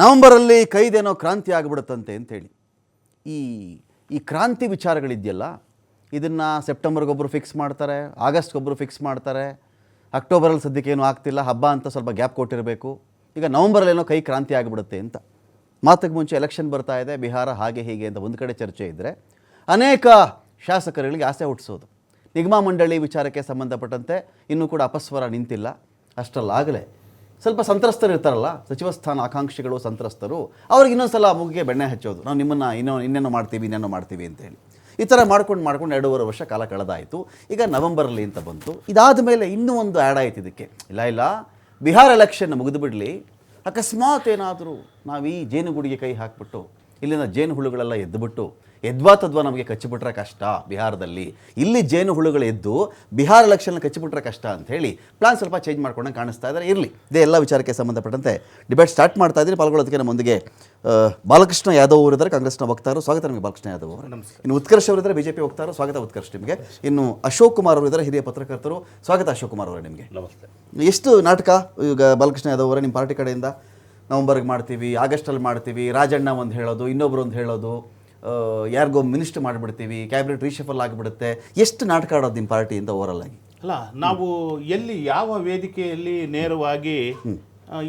ನವಂಬರಲ್ಲಿ ಕೈದೇನೋ ಕ್ರಾಂತಿ ಆಗಿಬಿಡುತ್ತಂತೆ ಅಂತೇಳಿ ಈ ಈ ಕ್ರಾಂತಿ ವಿಚಾರಗಳಿದೆಯಲ್ಲ, ಇದನ್ನು ಸೆಪ್ಟೆಂಬರ್ಗೊಬ್ಬರು ಫಿಕ್ಸ್ ಮಾಡ್ತಾರೆ, ಆಗಸ್ಟ್ಗೊಬ್ಬರು ಫಿಕ್ಸ್ ಮಾಡ್ತಾರೆ, ಅಕ್ಟೋಬರಲ್ಲಿ ಸದ್ಯಕ್ಕೇನು ಆಗ್ತಿಲ್ಲ, ಹಬ್ಬ ಅಂತ ಸ್ವಲ್ಪ ಗ್ಯಾಪ್ ಕೊಟ್ಟಿರಬೇಕು. ಈಗ ನವಂಬರಲ್ಲೇನೋ ಕೈ ಕ್ರಾಂತಿ ಆಗಿಬಿಡುತ್ತೆ ಅಂತ. ಮಾತಿಗೆ ಮುಂಚೆ ಎಲೆಕ್ಷನ್ ಬರ್ತಾ ಇದೆ, ಬಿಹಾರ ಹಾಗೆ ಹೀಗೆ ಅಂತ ಒಂದು ಕಡೆ ಚರ್ಚೆ ಇದ್ದರೆ, ಅನೇಕ ಶಾಸಕರುಗಳಿಗೆ ಆಸೆ ಹುಟ್ಟಿಸೋದು. ನಿಗಮ ಮಂಡಳಿ ವಿಚಾರಕ್ಕೆ ಸಂಬಂಧಪಟ್ಟಂತೆ ಇನ್ನೂ ಕೂಡ ಅಪಸ್ವರ ನಿಂತಿಲ್ಲ. ಅಷ್ಟರಲ್ಲಾಗಲೇ ಸ್ವಲ್ಪ ಸಂತ್ರಸ್ತರು ಇರ್ತಾರಲ್ಲ, ಸಚಿವ ಸ್ಥಾನ ಆಕಾಂಕ್ಷಿಗಳು, ಸಂತ್ರಸ್ತರು, ಅವ್ರಿಗೆ ಇನ್ನೊಂದು ಸಲ ಮುಗಿಗೆ ಬೆಣ್ಣೆ ಹಚ್ಚೋದು, ನಾವು ನಿಮ್ಮನ್ನು ಇನ್ನೇನೋ ಮಾಡ್ತೀವಿ ಅಂತೇಳಿ. ಈ ಥರ ಮಾಡ್ಕೊಂಡು 2.5 ವರ್ಷ ಕಾಲ ಕಳೆದಾಯಿತು. ಈಗ ನವಂಬರಲ್ಲಿ ಅಂತ ಬಂತು. ಇದಾದ ಮೇಲೆ ಇನ್ನೂ ಒಂದು ಆ್ಯಡ್ ಆಯಿತು ಇದಕ್ಕೆ. ಇಲ್ಲ ಬಿಹಾರ ಎಲೆಕ್ಷನ್ ಮುಗಿದು ಬಿಡಲಿ, ಅಕಸ್ಮಾತ್ ಏನಾದರೂ ನಾವು ಈ ಜೇನುಗೂಡಿಗೆ ಕೈ ಹಾಕಿಬಿಟ್ಟು ಇಲ್ಲಿನ ಜೇನು ಹುಳುಗಳೆಲ್ಲ ಎದ್ದುಬಿಟ್ಟು ತದ್ವಾ ನಮಗೆ ಕಚ್ಚಿಬಿಟ್ರೆ ಕಷ್ಟ ಬಿಹಾರದಲ್ಲಿ, ಇಲ್ಲಿ ಜೇನು ಹುಳುಗಳು ಎದ್ದು ಬಿಹಾರ ಎಲೆಕ್ಷನ್ ಕಚ್ಚಿಬಿಟ್ರೆ ಕಷ್ಟ ಅಂತ ಹೇಳಿ ಪ್ಲಾನ್ ಸ್ವಲ್ಪ ಚೇಂಜ್ ಮಾಡ್ಕೊಂಡಂಗೆ ಕಾಣಿಸ್ತಾ ಇದ್ದಾರೆ. ಇರಲಿ, ಇದೇ ಎಲ್ಲ ವಿಚಾರಕ್ಕೆ ಸಂಬಂಧಪಟ್ಟಂತೆ ಡಿಬೇಟ್ ಸ್ಟಾರ್ಟ್ ಮಾಡ್ತಾ ಇದ್ದೀನಿ. ಪಾಲ್ಗೊಳ್ಳೋದಕ್ಕೆ ನಮ್ಮೊಂದಿಗೆ ಬಾಲಕೃಷ್ಣ ಯಾದವ್ ಅವರಿದ್ದಾರೆ, ಕಾಂಗ್ರೆಸ್ನ ವಕ್ತಾರರು. ಸ್ವಾಗತ ನಿಮಗೆ ಬಾಲಕೃಷ್ಣ ಯಾದವ್ ಅವರು. ಇನ್ನು ಉತ್ಕರ್ಷ್ ಅವರಿದ್ದಾರೆ, ಬಿಜೆಪಿ ವಕ್ತಾರರು. ಸ್ವಾಗತ ಉತ್ಕರ್ಷ್ ನಿಮಗೆ. ಇನ್ನು ಅಶೋಕ್ ಕುಮಾರ್ ಅವರಿದ್ದಾರೆ, ಹಿರಿಯ ಪತ್ರಕರ್ತರು. ಸ್ವಾಗತ ಅಶೋಕ್ ಕುಮಾರ್ ಅವರೇ ನಿಮಗೆ. ನಮಸ್ತೆ. ಎಷ್ಟು ನಾಟಕ ಈಗ ಬಾಲಕೃಷ್ಣ ಯಾದವ್ ಅವರೇ ನಿಮ್ಮ ಪಾರ್ಟಿ ಕಡೆಯಿಂದ? ನವಂಬರ್ಗೆ ಮಾಡ್ತೀವಿ, ಆಗಸ್ಟಲ್ಲಿ ಮಾಡ್ತೀವಿ, ರಾಜಣ್ಣ ಒಂದು ಹೇಳೋದು, ಇನ್ನೊಬ್ರು ಒಂದು ಹೇಳೋದು, ಯಾರಿಗೋ ಮಿನಿಸ್ಟರ್ ಮಾಡಿಬಿಡ್ತೀವಿ, ಕ್ಯಾಬಿನೆಟ್ ರೀಶಫಲ್ ಆಗಿಬಿಡುತ್ತೆ. ಎಷ್ಟು ನಾಟಕ ಆಡೋದು ನಿಮ್ಮ ಪಾರ್ಟಿಯಿಂದ ಓವರಲ್ ಆಗಿ? ಅಲ್ಲ, ನಾವು ಎಲ್ಲಿ ಯಾವ ವೇದಿಕೆಯಲ್ಲಿ ನೇರವಾಗಿ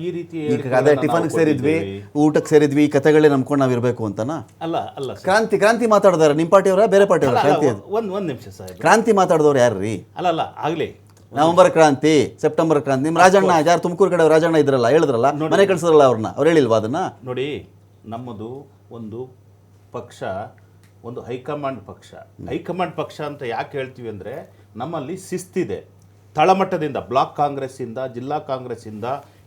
ಈ ರೀತಿ ಅದೇ ಟಿಫನ್ಗೆ ಸೇರಿದ್ವಿ, ಊಟಕ್ಕೆ ಸೇರಿದ್ವಿ, ಈ ಕಥೆಗಳೇ ನಂಬ್ಕೊಂಡು ನಾವು ಇರಬೇಕು ಅಂತನಾ? ಅಲ್ಲ ಕ್ರಾಂತಿ ಮಾತಾಡಿದಾರೆ ನಿಮ್ಮ ಪಾರ್ಟಿಯವರ, ಬೇರೆ ಪಾರ್ಟಿಯವರ? ಕ್ರಾಂತಿ ಒಂದ್ ನಿಮಿಷ ಸರ್, ಕ್ರಾಂತಿ ಮಾತಾಡಿದವ್ರು ಯಾರು ರೀ? ಅಲ್ಲ ಆಗ್ಲಿ, ನವಂಬರ್ ಕ್ರಾಂತಿ, ಸೆಪ್ಟೆಂಬರ್ ಕ್ರಾಂತಿ. ನಿಮ್ಮ ರಾಜಣ್ಣ, ಯಾರು ತುಮಕೂರು ಕಡೆ ರಾಜಣ್ಣ ಇದ್ರಲ್ಲ, ಹೇಳಿದ್ರಲ್ಲ, ಮನೆ ಕಳಿಸಿದ್ರಲ್ಲ ಅವ್ರನ್ನ, ಅವ್ರು ಹೇಳಿಲ್ವಾ ಅದನ್ನ? ನೋಡಿ, ನಮ್ಮದು ಒಂದು ಪಕ್ಷ, ಒಂದು ಹೈಕಮಾಂಡ್ ಪಕ್ಷ ಅಂತ ಯಾಕೆ ಹೇಳ್ತೀವಿ ಅಂದರೆ, ನಮ್ಮಲ್ಲಿ ಶಿಸ್ತಿದೆ. ತಳಮಟ್ಟದಿಂದ ಬ್ಲಾಕ್ ಕಾಂಗ್ರೆಸ್ಸಿಂದ, ಜಿಲ್ಲಾ ಕಾಂಗ್ರೆಸ್ಸಿಂದ,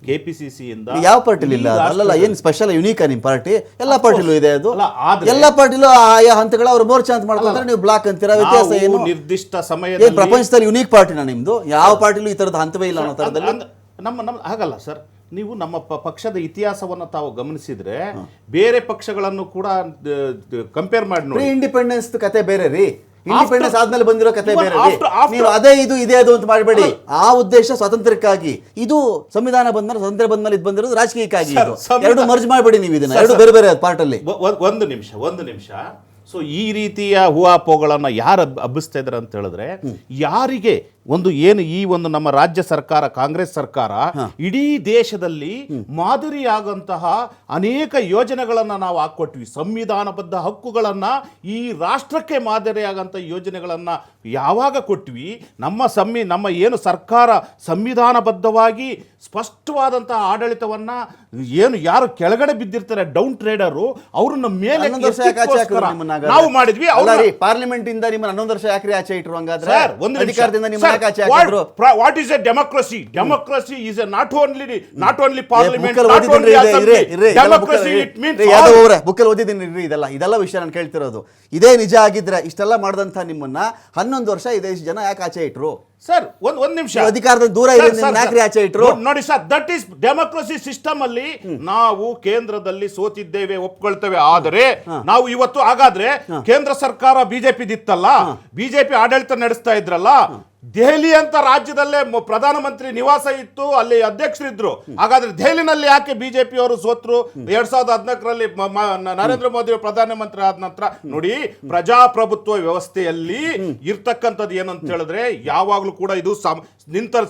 KPCCಯಿಂದ. ಯಾವ ಪಾರ್ಟಿಲಿ ಇಲ್ಲ? ಅಲ್ಲಲ್ಲ, ಏನು ಸ್ಪೆಷಲ್ ಯುನೀಕ್ ನಿಮ್ಮ ಪಾರ್ಟಿ? ಎಲ್ಲ ಪಾರ್ಟಿಲೂ ಇದೆ ಅದು. ಎಲ್ಲ ಪಾರ್ಟಿಲೂ ಆಯಾ ಹಂತಗಳ ಅವ್ರು ಮೋರ್ಚಾ ಅಂತ ಮಾಡ್ಕೊಂಡ್ರೆ ನೀವು ಬ್ಲಾಕ್ ಅಂತೀರಾ. ವ್ಯತ್ಯಾಸ ಏನು? ನಿರ್ದಿಷ್ಟ ಸಮಯದಲ್ಲಿ ಪ್ರಪಂಚದಲ್ಲಿ ಯುನೀಕ್ ಪಾರ್ಟಿನ ನಿಮ್ದು? ಯಾವ ಪಾರ್ಟಿಲೂ ಈ ಥರದ ಹಂತವೇ ಇಲ್ಲ ಅನ್ನೋ ಥರದಲ್ಲಿ ನಮ್ಮ ಹಾಗಲ್ಲ ಸರ್. ನೀವು ನಮ್ಮ ಪಕ್ಷದ ಇತಿಹಾಸವನ್ನು ತಾವು ಗಮನಿಸಿದ್ರೆ ಬೇರೆ ಪಕ್ಷಗಳನ್ನು ಕೂಡ ಕಂಪೇರ್ ಮಾಡಿ ನೋಡಿ. ಇಂಡಿಪೆಂಡೆನ್ಸ್ ಕತೆ ಬೇರೆ ರೀ, ಇಂಡಿಪೆಂಡೆನ್ಸ್ ಆದ್ಮೇಲೆ ಬಂದಿರೋ ಕತೆ ಬೇರೆ. ನೀವು ಅದೇ ಇದು ಅಂತ ಮಾಡಬೇಡಿ. ಆ ಉದ್ದೇಶ ಸ್ವಾತಂತ್ರ್ಯಕ್ಕಾಗಿ, ಇದು ಸಂವಿಧಾನ ಬಂದ್ಮೇಲೆ, ಸ್ವಾತಂತ್ರ್ಯ ಬಂದ್ಮೇಲೆ ಇದು ಬಂದಿರೋದು ರಾಜಕೀಯಕ್ಕಾಗಿ. ಎರಡು ಮರ್ಜ್ ಮಾಡಬೇಡಿ ನೀವು ಇದನ್ನ, ಎರಡು ಬೇರೆ ಬೇರೆ ಪಾರ್ಟ್ ಅಲ್ಲಿ. ಒಂದು ನಿಮಿಷ. ಸೊ ಈ ರೀತಿಯ ಹೂವಾಪೋಗಳನ್ನು ಯಾರು ಹಬ್ಬಿಸ್ತಾ ಇದ್ದಾರೆ ಅಂತ ಹೇಳಿದ್ರೆ, ಯಾರಿಗೆ ಈ ಒಂದು ನಮ್ಮ ರಾಜ್ಯ ಸರ್ಕಾರ, ಕಾಂಗ್ರೆಸ್ ಸರ್ಕಾರ ಇಡೀ ದೇಶದಲ್ಲಿ ಮಾದರಿಯಾಗಂತಹ ಅನೇಕ ಯೋಜನೆಗಳನ್ನು ನಾವು ಹಾಕೊಟ್ವಿ. ಸಂವಿಧಾನಬದ್ಧ ಹಕ್ಕುಗಳನ್ನು ಈ ರಾಷ್ಟ್ರಕ್ಕೆ ಮಾದರಿಯಾಗಂಥ ಯೋಜನೆಗಳನ್ನು ಯಾವಾಗ ಕೊಟ್ವಿ, ನಮ್ಮ ಏನು ಸರ್ಕಾರ ಸಂವಿಧಾನಬದ್ಧವಾಗಿ ಸ್ಪಷ್ಟವಾದಂತಹ ಆಡಳಿತವನ್ನು, ಯಾರು ಕೆಳಗಡೆ ಬಿದ್ದಿರ್ತಾರೆ ಡೌನ್ ಟ್ರೇಡರು, ಅವ್ರನ್ನ ಮೇಲೆ ನಾವು ಮಾಡಿದ್ವಿ. ಪಾರ್ಲಿಮೆಂಟ್ ಇಂದ ನಿಮ್ಮ 11 ವರ್ಷ ಯಾಕ್ರಿ ಆಚೆ ಇಟ್ರು? ಹಂಗಾದ್ರೆ ಅಧಿಕಾರದಿಂದ ನಿಮ್ಮ what is a democracy? Democracy is a not only parliament, not only assembly. Democracy, it means ಬುಕ್ಕಲ್ಲಿ ಓದಿದ್ದೀನಿ ಇದೆಲ್ಲ ವಿಷಯ ನಾನು ಕೇಳ್ತಿರೋದು. ಇದೇ ನಿಜ ಆಗಿದ್ರೆ ಇಷ್ಟೆಲ್ಲ ಮಾಡಿದಂಥ ನಿಮ್ಮನ್ನ 11 ವರ್ಷ ಇದೇ ಜನ ಯಾಕೆ ಆಚೆ ಇಟ್ರು ಸರ್? ಒಂದ್ ನಿಮಿಷ, ಅಧಿಕಾರದ ದೂರ ಆಚೆ ಇಟ್ರು ನೋಡಿ sir. That is democracy system ಅಲ್ಲಿ ನಾವು ಕೇಂದ್ರದಲ್ಲಿ ಸೋತಿದ್ದೇವೆ, ಒಪ್ಕೊಳ್ತೇವೆ. ಆದರೆ ನಾವು ಇವತ್ತು ಹಾಗಾದ್ರೆ ಕೇಂದ್ರ ಸರ್ಕಾರ ಬಿಜೆಪಿದಿತ್ತಲ್ಲ, ಬಿಜೆಪಿ ಆಡಳಿತ ನಡೆಸ್ತಾ ಇದ್ರಲ್ಲ, ದೆಹಲಿ ಅಂತ ರಾಜ್ಯದಲ್ಲೇ ಪ್ರಧಾನಮಂತ್ರಿ ನಿವಾಸ ಇತ್ತು, ಅಲ್ಲಿ ಅಧ್ಯಕ್ಷರಿದ್ರು. ಹಾಗಾದ್ರೆ ದೆಹಲಿನಲ್ಲಿ ಯಾಕೆ ಬಿಜೆಪಿ ಅವರು ಸೋತ್ರು? 2014ರಲ್ಲಿ ನರೇಂದ್ರ ಮೋದಿ ಪ್ರಧಾನಮಂತ್ರಿ ಆದ ನಂತರ ನೋಡಿ, ಪ್ರಜಾಪ್ರಭುತ್ವ ವ್ಯವಸ್ಥೆಯಲ್ಲಿ ಇರ್ತಕ್ಕಂಥದ್ದು ಏನಂತ ಹೇಳಿದ್ರೆ, ಯಾವಾಗ್ಲೂ ಕೂಡ ಇದು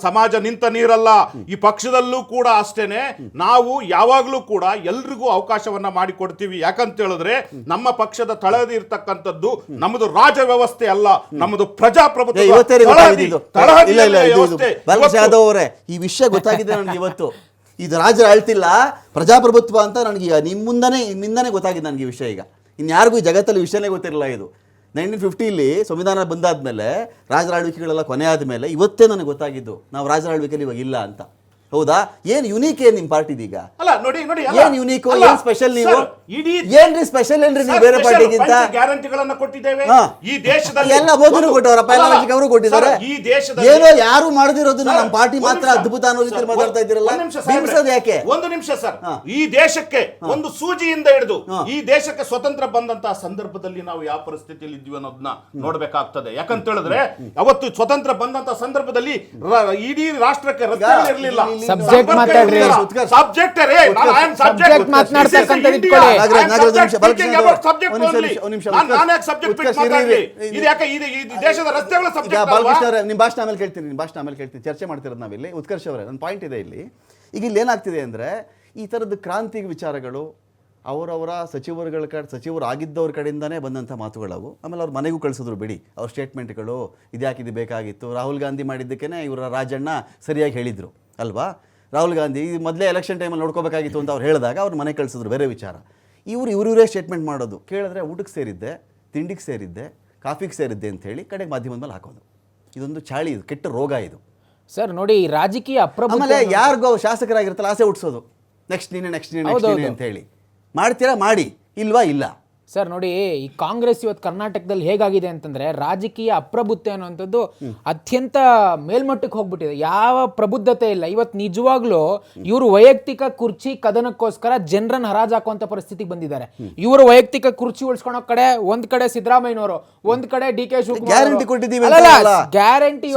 ಸಮಾಜ ನಿಂತ ನೀರಲ್ಲ. ಈ ಪಕ್ಷದಲ್ಲೂ ಕೂಡ ಅಷ್ಟೇನೆ, ನಾವು ಯಾವಾಗ್ಲೂ ಕೂಡ ಎಲ್ರಿಗೂ ಅವಕಾಶವನ್ನ ಮಾಡಿಕೊಡ್ತೀವಿ. ಯಾಕಂತ ಹೇಳಿದ್ರೆ ನಮ್ಮ ಪಕ್ಷದ ತಳದಿ ಇರ್ತಕ್ಕಂಥದ್ದು ನಮ್ಮದು ರಾಜ ವ್ಯವಸ್ಥೆ ಅಲ್ಲ, ನಮ್ಮದು ಪ್ರಜಾಪ್ರಭುತ್ವ. ಯಾದವ್ ಅವರೇ, ಈ ವಿಷಯ ಗೊತ್ತಾಗಿದೆ ನನಗೆ ಇವತ್ತು. ಇದು ರಾಜರ ಆಳ್ತಿಲ್ಲ, ಪ್ರಜಾಪ್ರಭುತ್ವ ಅಂತ ನನಗೆ ನಿಮ್ಮಿಂದನೇ ಗೊತ್ತಾಗಿದೆ ನನಗೆ ಈ ವಿಷಯ. ಈಗ ಇನ್ಯಾರಿಗೂ ಈ ಜಗತ್ತಲ್ಲಿ ವಿಷಯನೇ ಗೊತ್ತಿರಲಿಲ್ಲ. ಇದು 1950ಲಿ ಸಂವಿಧಾನ ಬಂದಾದ್ಮೇಲೆ, ರಾಜರ ಆಳ್ವಿಕೆಗಳೆಲ್ಲ ಕೊನೆ ಆದ್ಮೇಲೆ ಇವತ್ತೇ ನನಗೆ ಗೊತ್ತಾಗಿದ್ದು ನಾವು ರಾಜರ ಆಳ್ವಿಕೆಯಲ್ಲಿ ಇವಾಗ ಇಲ್ಲ ಅಂತ. ಹೌದಾ? ಏನ್ ಯುನೀಕ್ ಏನ್ ನಿಮ್ಮ ಪಾರ್ಟಿದೀಗ? ಅಲ್ಲ ನೋಡಿ, ಏನ್ ಯುನೀಕ್, ಏನ್ ಸ್ಪೆಷಲ್? ನೀವು ಇಡೀ ಏನ್ರಿ ಸ್ಪೆಷಲ್ ಏನ್ರಿ ನೀವು ಬೇರೆ ಪಾರ್ಟಿಗಿಂತ? ಗ್ಯಾರಂಟಿಗಳನ್ನ ಕೊಟ್ಟಿದ್ದೇವೆ ಹಾ. ಈ ದೇಶದಲ್ಲಿ. ಎಲ್ಲ ಮೋದಿನೂ ಕೊಟ್ಟವರಪ್ಪ, ಎಲ್ಲ ರಾಜ್ಯಕ್ಕೆ ಅವರು ಕೊಟ್ಟಿದ್ದಾರೆ. ಈ ದೇಶದಲ್ಲಿ ಏನೋ ಯಾರು ಮಾಡದಿರೋದನ್ನ ನಮ್ಮ ಪಾರ್ಟಿ ಒಂದು ಮಾತ್ರ ನಿಮಿಷ. ಅದ್ಭುತ ಅನ್ನೋ ರೀತಿಯಲ್ಲಿ ಮಾತಾಡ್ತಾ ಇದ್ದೀರಲ್ಲ, ಒಂದು ನಿಮಿಷ ಸಾಹೇಬ್ರೆ. ಬಿಂಬಿಸೋದು ಯಾಕೆ? ಒಂದು ನಿಮಿಷ ಸರ್, ಈ ದೇಶಕ್ಕೆ ಒಂದು ಸೂಜಿಯಿಂದ ಹಿಡಿದು ಈ ದೇಶಕ್ಕೆ ಸ್ವತಂತ್ರ ಬಂದಂತಹ ಸಂದರ್ಭದಲ್ಲಿ ನಾವು ಯಾವ ಪರಿಸ್ಥಿತಿಯಲ್ಲಿ ಇದ್ವಿ ಅನ್ನೋದನ್ನ ನೋಡ್ಬೇಕಾಗ್ತದೆ. ಯಾಕಂತ ಹೇಳಿದ್ರೆ ಅವತ್ತು ಸ್ವತಂತ್ರ ಬಂದಂತಹ ಸಂದರ್ಭದಲ್ಲಿ ಇಡೀ ರಾಷ್ಟ್ರಕ್ಕೆ ರಸ್ತೆಗಳಿರಲಿಲ್ಲ. ಸಬ್ಜೆಕ್ಟ್ ಮಾತಾಡ್ರಿ. ಸಬ್ಜೆಕ್ಟ್ Subject ಮಾತನಾಡ್ತಕ್ಕಂಥದ್ದು ಇಟ್ಕೊಳ್ಳಿ. ದೇಶದ ರಸ್ತೆಗಳ ಈಗ ಸಬ್ಜೆಕ್ಟ್ ಬಾಲಕೃಷ್ಣ ಅವರೇ, ನಿಮ್ಮ ಭಾಷಣ ಆಮೇಲೆ ಕೇಳ್ತೀನಿ, ಚರ್ಚೆ ಮಾಡ್ತಿರೋದು ನಾವಿಲ್ಲಿ. ಉತ್ಕರ್ಷ್ ಅವರೇ, ನನ್ನ ಪಾಯಿಂಟ್ ಇದೆ ಇಲ್ಲಿ. ಈಗ ಇಲ್ಲಿ ಏನಾಗ್ತಿದೆ ಅಂದರೆ, ಈ ಥರದ ಕ್ರಾಂತಿ ವಿಚಾರಗಳು ಅವರವರ ಸಚಿವರು ಆಗಿದ್ದವ್ರ ಕಡೆಯಿಂದನೇ ಬಂದಂಥ ಮಾತುಗಳವು. ಆಮೇಲೆ ಅವ್ರ ಮನೆಗೂ ಕಳಿಸಿದ್ರು ಬಿಡಿ, ಅವ್ರ ಸ್ಟೇಟ್ಮೆಂಟ್ಗಳು ಇದ್ಯಾಕಿದು ಬೇಕಾಗಿತ್ತು. ರಾಹುಲ್ ಗಾಂಧಿ ಮಾಡಿದ್ದಕ್ಕೇ ಇವರ ರಾಜಣ್ಣ ಸರಿಯಾಗಿ ಹೇಳಿದರು ಅಲ್ವಾ? ರಾಹುಲ್ ಗಾಂಧಿ ಮೊದಲೇ ಎಲೆಕ್ಷನ್ ಟೈಮಲ್ಲಿ ನೋಡ್ಕೋಬೇಕಾಗಿತ್ತು ಅಂತ ಅವ್ರು ಹೇಳಿದಾಗ ಅವ್ರ ಮನೆ ಕಳಿಸಿದ್ರು, ಬೇರೆ ವಿಚಾರ. ಇವರೇ ಸ್ಟೇಟ್ಮೆಂಟ್ ಮಾಡೋದು ಕೇಳಿದ್ರೆ ಊಟಕ್ಕೆ ಸೇರಿದ್ದೆ, ತಿಂಡಿಗೆ ಸೇರಿದ್ದೆ, ಕಾಫಿಗೆ ಸೇರಿದ್ದೆ ಅಂತ ಹೇಳಿ ಕಡೆಗೆ ಮಾಧ್ಯಮದ ಮೇಲೆ ಹಾಕೋದು. ಇದೊಂದು ಚಾಳಿ, ಇದು ಕೆಟ್ಟ ರೋಗ ಇದು ಸರ್. ನೋಡಿ, ರಾಜಕೀಯ ಆಮೇಲೆ ಯಾರಿಗೋ ಶಾಸಕರಾಗಿರುತ್ತಲ್ಲ ಆಸೆ ಹುಟ್ಟಿಸೋದು, ನೆಕ್ಸ್ಟ್ ನೀನೆ ಅಂತ ಹೇಳಿ. ಮಾಡ್ತೀರಾ ಮಾಡಿ, ಇಲ್ವಾ ಇಲ್ಲ. ಸರ್ ನೋಡಿ, ಈ ಕಾಂಗ್ರೆಸ್ ಇವತ್ತು ಕರ್ನಾಟಕದಲ್ಲಿ ಹೇಗಾಗಿದೆ ಅಂತಂದ್ರೆ, ರಾಜಕೀಯ ಅಪ್ರಬುದ್ಧತೆ ಅನ್ನುವಂಥದ್ದು ಅತ್ಯಂತ ಮೇಲ್ಮಟ್ಟಕ್ಕೆ ಹೋಗ್ಬಿಟ್ಟಿದೆ. ಯಾವ ಪ್ರಬುದ್ಧತೆ ಇಲ್ಲ. ಇವತ್ತು ನಿಜವಾಗ್ಲೂ ಇವರು ವೈಯಕ್ತಿಕ ಕುರ್ಚಿ ಕದನಕ್ಕೋಸ್ಕರ ಜನರನ್ನ ಹರಾಜಾಕುವಂತ ಪರಿಸ್ಥಿತಿಗೆ ಬಂದಿದ್ದಾರೆ. ಇವರು ವೈಯಕ್ತಿಕ ಕುರ್ಚಿ ಉಳಿಸ್ಕೊಳೋ ಕಡೆ ಒಂದ್ ಕಡೆ ಸಿದ್ದರಾಮಯ್ಯನವರು, ಒಂದ್ ಕಡೆ ಡಿ ಕೆ ಶಿವಕುಮಾರ್. ಗ್ಯಾರಂಟಿ ಕೊಟ್ಟಿದ್ದೀವಿ, ಗ್ಯಾರಂಟಿ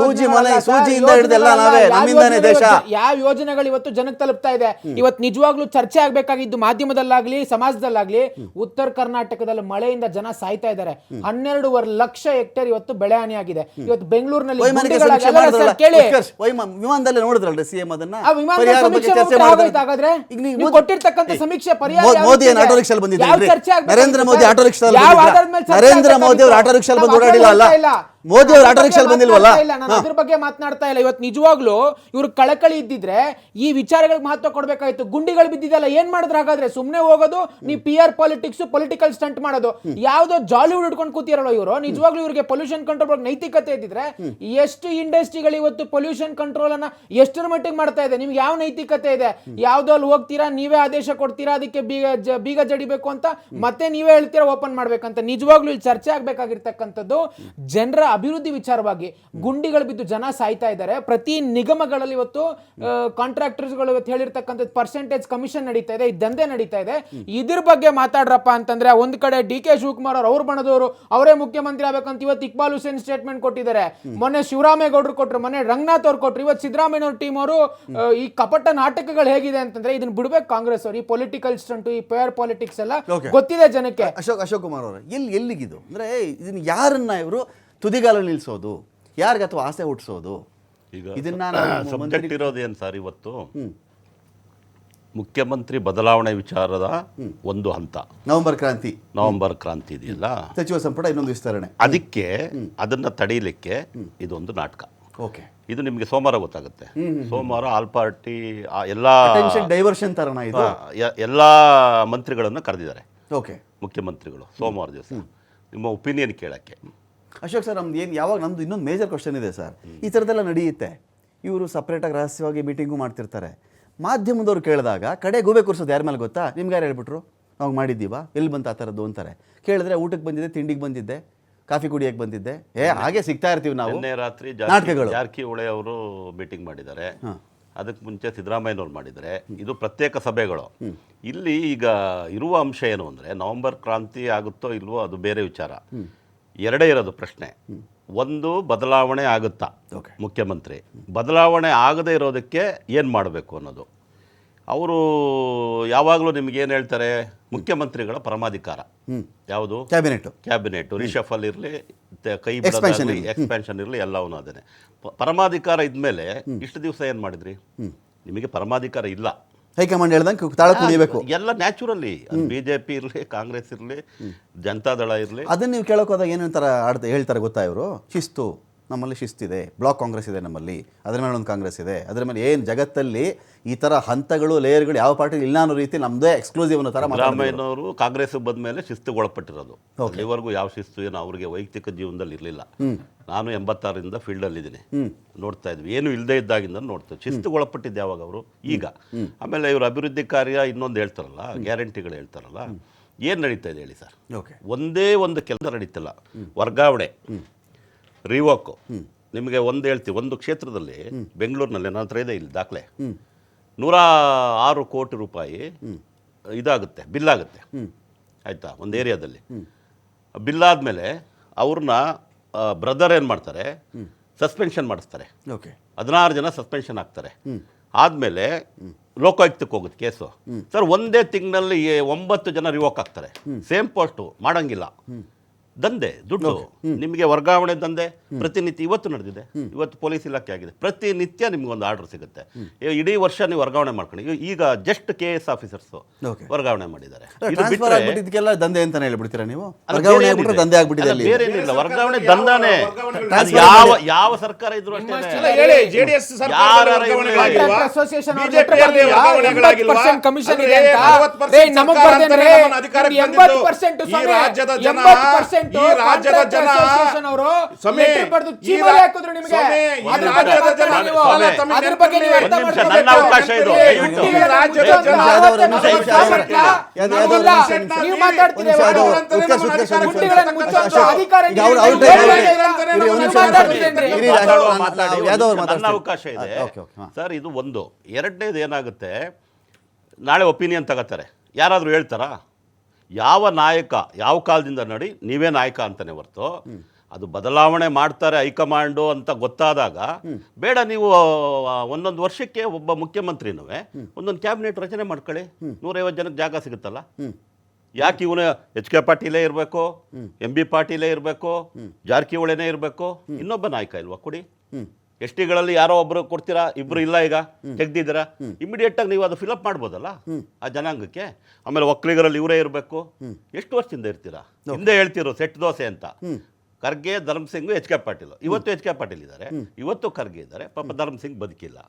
ಯಾವ ಯೋಜನೆಗಳು ಇವತ್ತು ಜನಕ್ಕೆ ತಲುಪ್ತಾ ಇದೆ. ಇವತ್ತು ನಿಜವಾಗ್ಲೂ ಚರ್ಚೆ ಆಗ್ಬೇಕಾಗಿದ್ದು ಮಾಧ್ಯಮದಲ್ಲಾಗ್ಲಿ ಸಮಾಜದಲ್ಲಾಗ್ಲಿ, ಉತ್ತರ ಕರ್ನಾಟಕ ಮಳೆಯಿಂದ ಜನ ಸಾಯ್ತಾ ಇದ್ದಾರೆ. 12.5 ಲಕ್ಷ ಹೆಕ್ಟೇರ್ ಇವತ್ತು ಬೆಳೆ ಹಾನಿಯಾಗಿದೆ. ಇವತ್ತು ಬೆಂಗಳೂರಿನಲ್ಲಿ ವಿಮಾನದಲ್ಲಿ ನೋಡಿದ್ರಲ್ರಿ ಸಿಎಂ ಅದನ್ನ. ಕೊಟ್ಟಿರ್ತಕ್ಕಂಥ ಸಮೀಕ್ಷೆ ಪರಿಹಾರ ಮೋದಿ ಆಟೋ ರಿಕ್ಷಾಲ್ ಬಂದಿದ್ದಾರೆ. ನರೇಂದ್ರ ಮೋದಿ ಆಟೋ ರಿಕ್ಷಾಲ್ ನರೇಂದ್ರ ಮೋದಿ ಅವರು ಆಟೋ ರಿಕ್ಷಾಲ್ ಬಂದು ಓಡಾಡಿಲ್ಲ ಅಲ್ಲ, ಮೋದಿ ಅವರು ಆಟೋ ರಿಕ್ಷಾಲ್ ಬಂದಿಲ್ವಲ್ಲ. ನಾನು ಅದ್ರ ಬಗ್ಗೆ ಮಾತನಾಡ್ತಾ ಇಲ್ಲ. ಇವತ್ತು ನಿಜವಾಗ್ಲೂ ಇವ್ರು ಕಳಕಳಿ ಇದ್ದಿದ್ರೆ ಈ ವಿಚಾರಗಳಿಗೆ ಮಹತ್ವ ಕೊಡ್ಬೇಕಾಯ್ತು. ಗುಂಡಿಗಳು ಬಿದ್ದಿದ್ದಲ್ಲ, ಏನ್ ಮಾಡಿದ್ರೆ ಹಾಗಾದ್ರೆ? ಸುಮ್ನೆ ಹೋಗೋದು, ನೀವು PR ಪಾಲಿಟಿಕ್ಸ್, ಪೊಲಿಟಿಕಲ್ ಸ್ಟಂಟ್ ಮಾಡೋದು. ಯಾವ್ದೋ ಜಾಲಿವುಡ್ ಹಿಡ್ಕೊಂಡು ಕೂತಿರಲ್ಲ ಇವರು. ನಿಜವಾಗ್ಲೂ ಇವ್ರಿಗೆ ಪೊಲ್ಯೂಷನ್ ಕಂಟ್ರೋಲ್ ನೈತಿಕತೆ ಇದ್ದಿದ್ರೆ ಎಷ್ಟು ಇಂಡಸ್ಟ್ರಿಗಳು ಇವತ್ತು ಪೊಲ್ಯೂಷನ್ ಕಂಟ್ರೋಲ್ ಅನ್ನ ಎಷ್ಟರ ಮಟ್ಟಿಗೆ ಮಾಡ್ತಾ ಇದೆ? ನಿಮ್ಗೆ ಯಾವ ನೈತಿಕತೆ ಇದೆ? ಯಾವ್ದೋ ಅಲ್ಲಿ ಹೋಗ್ತೀರಾ, ನೀವೇ ಆದೇಶ ಕೊಡ್ತೀರಾ, ಅದಕ್ಕೆ ಬೀಗ ಜಡಿಬೇಕು ಅಂತ, ಮತ್ತೆ ನೀವೇ ಹೇಳ್ತೀರಾ ಓಪನ್ ಮಾಡ್ಬೇಕಂತ. ನಿಜವಾಗ್ಲೂ ಇಲ್ಲಿ ಚರ್ಚೆ ಆಗ್ಬೇಕಾಗಿರ್ತಕ್ಕಂಥದ್ದು ಜನರ ಅಭಿವೃದ್ಧಿ ವಿಚಾರವಾಗಿ. ಗುಂಡಿಗಳು ಬಿದ್ದು ಜನ ಸಾಯ್ತಾ ಇದ್ದಾರೆ. ಪ್ರತಿ ನಿಗಮಗಳಲ್ಲಿ ಇವತ್ತು ಕಾಂಟ್ರಾಕ್ಟರ್ಸ್ಗಳು ಇವತ್ತು ಹೇಳಿರ್ತಕ್ಕಂಥದ್ದು ಪರ್ಸೆಂಟೇಜ್ ಕಮಿಷನ್ ನಡೀತಾ ಇದೆ, ದಂಧೆ ನಡೀತಾ ಇದೆ. ಇದ್ರ ಬಗ್ಗೆ ಮಾತಾಡ್ರಪ್ಪ ಅಂತಂದ್ರೆ, ಒಂದ್ ಕಡೆ ಡಿ ಕೆ ಶಿವಕುಮಾರ್ ಅವ್ರ ಬಣದವರು ಅವರೇ ಮುಖ್ಯಮಂತ್ರಿ ಆಗ್ಬೇಕಂತ ಇವತ್ತು ಇಕ್ಬಾಲ್ ಹುಸೇನ್ ಸ್ಟೇಟ್ಮೆಂಟ್ ಕೊಟ್ಟಿದ್ದಾರೆ. ಮೊನ್ನೆ ಶಿವರಾಮೇಗೌಡರು ಕೊಟ್ಟರು, ಮೊನ್ನೆ ರಂಗನಾಥ್ ಅವ್ರು ಕೊಟ್ಟರು. ಇವತ್ತು ಸಿದ್ದರಾಮಯ್ಯ ಟೀಮ್ ಅವರು ಈ ಕಪಟ ನಾಟಕಗಳು ಹೇಗಿದೆ ಅಂತಂದ್ರೆ ಇದನ್ನ ಬಿಡ್ಬೇಕು ಕಾಂಗ್ರೆಸ್ ಅವರು. ಈ ಪೊಲಿಟಿಕಲ್ ಸ್ಟಂಟ್, ಈ ಪೇರ್ ಪಾಲಿಟಿಕ್ಸ್ ಎಲ್ಲ ಗೊತ್ತಿದೆ ಜನಕ್ಕೆ. ಅಶೋಕ್ ಕುಮಾರ್ ಅವರು ಎಲ್ಲಿಗಿದು ಅಂದ್ರೆ, ಇದನ್ನ ಯಾರನ್ನ ಇವರು ತುದಿಗಾಲ ನಿಲ್ಸೋದು, ಯಾರಿಗ ಅಥವಾ ಆಸೆ ಹುಟ್ಟಿಸೋದು? ಇದನ್ನ ಸಬ್ಜೆಕ್ಟ್ ಇರೋದೇನು ಸರ್? ಇವತ್ತು ಮುಖ್ಯಮಂತ್ರಿ ಬದಲಾವಣೆ ವಿಚಾರದ ಒಂದು ಹಂತ ನವೆಂಬರ್ ಕ್ರಾಂತಿ ಇದೆಯಲ್ಲ, ಸಚಿವ ಸಂಪುಟ ಇನ್ನೊಂದು ವಿಸ್ತರಣೆ, ಅದಕ್ಕೆ ಅದನ್ನ ತಡೀಲಿಕ್ಕೆ ಇದೊಂದು ನಾಟಕ. ಇದು ನಿಮಗೆ ಸೋಮವಾರ ಗೊತ್ತಾಗುತ್ತೆ. ಸೋಮವಾರ ಆಲ್ ಪಾರ್ಟಿ ಎಲ್ಲಾ ಡೈವರ್ಷನ್ ತರಣ ಇದು ಎಲ್ಲಾ ಮಂತ್ರಿಗಳನ್ನು ಕರೆದಿದ್ದಾರೆ ಮುಖ್ಯಮಂತ್ರಿಗಳು ಸೋಮವಾರ ದಿವಸ ನಿಮ್ಮ ಒಪಿನಿಯನ್ ಕೇಳಕ್ಕೆ. ಅಶೋಕ್ ಸರ್, ನಮ್ದು ನಮ್ದು ಇನ್ನೊಂದು ಮೇಜರ್ ಕ್ವಶನ್ ಇದೆ ಸರ್. ಈ ಥರದ್ದೆಲ್ಲ ನಡೆಯುತ್ತೆ, ಇವರು ಸಪ್ರೇಟಾಗಿ ರಹಸ್ಯವಾಗಿ ಮೀಟಿಂಗು ಮಾಡ್ತಿರ್ತಾರೆ. ಮಾಧ್ಯಮದವ್ರು ಕೇಳಿದಾಗ ಕಡೆ ಗೂಬೆ ಕೂರಿಸೋದು ಯಾರ ಮೇಲೆ ಗೊತ್ತಾ? ನಿಮ್ಗೆ ಯಾರು ಹೇಳ್ಬಿಟ್ರು ನಾವು ಮಾಡಿದ್ದೀವಾ, ಎಲ್ಲಿ ಬಂತು ಆ ಥರದ್ದು ಅಂತಾರೆ. ಕೇಳಿದ್ರೆ ಊಟಕ್ಕೆ ಬಂದಿದ್ದೆ, ತಿಂಡಿಗೆ ಬಂದಿದ್ದೆ, ಕಾಫಿ ಕುಡಿಯಕ್ಕೆ ಬಂದಿದ್ದೆ, ಹಾಗೆ ಸಿಗ್ತಾ ಇರ್ತೀವಿ ನಾವು. ನಿನ್ನೆ ರಾತ್ರಿ ನಾಟಕಗಳು ಜಾರಕಿಹೊಳಿ ಅವರು ಮೀಟಿಂಗ್ ಮಾಡಿದ್ದಾರೆ, ಅದಕ್ಕೆ ಮುಂಚೆ ಸಿದ್ದರಾಮಯ್ಯನವ್ರು ಮಾಡಿದ್ದಾರೆ. ಇದು ಪ್ರತ್ಯೇಕ ಸಭೆಗಳು. ಇಲ್ಲಿ ಈಗ ಇರುವ ಅಂಶ ಏನು ಅಂದರೆ, ನವೆಂಬರ್ ಕ್ರಾಂತಿ ಆಗುತ್ತೋ ಇಲ್ವೋ ಅದು ಬೇರೆ ವಿಚಾರ. ಎರಡೇ ಇರೋದು ಪ್ರಶ್ನೆ. ಒಂದು, ಬದಲಾವಣೆ ಆಗುತ್ತಾ ಮುಖ್ಯಮಂತ್ರಿ, ಬದಲಾವಣೆ ಆಗದೇ ಇರೋದಕ್ಕೆ ಏನು ಮಾಡಬೇಕು ಅನ್ನೋದು. ಅವರು ಯಾವಾಗಲೂ ನಿಮ್ಗೇನು ಹೇಳ್ತಾರೆ, ಮುಖ್ಯಮಂತ್ರಿಗಳ ಪರಮಾಧಿಕಾರ ಯಾವುದು? ಕ್ಯಾಬಿನೆಟ್ ರಿಷಫಲ್ ಇರಲಿ, ಕೈ ಎಕ್ಸ್ಪ್ಯಾನ್ಷನ್ ಇರಲಿ, ಎಲ್ಲವೂ ಅದೇನೆ. ಪರಮಾಧಿಕಾರ ಇದ್ಮೇಲೆ ಇಷ್ಟು ದಿವಸ ಏನು ಮಾಡಿದ್ರಿ? ನಿಮಗೆ ಪರಮಾಧಿಕಾರ ಇಲ್ಲ. ಹೈಕಮಾಂಡ್ ಹೇಳ್ದಂಗೆ ತಾಳ ಕುಡಿಯಬೇಕು ಎಲ್ಲ ನ್ಯಾಚುರಲಿ. ಬಿಜೆಪಿ ಇರಲಿ, ಕಾಂಗ್ರೆಸ್ ಇರಲಿ, ಜನತಾದಳ ಇರಲಿ, ಅದನ್ನ ನೀವು ಕೇಳೋಕೆ ಹೋದಾಗ ಏನಂತಾರ ಹೇಳ್ತಾರೆ ಗೊತ್ತಾ? ಇವರು ಶಿಸ್ತು, ನಮ್ಮಲ್ಲಿ ಶಿಸ್ತಿದೆ, ಬ್ಲಾಕ್ ಕಾಂಗ್ರೆಸ್ ಇದೆ ನಮ್ಮಲ್ಲಿ, ಅದರ ಮೇಲೆ ಒಂದು ಕಾಂಗ್ರೆಸ್ ಇದೆ, ಅದರ ಮೇಲೆ ಏನು ಜಗತ್ತಲ್ಲಿ ಈ ಥರ ಹಂತಗಳು ಲೇಯರ್ಗಳು ಯಾವ ಪಾರ್ಟಿ ಇಲ್ಲ ಅನ್ನೋ ರೀತಿ ನಮ್ಮದೇ ಎಕ್ಸ್ಕ್ಲೂಸಿವ್ ಅನ್ನೋ ಥರ. ಸಿದ್ದರಾಮಯ್ಯನವರು ಕಾಂಗ್ರೆಸ್ ಬಂದ ಮೇಲೆ ಶಿಸ್ತುಗೊಳಪಟ್ಟಿರೋದು. ಇಲ್ಲಿವರೆಗೂ ಯಾವ ಶಿಸ್ತು ಏನು ಅವರಿಗೆ ವೈಯಕ್ತಿಕ ಜೀವನದಲ್ಲಿ ಇರಲಿಲ್ಲ. ನಾನು 86ರಿಂದ ಫೀಲ್ಡಲ್ಲಿದ್ದೀನಿ, ನೋಡ್ತಾ ಇದ್ವಿ. ಏನು ಇಲ್ಲದೆ ಇದ್ದಾಗಿಂದ ನೋಡ್ತೇವೆ. ಶಿಸ್ತುಗೊಳಪಟ್ಟಿದ್ದು ಯಾವಾಗ ಅವರು? ಈಗ. ಆಮೇಲೆ ಇವರು ಅಭಿವೃದ್ಧಿ ಕಾರ್ಯ ಇನ್ನೊಂದು ಹೇಳ್ತಾರಲ್ಲ, ಗ್ಯಾರಂಟಿಗಳು ಹೇಳ್ತಾರಲ್ಲ, ಏನು ನಡೀತಾ ಇದೆ ಹೇಳಿ ಸರ್? ಓಕೆ. ಒಂದೇ ಒಂದು ಕೆಲಸ ನಡೀತಿಲ್ಲ. ವರ್ಗಾವಣೆ, ರಿವೋಕು. ನಿಮಗೆ ಒಂದು ಹೇಳ್ತೀವಿ, ಒಂದು ಕ್ಷೇತ್ರದಲ್ಲಿ ಬೆಂಗಳೂರಿನಲ್ಲಿ ನನ್ನ ಹತ್ರ ಇದೆ ಇಲ್ಲಿ ದಾಖಲೆ, 106 ಕೋಟಿ ರೂಪಾಯಿ ಇದಾಗುತ್ತೆ, ಬಿಲ್ಲಾಗುತ್ತೆ. ಆಯಿತಾ? ಒಂದು ಏರಿಯಾದಲ್ಲಿ ಬಿಲ್ಲಾದಮೇಲೆ ಅವ್ರನ್ನ ಬ್ರದರ್ ಏನು ಮಾಡ್ತಾರೆ, ಸಸ್ಪೆನ್ಷನ್ ಮಾಡಿಸ್ತಾರೆ. ಓಕೆ. 16 ಜನ ಸಸ್ಪೆನ್ಷನ್ ಆಗ್ತಾರೆ. ಆದಮೇಲೆ ಲೋಕಾಯುಕ್ತಕ್ಕೆ ಹೋಗುತ್ತೆ ಕೇಸು. ಸರ್ ಒಂದೇ ತಿಂಗಳಲ್ಲಿ 9 ಜನ ರಿವೋಕ್ ಆಗ್ತಾರೆ. ಸೇಮ್ ಪೋಸ್ಟು, ಮಾಡಂಗಿಲ್ಲ. ದಂಧೆ, ದುಡ್ಡು. ನಿಮಗೆ ವರ್ಗಾವಣೆ ದಂಧೆ ಪ್ರತಿನಿತ್ಯ ಇವತ್ತು ನಡೆದಿದೆ. ಇವತ್ತು ಪೊಲೀಸ್ ಇಲಾಖೆ ಆಗಿದೆ. ಪ್ರತಿನಿತ್ಯ ನಿಮ್ಗೆ ಒಂದು ಆರ್ಡರ್ ಸಿಗುತ್ತೆ. ಇಡೀ ವರ್ಷ ನೀವು ವರ್ಗಾವಣೆ ಮಾಡ್ಕೊಂಡು, ಈಗ ಜಸ್ಟ್ KS ಆಫೀಸರ್ಸು ವರ್ಗಾವಣೆ ಮಾಡಿದ್ದಾರೆ. ಟ್ರಾನ್ಸ್ಫರ್ ಆಗ್ಬಿಟ್ಟಿದ್ದಕ್ಕೆಲ್ಲ ದಂಧೆ ಅಂತಾನೆ ಹೇಳ್ಬಿಡ್ತೀರಾ ನೀವು? ವರ್ಗಾವಣೆ ಆಗ್ಬಿಟ್ರೆ ದಂಧೆ ಆಗ್ಬಿಟ್ಟಿದೆ ಅಲ್ಲಿ. ಬೇರೆ ಏನಿಲ್ಲ, ವರ್ಗಾವಣೆ ದಂಧನೇ. ಯಾವ ಸರ್ಕಾರ ಇದ್ರು ಅಷ್ಟೇ. ಹೇಳಿ, JDS ಸರ್ಕಾರದ ವರ್ಗಾವಣೆಗಳಾಗಿಲ್ವಾ? ಅಸೋಸಿಯೇಷನ್ ಬಿಜೆಪಿಯಲ್ಲಿ ವರ್ಗಾವಣೆಗಳಾಗಿಲ್ವಾ? ಕಮಿಷನ್ ಇದೆ ಅಂತ 40% ನಮಗ್ ಸರ್ಕಾರ ಬರ್ದೇನೆ ಅಂತಾನೆ ನಮ್ಮನ್ನ ಅಧಿಕಾರಕ್ಕೆ ತಂದಿದ್ದು. 80% ಈ ರಾಜ್ಯದ ಜನ, 80% ಈ ರಾಜ್ಯದ ಜನ ಅಸೋಸಿಯೇಷನ್ ಅವರು ಸಮೇ, ಬರೆದು ಈ ಚೀಮಾರಿ ಹಾಕಿದ್ರು ನಿಮಗೆ. ಸಮೇ, ಈ ಅದ್ರ ಬಗ್ಗೆ ರಾಜ್ಯದ ಜನ, ಮಾತಾಡಿ ನೀವು. ಸಮೇ, ತಮಗೆ ಅದ್ರ ಬಗ್ಗೆ ನೀವು ಅರ್ಥ ಒಂದು ನಿಮಿಷ, ಮಾಡ್ಕೊಬೇಕು. ನನ್ನ ಅವಕಾಶ ಇದು. ದಯವಿಟ್ಟು. ಈ ರಾಜ್ಯದ ಜನ, ನೀವು ಮಾತಾಡ್ತೀರಿ ಗುಂಡಿಗಳನ್ನು ಮುಚ್ಚುವಂತ ಅಧಿಕಾರ ನನ್ನ ಅವಕಾಶ ಇದೆ ಸರ್. ಇದು ಒಂದು. ಎರಡನೇದು ಏನಾಗುತ್ತೆ, ನಾಳೆ ಒಪಿನಿಯನ್ ತಗೋತಾರೆ. ಯಾರಾದರೂ ಹೇಳ್ತಾರಾ? ಯಾವ ನಾಯಕ ಯಾವ ಕಾಲದಿಂದ ನೋಡಿ ನೀವೇ ನಾಯಕ ಅಂತಾನೆ ಹೊರ್ತು ಅದು ಬದಲಾವಣೆ ಮಾಡ್ತಾರೆ ಹೈಕಮಾಂಡು ಅಂತ ಗೊತ್ತಾದಾಗ ಬೇಡ, ನೀವು ಒಂದೊಂದು ವರ್ಷಕ್ಕೆ ಒಬ್ಬ ಮುಖ್ಯಮಂತ್ರಿನೂ ಒಂದೊಂದು ಕ್ಯಾಬಿನೆಟ್ ರಚನೆ ಮಾಡ್ಕೊಳ್ಳಿ. 150 ಜನಕ್ಕೆ ಜಾಗ ಸಿಗುತ್ತಲ್ಲ. ಯಾಕೆ ಇವನು HK ಪಾಟೀಲೇ ಇರಬೇಕು, MB ಪಾಟೀಲೇ ಇರಬೇಕು, ಜಾರಕಿಹೊಳಿನೇ ಇರಬೇಕು? ಇನ್ನೊಬ್ಬ ನಾಯಕ ಇಲ್ವಾ? ಕೊಡಿ. ST ಗಳಲ್ಲಿ ಯಾರೋ ಒಬ್ರು ಕೊಡ್ತೀರಾ, ಇಬ್ರು ಇಲ್ಲ, ಈಗ ತೆಗ್ದಿದ್ದೀರಾ, ಇಮಿಡಿಯೇಟ್ ಆಗಿ ನೀವು ಅದು ಫಿಲಪ್ ಮಾಡ್ಬೋದಲ್ಲ ಆ ಜನಾಂಗಕ್ಕೆ. ಆಮೇಲೆ ಒಕ್ಕಲಿಗರಲ್ಲಿ ಇವರೇ ಇರಬೇಕು. ಎಷ್ಟು ವರ್ಷದಿಂದ ಇರ್ತೀರಾ? ಹಿಂದೆ ಹೇಳ್ತಿರೋ ಸೆಟ್ ದೋಸೆ ಅಂತ. ಖರ್ಗೆ, ಧರ್ಮಸಿಂಗ್, HK ಪಾಟೀಲ್. ಇವತ್ತು HK ಪಾಟೀಲ್ ಇದ್ದಾರೆ, ಇವತ್ತು ಖರ್ಗೆ ಇದ್ದಾರೆ. ಪಾಪ ಧರ್ಮಸಿಂಗ್ ಬದುಕಿಲ್ಲ.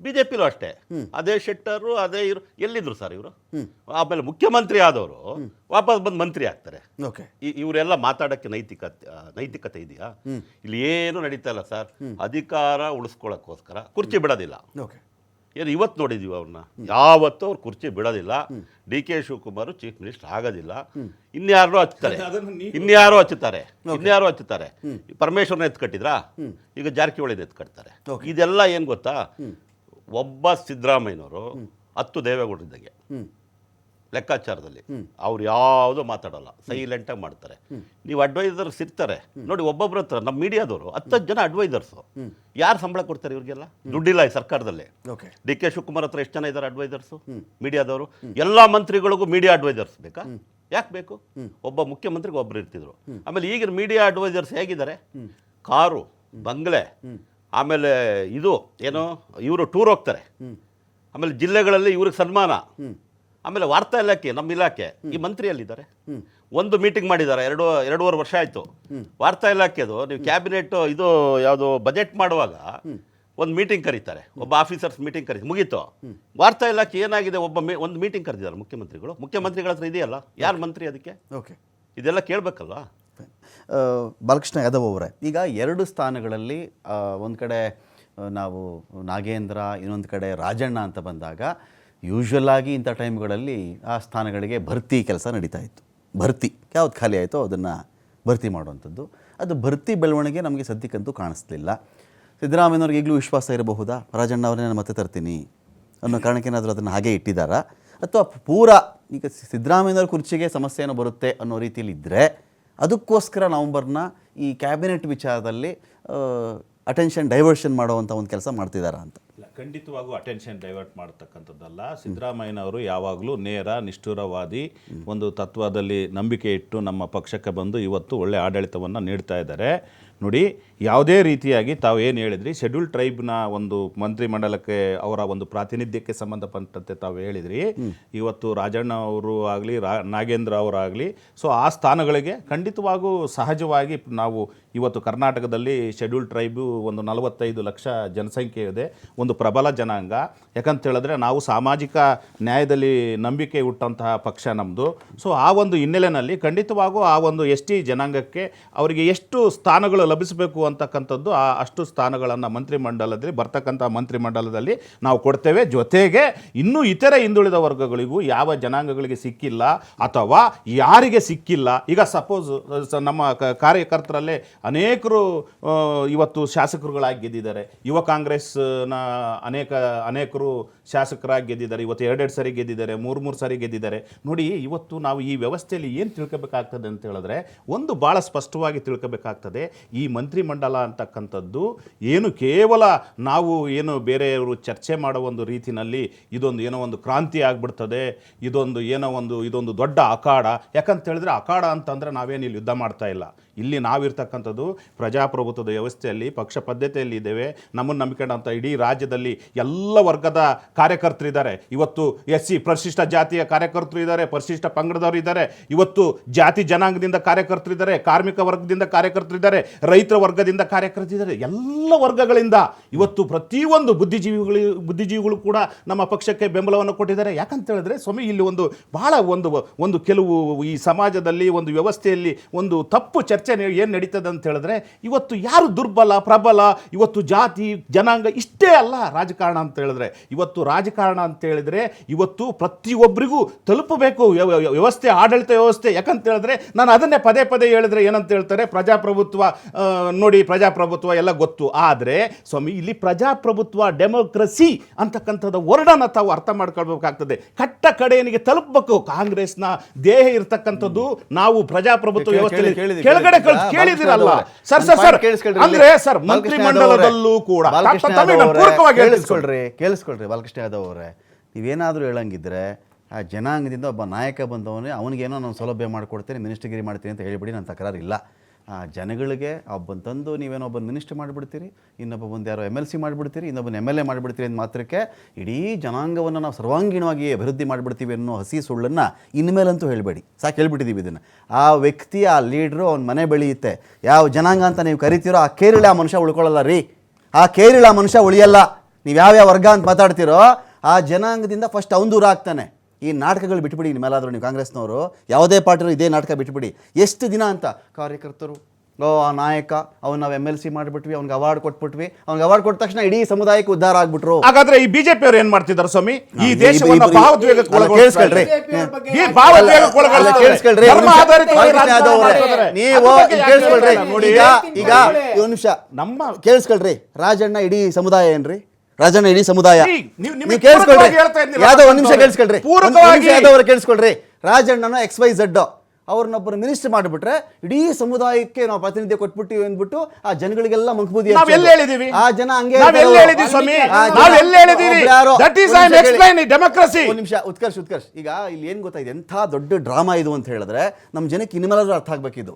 ಬಿಜೆಪಿಲೂ ಅಷ್ಟೇ, ಅದೇ ಶೆಟ್ಟರು, ಅದೇ ಇವರು ಎಲ್ಲಿದ್ರು ಸರ್ ಇವರು? ಆಮೇಲೆ ಮುಖ್ಯಮಂತ್ರಿ ಆದವರು ವಾಪಸ್ ಬಂದು ಮಂತ್ರಿ ಆಗ್ತಾರೆ. ಇವರೆಲ್ಲ ಮಾತಾಡೋಕ್ಕೆ ನೈತಿಕತೆ ಇದೆಯಾ? ಇಲ್ಲಿ ಏನು ನಡೀತಾ ಇಲ್ಲ ಸರ್. ಅಧಿಕಾರ ಉಳಿಸ್ಕೊಳ್ಳೋಕ್ಕೋಸ್ಕರ ಕುರ್ಚಿ ಬಿಡೋದಿಲ್ಲ. ಏನು ಇವತ್ತು ನೋಡಿದೀವಿ ಅವ್ರನ್ನ, ಯಾವತ್ತೂ ಅವ್ರು ಕುರ್ಚಿ ಬಿಡೋದಿಲ್ಲ. DK ಶಿವಕುಮಾರ್ ಚೀಫ್ ಮಿನಿಸ್ಟರ್ ಆಗೋದಿಲ್ಲ. ಇನ್ಯಾರೋ ಹಚ್ಚುತ್ತಾರೆ. ಪರಮೇಶ್ವರನ ಎತ್ಕಟ್ಟಿದ್ರಾ? ಈಗ ಜಾರಕಿಹೊಳಿನ ಎತ್ಕಟ್ತಾರೆ. ಇದೆಲ್ಲ ಏನು ಗೊತ್ತಾ, ಒಬ್ಬ ಸಿದ್ದರಾಮಯ್ಯನವರು 10 ದೇವೇಗೌಡರಿದ್ದಂಗೆ ಲೆಕ್ಕಾಚಾರದಲ್ಲಿ. ಅವ್ರು ಯಾವುದೂ ಮಾತಾಡಲ್ಲ, ಸೈಲೆಂಟಾಗಿ ಮಾಡ್ತಾರೆ. ನೀವು ಅಡ್ವೈಸರ್ಸ್ ಇರ್ತಾರೆ ನೋಡಿ, ಒಬ್ಬೊಬ್ಬರ ಹತ್ರ ನಮ್ಮ ಮೀಡಿಯಾದವರು 10 ಜನ ಅಡ್ವೈಸರ್ಸು. ಯಾರು ಸಂಬಳ ಕೊಡ್ತಾರೆ ಇವ್ರಿಗೆಲ್ಲ? ದುಡ್ಡಿಲ್ಲ ಈ ಸರ್ಕಾರದಲ್ಲಿ. DK ಶಿವಕುಮಾರ್ ಹತ್ರ ಎಷ್ಟು ಜನ ಇದ್ದಾರೆ ಅಡ್ವೈಸರ್ಸು ಮೀಡಿಯಾದವರು? ಎಲ್ಲ ಮಂತ್ರಿಗಳಿಗೂ ಮೀಡಿಯಾ ಅಡ್ವೈಸರ್ಸ್ ಬೇಕಾ? ಯಾಕೆ ಬೇಕು? ಒಬ್ಬ ಮುಖ್ಯಮಂತ್ರಿಗೆ ಒಬ್ಬರು ಇರ್ತಿದ್ರು. ಆಮೇಲೆ ಈಗಿನ ಮೀಡಿಯಾ ಅಡ್ವೈಸರ್ಸ್ ಹೇಗಿದ್ದಾರೆ? ಕಾರು, ಬಂಗ್ಲೆ, ಆಮೇಲೆ ಇದು ಏನು, ಇವರು ಟೂರ್ ಹೋಗ್ತಾರೆ. ಆಮೇಲೆ ಜಿಲ್ಲೆಗಳಲ್ಲಿ ಇವ್ರಿಗೆ ಸನ್ಮಾನ. ಆಮೇಲೆ ವಾರ್ತಾ ಇಲಾಖೆ, ನಮ್ಮ ಇಲಾಖೆ, ಈ ಮಂತ್ರಿಯಲ್ಲಿದ್ದಾರೆ. ಒಂದು ಮೀಟಿಂಗ್ ಮಾಡಿದ್ದಾರೆ, 2.5 ವರ್ಷ ಆಯಿತು. ವಾರ್ತಾ ಇಲಾಖೆದು ನೀವು ಕ್ಯಾಬಿನೆಟ್ ಇದು ಯಾವುದು ಬಜೆಟ್ ಮಾಡುವಾಗ ಒಂದು ಮೀಟಿಂಗ್ ಕರೀತಾರೆ, ಒಬ್ಬ ಆಫೀಸರ್ಸ್ ಮೀಟಿಂಗ್ ಮುಗೀತು. ವಾರ್ತಾ ಇಲಾಖೆ ಏನಾಗಿದೆ, ಒಂದು ಮೀಟಿಂಗ್ ಕರೆದಿದ್ದಾರೆ ಮುಖ್ಯಮಂತ್ರಿಗಳ ಹತ್ರ ಇದೆಯಲ್ಲ, ಯಾರು ಮಂತ್ರಿ ಅದಕ್ಕೆ? ಇದೆಲ್ಲ ಕೇಳಬೇಕಲ್ವಾ? ಬಾಲಕೃಷ್ಣ ಯಾದವ್ ಅವರೇ, ಈಗ 2 ಸ್ಥಾನಗಳಲ್ಲಿ ಒಂದು ಕಡೆ ನಾವು ನಾಗೇಂದ್ರ, ಇನ್ನೊಂದು ಕಡೆ ರಾಜಣ್ಣ ಅಂತ ಬಂದಾಗ ಯೂಶ್ವಲ್ ಆಗಿ ಇಂಥ ಟೈಮ್ಗಳಲ್ಲಿ ಆ ಸ್ಥಾನಗಳಿಗೆ ಭರ್ತಿ ಕೆಲಸ ನಡೀತಾ ಇತ್ತು. ಭರ್ತಿ ಯಾವ್ದು ಖಾಲಿ ಆಯಿತೋ ಅದನ್ನು ಭರ್ತಿ ಮಾಡುವಂಥದ್ದು. ಅದು ಭರ್ತಿ ಬೆಳವಣಿಗೆ ನಮಗೆ ಸದ್ಯಕ್ಕಂತೂ ಕಾಣಿಸ್ಲಿಲ್ಲ. ಸಿದ್ದರಾಮಯ್ಯನವ್ರಿಗೆ ಈಗಲೂ ವಿಶ್ವಾಸ ಇರಬಹುದಾ, ರಾಜಣ್ಣ ಅವರನ್ನೇ ಮತ್ತೆ ತರ್ತೀನಿ ಅನ್ನೋ ಕಾರಣಕ್ಕೇನಾದರೂ ಅದನ್ನು ಹಾಗೆ ಇಟ್ಟಿದ್ದಾರಾ? ಅಥವಾ ಪೂರಾ ಈಗ ಸಿದ್ದರಾಮಯ್ಯನವ್ರ ಕುರ್ಚಿಗೆ ಸಮಸ್ಯೆ ಏನೋ ಬರುತ್ತೆ ಅನ್ನೋ ರೀತಿಯಲ್ಲಿ ಇದ್ದರೆ ಅದಕ್ಕೋಸ್ಕರ ನವಂಬರ್ನ ಈ ಕ್ಯಾಬಿನೆಟ್ ವಿಚಾರದಲ್ಲಿ ಅಟೆನ್ಷನ್ ಡೈವರ್ಷನ್ ಮಾಡುವಂಥ ಒಂದು ಕೆಲಸ ಮಾಡ್ತಿದ್ದಾರಾ ಅಂತ? ಖಂಡಿತವಾಗೂ ಅಟೆನ್ಷನ್ ಡೈವರ್ಟ್ ಮಾಡತಕ್ಕಂಥದ್ದಲ್ಲ. ಸಿದ್ದರಾಮಯ್ಯನವರು ಯಾವಾಗಲೂ ನೇರ, ನಿಷ್ಠುರವಾದಿ ಒಂದು ತತ್ವದಲ್ಲಿ ನಂಬಿಕೆ ಇಟ್ಟು ನಮ್ಮ ಪಕ್ಷಕ್ಕೆ ಬಂದು ಇವತ್ತು ಒಳ್ಳೆ ಆಡಳಿತವನ್ನು ನೀಡ್ತಾ ಇದ್ದಾರೆ. ನೋಡಿ, ಯಾವುದೇ ರೀತಿಯಾಗಿ ತಾವು ಏನು ಹೇಳಿದ್ರಿ, ಶೆಡ್ಯೂಲ್ ಟ್ರೈಬ್ನ ಒಂದು ಮಂತ್ರಿಮಂಡಲಕ್ಕೆ ಅವರ ಒಂದು ಪ್ರಾತಿನಿಧ್ಯಕ್ಕೆ ಸಂಬಂಧಪಟ್ಟಂತೆ ತಾವು ಹೇಳಿದ್ರಿ. ಇವತ್ತು ರಾಜಣ್ಣ ಅವರು ಆಗಲಿ, ನಾಗೇಂದ್ರ ಅವರಾಗಲಿ, ಸೊ ಆ ಸ್ಥಾನಗಳಿಗೆ ಖಂಡಿತವಾಗೂ ಸಹಜವಾಗಿ ನಾವು ಇವತ್ತು ಕರ್ನಾಟಕದಲ್ಲಿ ಶೆಡ್ಯೂಲ್ ಟ್ರೈಬು ಒಂದು 45 ಲಕ್ಷ ಜನಸಂಖ್ಯೆ ಇದೆ, ಒಂದು ಪ್ರಬಲ ಜನಾಂಗ. ಯಾಕಂತ ಹೇಳಿದ್ರೆ ನಾವು ಸಾಮಾಜಿಕ ನ್ಯಾಯದಲ್ಲಿ ನಂಬಿಕೆ ಹುಟ್ಟಂತಹ ಪಕ್ಷ ನಮ್ಮದು. ಸೊ ಆ ಒಂದು ಹಿನ್ನೆಲೆಯಲ್ಲಿ ಖಂಡಿತವಾಗೂ ಆ ಒಂದು ST ಜನಾಂಗಕ್ಕೆ ಅವರಿಗೆ ಎಷ್ಟು ಸ್ಥಾನಗಳು ಲಭಿಸಬೇಕು ಅಂತಕ್ಕಂಥದ್ದು ಅಷ್ಟು ಸ್ಥಾನಗಳನ್ನು ಮಂತ್ರಿಮಂಡಲದಲ್ಲಿ ಬರ್ತಕ್ಕಂಥ ಮಂತ್ರಿಮಂಡಲದಲ್ಲಿ ನಾವು ಕೊಡ್ತೇವೆ. ಜೊತೆಗೆ ಇನ್ನೂ ಇತರೆ ಹಿಂದುಳಿದ ವರ್ಗಗಳಿಗೂ ಯಾವ ಜನಾಂಗಗಳಿಗೆ ಸಿಕ್ಕಿಲ್ಲ ಅಥವಾ ಯಾರಿಗೆ ಸಿಕ್ಕಿಲ್ಲ, ಈಗ ಸಪೋಸ್ ನಮ್ಮ ಕಾರ್ಯಕರ್ತರಲ್ಲೇ ಅನೇಕರು ಇವತ್ತು ಶಾಸಕರುಗಳಾಗಿ ಗೆದ್ದಿದ್ದಾರೆ. ಯುವ ಕಾಂಗ್ರೆಸ್ನ ಅನೇಕರು ಶಾಸಕರಾಗಿ ಗೆದ್ದಿದ್ದಾರೆ. ಇವತ್ತು 2 ಸರಿ ಗೆದ್ದಿದ್ದಾರೆ, 3 ಸರಿ ಗೆದ್ದಿದ್ದಾರೆ. ನೋಡಿ, ಇವತ್ತು ನಾವು ಈ ವ್ಯವಸ್ಥೆಯಲ್ಲಿ ಏನು ತಿಳ್ಕೋಬೇಕಾಗ್ತದೆ ಅಂತ ಹೇಳಿದ್ರೆ, ಒಂದು ಭಾಳ ಸ್ಪಷ್ಟವಾಗಿ ತಿಳ್ಕೋಬೇಕಾಗ್ತದೆ. ಈ ಮಂತ್ರಿಮಂಡಲ ಅಂತಕ್ಕಂಥದ್ದು ಏನು ಕೇವಲ ನಾವು ಏನು ಬೇರೆಯವರು ಚರ್ಚೆ ಮಾಡೋ ಒಂದು ರೀತಿಯಲ್ಲಿ ಇದೊಂದು ಒಂದು ಕ್ರಾಂತಿ ಆಗ್ಬಿಡ್ತದೆ, ಇದೊಂದು ದೊಡ್ಡ ಅಖಾಡ. ಯಾಕಂತ ಹೇಳಿದ್ರೆ ಅಖಾಡ ಅಂತಂದರೆ ನಾವೇನು ಇಲ್ಲಿ ಯುದ್ಧ ಮಾಡ್ತಾ ಇಲ್ಲ. ಇಲ್ಲಿ ನಾವಿರ್ತಕ್ಕಂಥದ್ದು ಪ್ರಜಾಪ್ರಭುತ್ವದ ವ್ಯವಸ್ಥೆಯಲ್ಲಿ ಪಕ್ಷ ಪದ್ಧತಿಯಲ್ಲಿ ಇದ್ದೇವೆ. ನಮ್ಮನ್ನು ನಂಬಿಕೊಂಡಂಥ ಇಡೀ ರಾಜ್ಯದಲ್ಲಿ ಎಲ್ಲ ವರ್ಗದ ಕಾರ್ಯಕರ್ತರಿದ್ದಾರೆ. ಇವತ್ತು SC ಪರಿಶಿಷ್ಟ ಜಾತಿಯ ಕಾರ್ಯಕರ್ತರು ಇದ್ದಾರೆ, ಪರಿಶಿಷ್ಟ ಪಂಗಡದವರು ಇದ್ದಾರೆ, ಇವತ್ತು ಜಾತಿ ಜನಾಂಗದಿಂದ ಕಾರ್ಯಕರ್ತರಿದ್ದಾರೆ, ಕಾರ್ಮಿಕ ವರ್ಗದಿಂದ ಕಾರ್ಯಕರ್ತರಿದ್ದಾರೆ, ರೈತರ ವರ್ಗದಿಂದ ಕಾರ್ಯಕರ್ತರಿದ್ದಾರೆ. ಎಲ್ಲ ವರ್ಗಗಳಿಂದ ಇವತ್ತು ಪ್ರತಿಯೊಂದು ಬುದ್ಧಿಜೀವಿಗಳು ಕೂಡ ನಮ್ಮ ಪಕ್ಷಕ್ಕೆ ಬೆಂಬಲವನ್ನು ಕೊಟ್ಟಿದ್ದಾರೆ. ಯಾಕಂತ ಹೇಳಿದ್ರೆ ಸ್ವಾಮಿ, ಇಲ್ಲಿ ಬಹಳ ಕೆಲವು ಈ ಸಮಾಜದಲ್ಲಿ ಒಂದು ವ್ಯವಸ್ಥೆಯಲ್ಲಿ ಒಂದು ತಪ್ಪು ಚರ್ಚೆ ಏನು ನಡೀತದೆ ಅಂತ ಹೇಳಿದ್ರೆ, ಇವತ್ತು ಯಾರು ದುರ್ಬಲ ಪ್ರಬಲ, ಇವತ್ತು ಜಾತಿ ಜನಾಂಗ ಇಷ್ಟೇ ಅಲ್ಲ ರಾಜಕಾರಣ ಅಂತ ಹೇಳಿದ್ರೆ. ಇವತ್ತು ರಾಜಕಾರಣ ಅಂತ ಹೇಳಿದ್ರೆ ಇವತ್ತು ಪ್ರತಿಯೊಬ್ಬರಿಗೂ ತಲುಪಬೇಕು ವ್ಯವಸ್ಥೆ, ಆಡಳಿತ ವ್ಯವಸ್ಥೆ. ಯಾಕಂತ ಹೇಳಿದ್ರೆ ನಾನು ಅದನ್ನೇ ಪದೇ ಹೇಳಿದ್ರೆ ಏನಂತ ಹೇಳ್ತಾರೆ, ಪ್ರಜಾಪ್ರಭುತ್ವ ನೋಡಿ, ಪ್ರಜಾಪ್ರಭುತ್ವ ಎಲ್ಲ ಗೊತ್ತು. ಆದರೆ ಸ್ವಾಮಿ, ಇಲ್ಲಿ ಪ್ರಜಾಪ್ರಭುತ್ವ ಡೆಮೋಕ್ರಸಿ ಅಂತಕ್ಕಂಥದ್ದು ವರ್ಣನ ತಾವು ಅರ್ಥ ಮಾಡ್ಕೊಳ್ಬೇಕಾಗ್ತದೆ. ಕಟ್ಟ ಕಡೆಯನಿಗೆ ತಲುಪಬೇಕು. ಕಾಂಗ್ರೆಸ್ನ ದೇಹ ಇರ್ತಕ್ಕಂಥದ್ದು ನಾವು ಪ್ರಜಾಪ್ರಭುತ್ವ ವ್ಯವಸ್ಥೆಯಲ್ಲಿ ಕೆಳಗಡೆ ಕೇಳಿದಿರಲ್ಲ ಸರ್. ಅಂದ್ರೆ ಸರ್, ಮಂತ್ರಿಮಂಡಲದಲ್ಲೂ ಕೂಡ ಕೇಳಿಸ್ಕೊಳ್ರಿ ಬಾಲಕೃಷ್ಣ ಯಾದವ್ ಅವರೇ, ನೀವೇನಾದರೂ ಹೇಳಂಗಿದ್ರೆ ಆ ಜನಾಂಗದಿಂದ ಒಬ್ಬ ನಾಯಕ ಬಂದವನೇ ಅವನಿಗೇನೋ ನಾನು ಸೌಲಭ್ಯ ಮಾಡಿಕೊಡ್ತೇನೆ, ಮಿನಿಸ್ಟರ್ಗಿರಿ ಮಾಡ್ತೀನಿ ಅಂತ ಹೇಳಿಬಿಡಿ, ನನ್ನ ತಕರಾರಿಲ್ಲ. ಆ ಜನಗಳಿಗೆ ಒಬ್ಬನ ತಂದು ನೀವೇನೋ ಒಬ್ಬನ ಮಿನಿಸ್ಟರ್ ಮಾಡಿಬಿಡ್ತೀರಿ, ಇನ್ನೊಬ್ಬ ಒಂದು ಯಾರೋ MLC ಮಾಡಿಬಿಡ್ತೀರಿ, ಇನ್ನೊಬ್ಬನ MLA ಮಾಡಿಬಿಡ್ತೀರಿ ಅಂತ ಮಾತ್ರಕ್ಕೆ ಇಡೀ ಜನಾಂಗವನ್ನು ನಾವು ಸರ್ವಾಂಗೀಣವಾಗಿ ಅಭಿವೃದ್ಧಿ ಮಾಡಿಬಿಡ್ತೀವಿ ಅನ್ನೋ ಹಸಿ ಸುಳ್ಳನ್ನು ಇನ್ಮೇಲಂತೂ ಹೇಳಬೇಡಿ. ಸಾಕು, ಹೇಳ್ಬಿಟ್ಟಿದ್ದೀವಿ ಇದನ್ನು. ಆ ವ್ಯಕ್ತಿ, ಆ ಲೀಡ್ರು ಅವ್ನ ಮನೆ ಬೆಳೆಯುತ್ತೆ. ಯಾವ ಜನಾಂಗ ಅಂತ ನೀವು ಕರಿತೀರೋ ಆ ಕೇರಳ ಆ ಮನುಷ್ಯ ಉಳ್ಕೊಳ್ಳಲ್ಲ ರೀ. ಆ ಕೇರಳ ಮನುಷ್ಯ ಉಳಿಯಲ್ಲ. ನೀವು ಯಾವ್ಯಾವ ವರ್ಗ ಅಂತ ಮಾತಾಡ್ತೀರೋ ಆ ಜನಾಂಗದಿಂದ ಫಸ್ಟ್ ಅವನು ದೂರ ಆಗ್ತಾನೆ. ಈ ನಾಟಕಗಳು ಬಿಟ್ಬಿಡಿ. ನಿಮ್ಮೆಲ್ಲಾದರೂ ನೀವು ಕಾಂಗ್ರೆಸ್ನವರು ಯಾವುದೇ ಪಾರ್ಟಿನೂ ಇದೇ ನಾಟಕ ಬಿಟ್ಬಿಡಿ. ಎಷ್ಟು ದಿನ ಅಂತ ಕಾರ್ಯಕರ್ತರು, ಆ ನಾಯಕ ಅವ್ನು ನಾವು MLC ಮಾಡಿಬಿಟ್ವಿ, ಅವ್ನಿಗೆ ಅವಾರ್ಡ್ ಕೊಟ್ಬಿಟ್ವಿ, ಅವ್ನಿಗೆ ಅವಾರ್ಡ್ ಕೊಟ್ಟ ತಕ್ಷಣ ಇಡೀ ಸಮುದಾಯಕ್ಕೆ ಉದ್ಧಾರ ಆಗ್ಬಿಟ್ರು. ಹಾಗಾದ್ರೆ ಈ ಬಿಜೆಪಿ ಅವರು ಏನ್ ಮಾಡ್ತಿದ್ದಾರೆ ಸ್ವಾಮಿ? ಈ ದೇಶವನ್ನು ಭಾವೋದ್ವೇಗಕ್ಕೆ ಕೇಳಿಸ್ಕೊಳ್ರಿ, ನೀವು ಕೇಳಿಸ್ಕೊಳ್ರಿ. ಈಗ ಒಂದು ನಿಮಿಷ ನಮ್ಮ ಕೇಳಿಸ್ಕೊಳ್ರಿ. ರಾಜಣ್ಣ ಇಡೀ ಸಮುದಾಯ ಏನ್ರಿ? ರಾಜಣ್ಣ ಇಡೀ ಸಮುದಾಯ. ನೀವು ಕೇಳಿಸ್ಕೊಳ್ರಿ ಯಾವ್ದೋ ಒಂದ್ ನಿಮಿಷ ಕೇಳಿಸ್ಕೊಳ್ರಿ, ಯಾವ್ದವ್ರ ಕೇಳಿಸ್ಕೊಳ್ರಿ. ರಾಜಣ್ಣನ XYZ ಅವ್ರನ್ನೊಬ್ಬರು ಮಿನಿಸ್ಟರ್ ಮಾಡಿಬಿಟ್ರೆ ಇಡೀ ಸಮುದಾಯಕ್ಕೆ ನಾವು ಪ್ರಾತಿನಿಧ್ಯ ಕೊಟ್ಬಿಟ್ಟಿವಿ ಅಂದ್ಬಿಟ್ಟು ಆ ಜನಗಳಿಗೆಲ್ಲ ಮಂಕುಬೂದಿ. ಆ ಜನ ಹಂಗೆ ಒಂದ್ ನಿಮಿಷ ಉತ್ಕರ್ಷ್, ಈಗ ಇಲ್ಲಿ ಏನ್ ಗೊತ್ತಾಗಿದೆ, ಎಂಥ ದೊಡ್ಡ ಡ್ರಾಮಾ ಇದು ಅಂತ ಹೇಳಿದ್ರೆ ನಮ್ಮ ಜನಕ್ಕೆ ಇನ್ಮೇಲಾದ್ರೂ ಅರ್ಥ ಆಗ್ಬೇಕಿದು.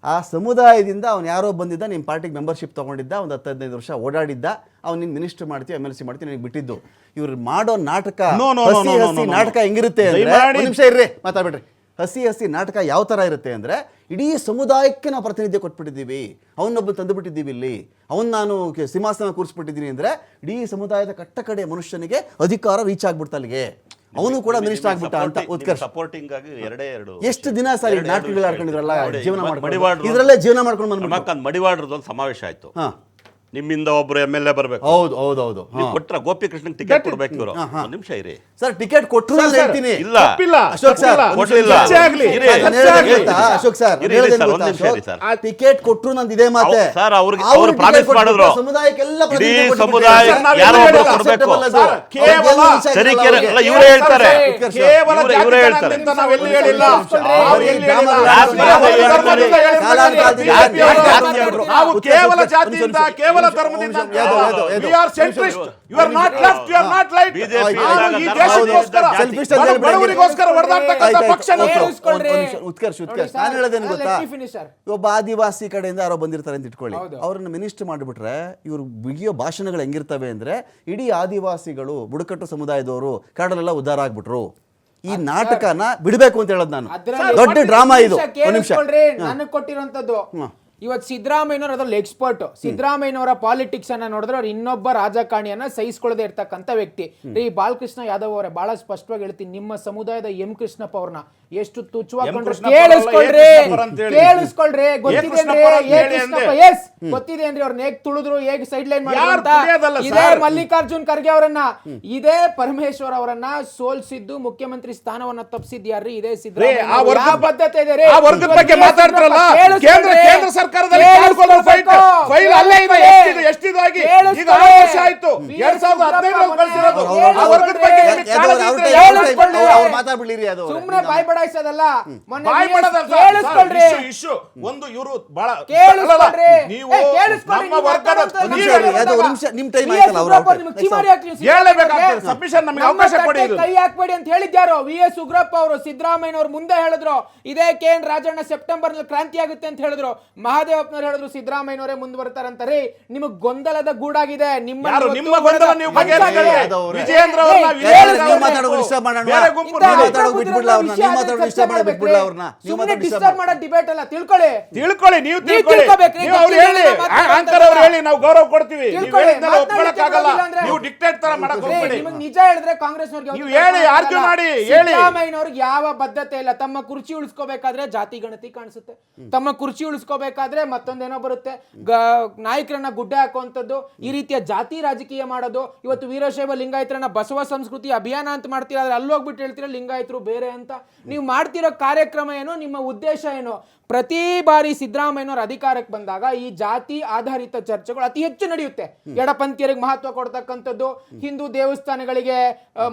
ಆ ಸಮುದಾಯದಿಂದ ಅವ್ನು ಯಾರೋ ಬಂದಿದ್ದ, ನಿಮ್ಮ ಪಾರ್ಟಿಗೆ ಮೆಂಬರ್ಶಿಪ್ ತೊಗೊಂಡಿದ್ದ, ಒಂದು 10-15 ವರ್ಷ ಓಡಾಡಿದ್ದ, ಅವ್ನು ನಿನ್ನ ಮಿನಿಸ್ಟರ್ ಮಾಡ್ತೀವಿ, MLC ಮಾಡ್ತೀವಿ, ನನಗೆ ಬಿಟ್ಟಿದ್ದು. ಇವ್ರು ಮಾಡೋ ನಾಟಕ ನಾಟಕ ಹೆಂಗಿರುತ್ತೆ ಅಂದ್ರೆ, ಒಂದು ನಿಮಿಷ ಇರ್ರಿ, ಮಾತಾಡ್ಬಿಡ್ರಿ. ಹಸಿ ನಾಟಕ ಯಾವ ಥರ ಇರುತ್ತೆ ಅಂದರೆ, ಇಡೀ ಸಮುದಾಯಕ್ಕೆ ನಾವು ಪ್ರಾತಿನಿಧ್ಯ ಕೊಟ್ಬಿಟ್ಟಿದ್ದೀವಿ, ಅವನೊಬ್ಬ ತಂದುಬಿಟ್ಟಿದ್ದೀವಿ, ಇಲ್ಲಿ ಅವನು ನಾನು ಸಿಂಹಾಸನ ಕೂರಿಸ್ಬಿಟ್ಟಿದ್ದೀನಿ ಅಂದರೆ ಇಡೀ ಸಮುದಾಯದ ಕಟ್ಟ ಕಡೆ ಮನುಷ್ಯನಿಗೆ ಅಧಿಕಾರ ರೀಚ್ ಆಗ್ಬಿಡ್ತಾ ಅಲ್ಲಿಗೆ, ಅವನು ಕೂಡ ಮಿನಿಸ್ಟರ್ ಆಗ್ಬಿಟ್ಟ ಅಂತ. ಉತ್ಕರ್ಷ್, ಸಪೋರ್ಟಿಂಗ್ ಆಗಿ ಎಷ್ಟು ದಿನ ಸರ್ ನಾಟಕಗಳು ಆಡ್ಕೊಂಡಿದ್ರಲ್ಲ, ಜೀವನ ಮಾಡ್ಕೊಂಡು ಇದರಲ್ಲೇ ಜೀವನ ಮಾಡ್ಕೊಂಡು ಬಂದ್ಬಿಟ್ಟು ಮಡಿವಾಡ್ರದ್ದು ಒಂದು ಸಮಾವೇಶ ಆಯ್ತು. ನಿಮ್ಮಿಂದ ಒಬ್ರು MLA ಬರ್ಬೇಕು. ಹೌದು ಕೊಟ್ರ ಗೋಪಿಕೃಷ್ಣನ್ ಟಿಕೆಟ್ ಕೊಡ್ಬೇಕು ಇವರು. ಒಂದ್ ನಿಮಿಷ ಇರಿ ಸರ್, ಟಿಕೆಟ್ ಕೊಟ್ಟರು ನಾನು ಹೇಳ್ತೀನಿ. ಇಲ್ಲ ಅಶೋಕ್ ಸರ್, ಕೊಡ್ಲಿಲ್ಲ. ಅಶೋಕ್ ಸರ್, ಆ ಟಿಕೆಟ್ ಕೊಟ್ಟರು ನಂದು ಇದೇ ಮಾತೆ ಸರ್. ಅವ್ರು ಪ್ರಾಮಿಸ್ ಮಾಡಿದ್ರು ಸಮುದಾಯಕ್ಕೆಲ್ಲ ಇಡೀ ಸಮುದಾಯ ಯಾರೋ ಒಬ್ರು ಕೊಡ್ಬೇಕು. ಸರಿ, ಇವರೇ ಹೇಳ್ತಾರೆ, ಇವರೇ ಹೇಳ್ತಾರೆ. ಕೇವಲ ಜಾತಿಯಿಂದ, ಕೇವಲ ಧರ್ಮದಿಂದ, we are centrist, you are not left, you are not right. ಈ ದೇಶಕ್ಕೋಸ್ಕರ ಬಡವರಿಗೋಸ್ಕರ ಹೊಡೆದಾಡ್ತಕ್ಕಂಥ ಪಕ್ಷ ನಮ್ಮದು. ಉತ್ಕರ್ಷ್, ನಾನು ಹೇಳೋದೇನು ಗೊತ್ತಾ, ಒಬ್ಬ ಆದಿವಾಸಿ ಕಡೆಯಿಂದ ಯಾರೋ ಬಂದಿರ್ತಾರೆ ಅಂತ ಇಟ್ಕೊಳ್ಳಿ, ಅವ್ರನ್ನ ಮಿನಿಸ್ಟರ್ ಮಾಡಿಬಿಟ್ರೆ ಇವ್ರು ಬಿಗಿಯೋ ಭಾಷಣಗಳು ಹೆಂಗಿರ್ತವೆ ಅಂದ್ರೆ, ಇಡೀ ಆದಿವಾಸಿಗಳು ಬುಡಕಟ್ಟು ಸಮುದಾಯದವರು ಕಾಡಲೆಲ್ಲ ಉದ್ಧಾರ ಆಗ್ಬಿಟ್ರು. ಈ ನಾಟಕನ ಬಿಡಬೇಕು ಅಂತ ಹೇಳೋದು ನಾನು. ದೊಡ್ಡ ಡ್ರಾಮಾ ಇದು. ಒಂದು ನಿಮಿಷ, ನನಗೆ ಕೊಟ್ಟಿರುವಂತದ್ದು ಇವತ್ತು ಸಿದ್ದರಾಮಯ್ಯನವರು ಅದ್ರಲ್ಲಿ ಎಕ್ಸ್ಪರ್ಟ್. ಸಿದ್ದರಾಮಯ್ಯನವರ ಪಾಲಿಟಿಕ್ಸ್ ಅನ್ನ ನೋಡಿದ್ರೆ ಅವ್ರು ಇನ್ನೊಬ್ಬ ರಾಜಕಾರಣಿಯನ್ನ ಸಹಿಸ್ಕೊಳ್ಳದೆ ಇರ್ತಕ್ಕಂಥ ವ್ಯಕ್ತಿ. ರೀ ಬಾಲಕೃಷ್ಣ ಯಾದವ್ ಅವರೇ, ಬಹಳ ಸ್ಪಷ್ಟವಾಗಿ ಹೇಳ್ತೀನಿ, ನಿಮ್ಮ ಸಮುದಾಯದ ಎಂ ಕೃಷ್ಣಪ್ಪ ಅವ್ರನ್ನ ಎಷ್ಟು ತುಚ್ಛವಾಗಿ ಕೇಳಿಸ್ಕೊಳ್ರಿ. ಗೊತ್ತಿದೇನ್ರಿ ಅವ್ರನ್ನ ಹೇಗ್ ತುಳಿದ್ರು, ಹೇಗ್ ಸೈಡ್ ಲೈನ್ ಮಾಡಿದ್ರು. ಇದೇ ಮಲ್ಲಿಕಾರ್ಜುನ್ ಖರ್ಗೆ ಅವರನ್ನ, ಇದೇ ಪರಮೇಶ್ವರ್ ಅವರನ್ನ ಸೋಲ್ಸಿದ್ದು, ಮುಖ್ಯಮಂತ್ರಿ ಸ್ಥಾನವನ್ನ ತಪ್ಪಿಸಿದ್ಯಾರ್ರಿ ಇದೇ ಸಿದ್ದರಾಮಯ್ಯ. ಬದ್ಧತೆ ಇದೆ ರೀ. ಕೇಂದ್ರ ಸರ್ಕಾರದಲ್ಲಿ ಫೈಲ್ ಅಲ್ಲೇ ಇದೆ. ಎಷ್ಟಿದಾಗಿ ಈಗ 6 ವರ್ಷ ಆಯ್ತು. 2015 ಸುಮ್ನೆ ಬಾಯ್ ಬಡಾಯಿಸೋದಲ್ಲ. ಒಂದು ಇವರು ಬಹಳ ನೀವು ನಿಮ್ಮ ಟೈಮ್ ಆಯ್ತಲ್ಲ, ಸಬ್ಮಿಷನ್ ನಮಗೆ ಅವಕಾಶ ಕೊಡಿ. ಕೈ ಹಾಕ್ಬೇಡಿ ಅಂತ ಹೇಳಿದ್ಯಾರೋ VS ಉಗ್ರಪ್ಪ ಅವರು. ಸಿದ್ದರಾಮಯ್ಯನವರು ಮುಂದೆ ಹೇಳಿದ್ರು ಇದೇ KN ರಾಜಣ್ಣ ಸೆಪ್ಟೆಂಬರ್ ನಲ್ಲಿ ಕ್ರಾಂತಿ ಆಗುತ್ತೆ ಅಂತ ಹೇಳಿದ್ರು. ಮಹಾದೇವಪ್ಪನವರು ಹೇಳಿದ್ರು ಸಿದ್ದರಾಮಯ್ಯನವರೇ ಮುಂದುವರ್ತಾರಂತ. ರೀ ನಿಮಗೆ ಗೊಂದಲದ ಗೂಡಾಗಿದೆ. ನಿಮ್ಮ ಗೊಂದಲ ನೀವು ವಿಜಯೇಂದ್ರ ಡಿಬೇಟ್ ಅಲ್ಲ. ತಿಳ್ಕೊಳ್ಳಿ ನೀವು ಆಂಕರ್ ಅವ್ರು ಹೇಳಿ, ನಾವು ಗೌರವ ಕೊಡ್ತೀವಿ. ನೀವು ಡಿಕ್ಟೇಟ್ ತರ ಮಾಡಕ್ ಹೋಗ್ಬೇಡಿ. ನಿಜ ಹೇಳಿದ್ರೆ ಕಾಂಗ್ರೆಸ್ ಸಿದ್ದರಾಮಯ್ಯನವ್ರಿಗೆ ಯಾವ ಬದ್ಧತೆ ಇಲ್ಲ. ತಮ್ಮ ಕುರ್ಚಿ ಉಳಿಸ್ಕೋಬೇಕಾದ್ರೆ ಜಾತಿ ಗಣತಿ ಕಾಣಿಸುತ್ತೆ, ತಮ್ಮ ಕುರ್ಚಿ ಉಳಿಸ್ಕೋಬೇಕಾದ್ರೆ ಮತ್ತೊಂದೇನೋ ಬರುತ್ತೆ, ನಾಯಕರನ್ನ ಗುಡ್ಡೆ ಹಾಕುವಂಥದ್ದು, ಈ ರೀತಿಯ ಜಾತಿ ರಾಜಕೀಯ ಮಾಡೋದು. ಇವತ್ತು ವೀರಶೈವ ಲಿಂಗಾಯತರನ್ನ ಬಸವ ಸಂಸ್ಕೃತಿ ಅಭಿಯಾನ ಅಂತ ಮಾಡ್ತೀರಾ, ಅಲ್ಲಿ ಹೋಗ್ಬಿಟ್ಟು ಹೇಳ್ತೀರಾ ಲಿಂಗಾಯತರು ಬೇರೆ ಅಂತ. ನೀವು ಮಾಡ್ತಿರೋ ಕಾರ್ಯಕ್ರಮ ಏನು, ನಿಮ್ಮ ಉದ್ದೇಶ ಏನು? ಪ್ರತಿ ಬಾರಿ ಸಿದ್ದರಾಮಯ್ಯನವರು ಅಧಿಕಾರಕ್ಕೆ ಬಂದಾಗ ಈ ಜಾತಿ ಆಧಾರಿತ ಚರ್ಚೆಗಳು ಅತಿ ಹೆಚ್ಚು ನಡೆಯುತ್ತೆ. ಎಡಪಂಥೀಯರಿಗೆ ಮಹತ್ವ ಕೊಡ್ತಕ್ಕಂಥದ್ದು, ಹಿಂದೂ ದೇವಸ್ಥಾನಗಳಿಗೆ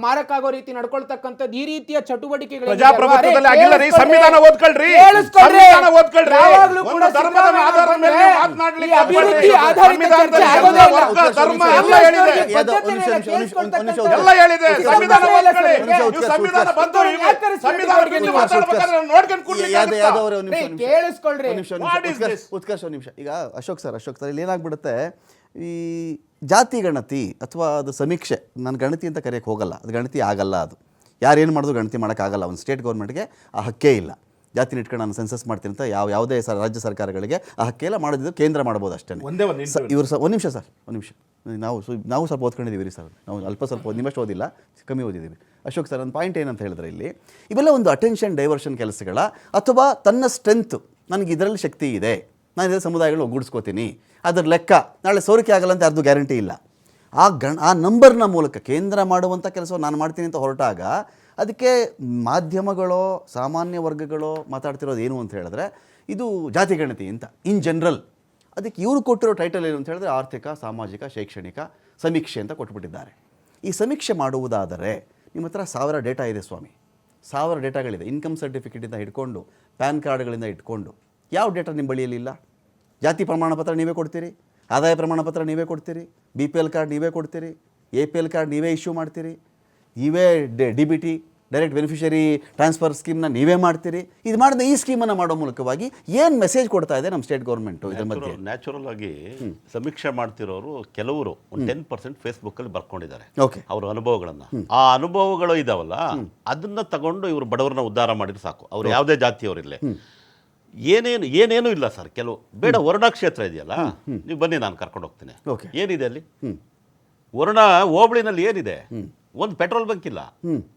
ಮಾರಕಾಗೋ ರೀತಿ ನಡ್ಕೊಳ್ತಕ್ಕಂಥದ್ದು, ಈ ರೀತಿಯ ಚಟುವಟಿಕೆಗಳು ಉತ್ಕರ್ಷ ನಿಮಿಷ. ಈಗ ಅಶೋಕ್ ಸರ್ ಇಲ್ಲಿ ಏನಾಗ್ಬಿಡುತ್ತೆ, ಈ ಜಾತಿ ಗಣತಿ ಅಥವಾ ಅದು ಸಮೀಕ್ಷೆ, ನಾನು ಗಣತಿ ಅಂತ ಕರೆಯೋಕ್ಕೆ ಹೋಗಲ್ಲ, ಅದು ಗಣತಿ ಆಗಲ್ಲ. ಅದು ಯಾರೇನು ಮಾಡಿದ್ರು ಗಣತಿ ಮಾಡೋಕ್ಕಾಗಲ್ಲ. ಒಂದು ಸ್ಟೇಟ್ ಗೌರ್ಮೆಂಟ್ಗೆ ಆ ಹಕ್ಕೇ ಇಲ್ಲ. ಜಾತಿನ ಇಟ್ಕೊಂಡು ನಾನು ಸೆನ್ಸಸ್ ಮಾಡ್ತೀನಿ ಅಂತ ಯಾವುದೇ ರಾಜ್ಯ ಸರ್ಕಾರಗಳಿಗೆ ಆ ಹಕ್ಕೆಲ್ಲ ಮಾಡೋದಿದ್ದು ಕೇಂದ್ರ ಮಾಡ್ಬೋದು ಅಷ್ಟೇ. ಇವರು ಒಂದು ನಿಮಿಷ ಸರ್, ಒಂದು ನಿಮಿಷ. ನಾವು ಸ್ವಲ್ಪ ಓದ್ಕೊಂಡಿದ್ದೀವಿ ರೀ ಸರ್, ನಾವು ಸ್ವಲ್ಪ ನಿಮ್ಮಷ್ಟು ಓದಿಲ್ಲ, ಕಮ್ಮಿ ಓದಿದ್ದೀವಿ. ಅಶೋಕ್ ಸರ್, ನನ್ನ ಪಾಯಿಂಟ್ ಏನಂತ ಹೇಳಿದ್ರೆ, ಇಲ್ಲಿ ಇವೆಲ್ಲ ಒಂದು ಅಟೆನ್ಷನ್ ಡೈವರ್ಷನ್ ಕೆಲಸಗಳ, ಅಥವಾ ತನ್ನ ಸ್ಟ್ರೆಂತ್, ನನಗೆ ಇದರಲ್ಲಿ ಶಕ್ತಿ ಇದೆ, ನಾನು ಇದರ ಸಮುದಾಯಗಳನ್ನ ಒಗ್ಗೂಡಿಸ್ಕೋತೀನಿ, ಅದರ ಲೆಕ್ಕ ನಾಳೆ ಸೋರಿಕೆ ಆಗಲ್ಲ ಅಂತ ಯಾರ್ದು ಗ್ಯಾರಂಟಿ ಇಲ್ಲ. ಆ ನಂಬರ್ನ ಮೂಲಕ ಕೇಂದ್ರ ಮಾಡುವಂಥ ಕೆಲಸವನ್ನು ನಾನು ಮಾಡ್ತೀನಿ ಅಂತ ಹೊರಟಾಗ ಅದಕ್ಕೆ ಮಾಧ್ಯಮಗಳು, ಸಾಮಾನ್ಯ ವರ್ಗಗಳು ಮಾತಾಡ್ತಿರೋದು ಏನು ಅಂತ ಹೇಳಿದ್ರೆ, ಇದು ಜಾತಿ ಗಣತಿ ಅಂತ ಇನ್ ಜನರಲ್. ಅದಕ್ಕೆ ಇವರು ಕೊಟ್ಟಿರೋ ಟೈಟಲ್ ಏನು ಅಂತ ಹೇಳಿದ್ರೆ, ಆರ್ಥಿಕ, ಸಾಮಾಜಿಕ, ಶೈಕ್ಷಣಿಕ ಸಮೀಕ್ಷೆ ಅಂತ ಕೊಟ್ಬಿಟ್ಟಿದ್ದಾರೆ. ಈ ಸಮೀಕ್ಷೆ ಮಾಡುವುದಾದರೆ ನಿಮ್ಮ ಹತ್ರ 1000 ಡೇಟಾ ಇದೆ ಸ್ವಾಮಿ, 1000 ಡೇಟಾಗಳಿದೆ. ಇನ್ಕಮ್ ಸರ್ಟಿಫಿಕೇಟಿಂದ ಹಿಡ್ಕೊಂಡು, ಪ್ಯಾನ್ ಕಾರ್ಡ್ಗಳಿಂದ ಇಟ್ಕೊಂಡು ಯಾವ ಡೇಟಾ ನಿಮ್ಮ ಬಳಿಯಲ್ಲಿಲ್ಲ? ಜಾತಿ ಪ್ರಮಾಣ ಪತ್ರ ನೀವೇ ಕೊಡ್ತೀರಿ, ಆದಾಯ ಪ್ರಮಾಣ ಪತ್ರ ನೀವೇ ಕೊಡ್ತೀರಿ, BPL ಕಾರ್ಡ್ ನೀವೇ ಕೊಡ್ತೀರಿ, APL ಕಾರ್ಡ್ ನೀವೇ ಇಶ್ಯೂ ಮಾಡ್ತೀರಿ, ನೀವೇ DBT ಡೈರೆಕ್ಟ್ ಬೆನಿಫಿಷರಿ ಟ್ರಾನ್ಸ್ಫರ್ ಸ್ಕೀಮ್ನ ನೀವೇ ಮಾಡ್ತೀರಿ. ಇದು ಮಾಡಿದ ಈ ಸ್ಕೀಮನ್ನು ಮಾಡೋ ಮೂಲಕವಾಗಿ ಏನು ಮೆಸೇಜ್ ಕೊಡ್ತಾ ಇದೆ ನಮ್ಮ ಸ್ಟೇಟ್ ಗೌರ್ಮೆಂಟು? ಇದ್ರ ಮಧ್ಯೆ ನ್ಯಾಚುರಲ್ ಆಗಿ ಸಮೀಕ್ಷೆ ಮಾಡ್ತಿರೋರು ಕೆಲವರು 10% ಫೇಸ್ಬುಕ್ಕಲ್ಲಿ ಬರ್ಕೊಂಡಿದ್ದಾರೆ ಅವ್ರ ಅನುಭವಗಳನ್ನು. ಆ ಅನುಭವಗಳು ಇದಾವಲ್ಲ, ಅದನ್ನ ತಗೊಂಡು ಇವರು ಬಡವರನ್ನ ಉದ್ಧಾರ ಮಾಡಿದ್ರೆ ಸಾಕು. ಅವ್ರು ಯಾವುದೇ ಜಾತಿಯವರಿಲ್ಲ, ಏನೇನು ಇಲ್ಲ ಸರ್. ಕೆಲವು ಬೇಡ, ವರ್ಣ ಕ್ಷೇತ್ರ ಇದೆಯಲ್ಲ, ನೀವು ಬನ್ನಿ, ನಾನು ಕರ್ಕೊಂಡು ಹೋಗ್ತೀನಿ. ಏನಿದೆ ಅಲ್ಲಿ? ವರ್ಣ ಹೋಬಳಿನಲ್ಲಿ ಏನಿದೆ? ಒಂದು ಪೆಟ್ರೋಲ್ ಬಂಕ್ ಇಲ್ಲ.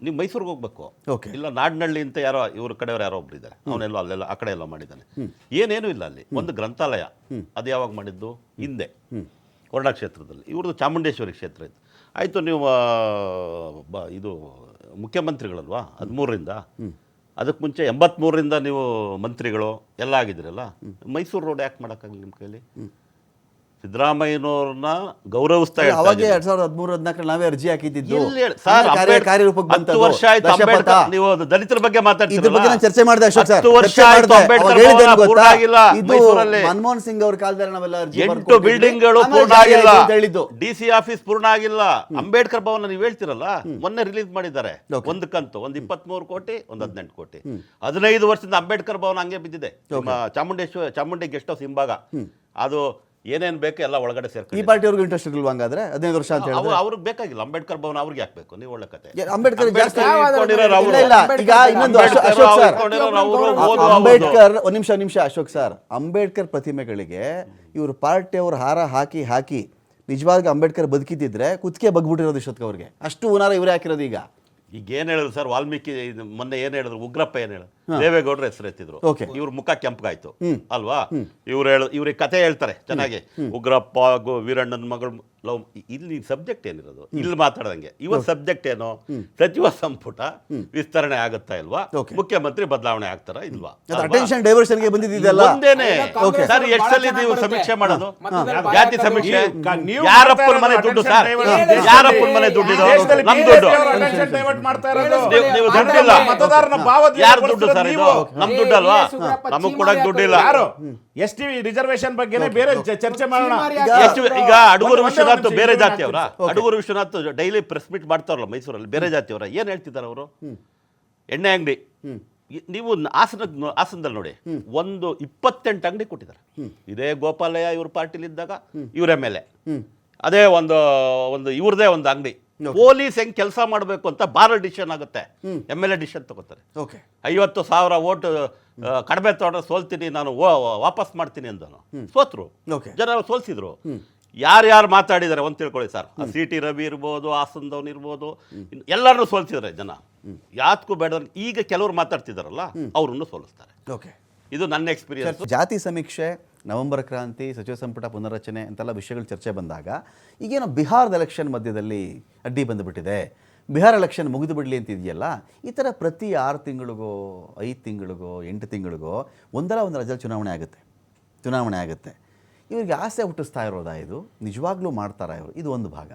ನೀವು ಮೈಸೂರಿಗೆ ಹೋಗ್ಬೇಕು, ಇಲ್ಲ ನಾಡ್ನಳ್ಳಿ ಅಂತ ಯಾರೋ ಇವ್ರ ಕಡೆಯವ್ರು ಯಾರೋ ಒಬ್ರು ಇದ್ದಾರೆ, ಅವನೆಲ್ಲ ಅಲ್ಲೆಲ್ಲ ಆ ಕಡೆ ಎಲ್ಲ ಮಾಡಿದ್ದಾನೆ. ಏನೇನು ಇಲ್ಲ ಅಲ್ಲಿ. ಒಂದು ಗ್ರಂಥಾಲಯ, ಅದು ಯಾವಾಗ ಮಾಡಿದ್ದು? ಹಿಂದೆ ವರ್ಣ ಕ್ಷೇತ್ರದಲ್ಲಿ. ಇವ್ರದ್ದು ಚಾಮುಂಡೇಶ್ವರಿ ಕ್ಷೇತ್ರ ಇತ್ತು. ಆಯಿತು, ನೀವು ಇದು ಮುಖ್ಯಮಂತ್ರಿಗಳಲ್ವಾ 13ರಿಂದ, ಅದಕ್ಕೆ ಮುಂಚೆ 83ರಿಂದ ನೀವು ಮಂತ್ರಿಗಳು ಎಲ್ಲ ಆಗಿದ್ರಲ್ಲ. ಮೈಸೂರು ರೋಡ್ ಯಾಕೆ ಮಾಡೋಕ್ಕಾಗಲಿ ನಿಮ್ಮ ಕೈಲಿ? ಸಿದ್ದರಾಮಯ್ಯನವ್ರನ್ನ ಗೌರವಿಸ್ತಾ ಇದ್ದಾರೆ. ಅವಾಗ 2013-14 ನಾವೇ ಅರ್ಜಿ ಹಾಕಿದ್ದು. ಕಾರ್ಯರೂಪಕ್ಕೆ 10 ವರ್ಷ ಆಯ್ತು. ಅಂಬೇಡ್ಕರ್, ನೀವು ದಲಿತರ ಬಗ್ಗೆ ಮಾತಾಡ್ತಿರಲ್ಲ, ಚರ್ಚೆ ಮಾಡಿದೆ ಅಶೋಕ್ ಸರ್. 10 ವರ್ಷ ಆಯ್ತು ಅಂಬೇಡ್ಕರ್ ಪೂರ್ಣ ಆಗಿಲ್ಲ ಮೈಸೂರಲ್ಲಿ. ಮನಮೋಹನ್ ಸಿಂಗ್ ಅವ್ರ ಕಾಲದಲ್ಲಿ ನಾವೆಲ್ಲ ಅರ್ಜಿ 8 ಬಿಲ್ಡಿಂಗ್ಗಳು ಪೂರ್ಣ ಆಗಿಲ್ಲ, DC ಆಫೀಸ್ ಪೂರ್ಣ ಆಗಿಲ್ಲ. ಅಂಬೇಡ್ಕರ್ ಭವನ ನೀವು ಹೇಳ್ತಿರಲ್ಲ, ಮೊನ್ನೆ ರಿಲೀಸ್ ಮಾಡಿದ್ದಾರೆ ಒಂದು ಕಂತು, ಒಂದು 23 ಕೋಟಿ, ಒಂದು 18 ಕೋಟಿ. 15 ವರ್ಷದಿಂದ ಅಂಬೇಡ್ಕರ್ ಭವನ ಹಂಗೆ ಬಿದ್ದಿದೆ. ಚಾಮುಂಡಿ ಗೆಸ್ಟ್ ಹೌಸ್ ಹಿಂಭಾಗ. ಅದು ಏನೇನು ಬೇಕು ಎಲ್ಲ ಒಳಗಡೆ ಈ ಸೇರ್ಕೊಂಡು ಪಾರ್ಟಿಯವ್ರಿಗೂ ಇಂಟ್ರೆಸ್ಟ್ ಇರಲ್ವಾ ಹಂಗಾದ್ರೆ 15 ವರ್ಷ ಅಂತ ಹೇಳಿದ್ರೆ ಅವ್ರಿಗೆ ಬೇಕಾಗಿಲ್ಲ. ಅಂಬೇಡ್ಕರ್ ಭವನ ಅವ್ರಿಗೆ ಹಾಕ್ಬೇಕು, ನೀವು ಒಳ್ಳೆ ಕತೆ. ಅಂಬೇಡ್ಕರ್ ಜಾಸ್ತಿ ಇಟ್ಕೊಂಡಿರೋರು ಅವ್ರು. ಇಲ್ಲ, ಈಗ ಇನ್ನೊಂದು ಅಶೋಕ್ ಸರ್, ಅಂಬೇಡ್ಕರ್ ಒಂದ್ ನಿಮಿಷ ಅಶೋಕ್ ಸರ್, ಅಂಬೇಡ್ಕರ್ ಪ್ರತಿಮೆಗಳಿಗೆ ಇವರು ಪಾರ್ಟಿಯವರು ಹಾರ ಹಾಕಿ ನಿಜವಾಗಿ ಅಂಬೇಡ್ಕರ್ ಬದುಕಿದ್ದಿದ್ರೆ ಕುತ್ತಿಗೆ ಬಗ್ಬಿಟ್ಟಿರೋದು ಇಷ್ಟೊತ್ತಿಗೆ ಅವ್ರಿಗೆ. ಅಷ್ಟು ಹುನಾರ ಇವರೇ ಹಾಕಿರೋದು. ಈಗ ಏನ್ ಹೇಳಿದ್ರು ಸರ್ ವಾಲ್ಮೀಕಿ ಮೊನ್ನೆ ಏನ್ ಹೇಳಿದ್ರು, ಉಗ್ರಪ್ಪ ಏನ್ ಹೇಳಿದ್ರು, ದೇವೇಗೌಡರು ಹೆಸರು ಎತ್ತಿದ್ರು, ಇವ್ರ ಮುಖ ಕೆಂಪಗಾಯ್ತು ಅಲ್ವಾ. ಇವ್ರಿಗೆ ಕತೆ ಹೇಳ್ತಾರೆ ಚೆನ್ನಾಗಿ, ಉಗ್ರಪ್ಪ ವೀರಣ್ಣನ ಮಗಳು ಲವ್. ಇಲ್ಲಿ ಸಬ್ಜೆಕ್ಟ್ ಏನಿರೋದು ಇಲ್ಲಿ ಮಾತಾಡದಂಗೆ. ಇವತ್ತು ಸಬ್ಜೆಕ್ಟ್ ಏನು, ಸಚಿವ ಸಂಪುಟ ವಿಸ್ತರಣೆ ಆಗುತ್ತಾ ಇಲ್ವಾ, ಮುಖ್ಯಮಂತ್ರಿ ಬದಲಾವಣೆ ಆಗ್ತಾರ ಇಲ್ವಾ, ಅಟೆನ್ಷನ್ ಡೈವರ್ಷನ್ಗೆ ಬಂದಿದ್ದೆಲ್ಲ ಒಂದೇನೆ ಸರ್. ಎಷ್ಟಲ್ಲಿ ನೀವು ಸಮೀಕ್ಷೆ ಮಾಡೋದು, ಜಾತಿ ಸಮೀಕ್ಷೆ? ಯಾರಪ್ಪನ ಮನೆ ದುಡ್ಡು ಸರ್, ಯಾರಪ್ಪನ ಮನೆ ದುಡ್ಡಿದು? ನಮ್ ದುಡ್ಡು. ನೀವು ದುಡ್ಡಿಲ್ಲ, ಯಾರು ದುಡ್ಡು ಸರ್ ಇದು? ನಮ್ ದುಡ್ಡು ಅಲ್ವಾ, ನಮಗ್ ಕೊಡಕ್ ದುಡ್ಡಿಲ್ಲ. ಎಸ್ ಟಿ ರಿಸರ್ವೇಶನ್ ಬಗ್ಗೆ ಬೇರೆ ಚರ್ಚೆ ಮಾಡೋಣ. ಈಗ ಅಡಗೂರು ವಿಶ್ವನಾಥ್ ಬೇರೆ ಜಾತಿಯವರ, Adagur Vishwanath daily press meet ಮಾಡ್ತಾರಲ್ಲ ಮೈಸೂರಲ್ಲಿ, ಬೇರೆ ಜಾತಿಯವರ. ಏನ್ ಹೇಳ್ತಿದ್ದಾರೆ ಅವರು? ಎಣ್ಣೆ ಅಂಗಡಿ ನೀವು ಹಾಸನದಲ್ಲಿ ನೋಡಿ, ಒಂದು 28 ಅಂಗಡಿ ಕೊಟ್ಟಿದ್ದಾರೆ. ಇದೇ ಗೋಪಾಲಯ್ಯ ಇವ್ರ ಪಾರ್ಟಿಲಿದ್ದಾಗ ಇವ್ರ ಮೇಲೆ ಅದೇ ಒಂದು ಇವ್ರದೇ ಒಂದು ಅಂಗಡಿ. ಪೊಲೀಸ್ ಹೆಂಗ್ ಕೆಲಸ ಮಾಡಬೇಕು ಅಂತ ಬಾರ್ ಡಿಸಿಷನ್ ಆಗುತ್ತೆ, MLA ಡಿಸಿಷನ್ ತಗೋತಾರೆ. 50,000 ಓಟ್ ಕಡಿಮೆ ತಗೊಂಡ್ರೆ ಸೋಲ್ತೀನಿ ನಾನು, ವಾಪಸ್ ಮಾಡ್ತೀನಿ ಅಂದನು. ಸೋತ್ರು, ಜನ ಸೋಲ್ಸಿದ್ರು. ಯಾರ್ಯಾರು ಮಾತಾಡಿದ್ದಾರೆ ಒಂದು ತಿಳ್ಕೊಳ್ಳಿ ಸರ್. CT ರವಿ ಇರ್ಬೋದು, ಹಾಸನದವ್ನು ಇರ್ಬೋದು, ಎಲ್ಲರನ್ನೂ ಸೋಲ್ಸಿದ್ದಾರೆ ಜನ. ಯಾತ್ಗೂ ಬೇಡ. ಈಗ ಕೆಲವರು ಮಾತಾಡ್ತಿದಾರಲ್ಲ, ಅವ್ರನ್ನು ಸೋಲಿಸ್ತಾರೆ. ಇದು ನನ್ನ ಎಕ್ಸ್ಪೀರಿಯನ್ಸ್. ಜಾತಿ ಸಮೀಕ್ಷೆ, ನವೆಂಬರ್ ಕ್ರಾಂತಿ, ಸಚಿವ ಸಂಪುಟ ಪುನರ್ರಚನೆ ಅಂತೆಲ್ಲ ವಿಷಯಗಳು ಚರ್ಚೆ ಬಂದಾಗ ಈಗೇನೋ ಬಿಹಾರದ ಎಲೆಕ್ಷನ್ ಮಧ್ಯದಲ್ಲಿ ಅಡ್ಡಿ ಬಂದುಬಿಟ್ಟಿದೆ, ಬಿಹಾರ ಎಲೆಕ್ಷನ್ ಮುಗಿದು ಬಿಡಲಿ ಅಂತ ಇದೆಯಲ್ಲ, ಈ ಥರ ಪ್ರತಿ 6 ತಿಂಗಳಿಗೋ 5 ತಿಂಗಳಿಗೋ 8 ತಿಂಗಳಿಗೋ ಒಂದಲ್ಲ ಒಂದು ರಾಜ್ಯದಲ್ಲಿ ಚುನಾವಣೆ ಆಗುತ್ತೆ. ಇವರಿಗೆ ಆಸೆ ಹುಟ್ಟಿಸ್ತಾ ಇರೋದಾ ಇದು? ನಿಜವಾಗ್ಲೂ ಮಾಡ್ತಾರಾ ಇವರು? ಇದು ಒಂದು ಭಾಗ.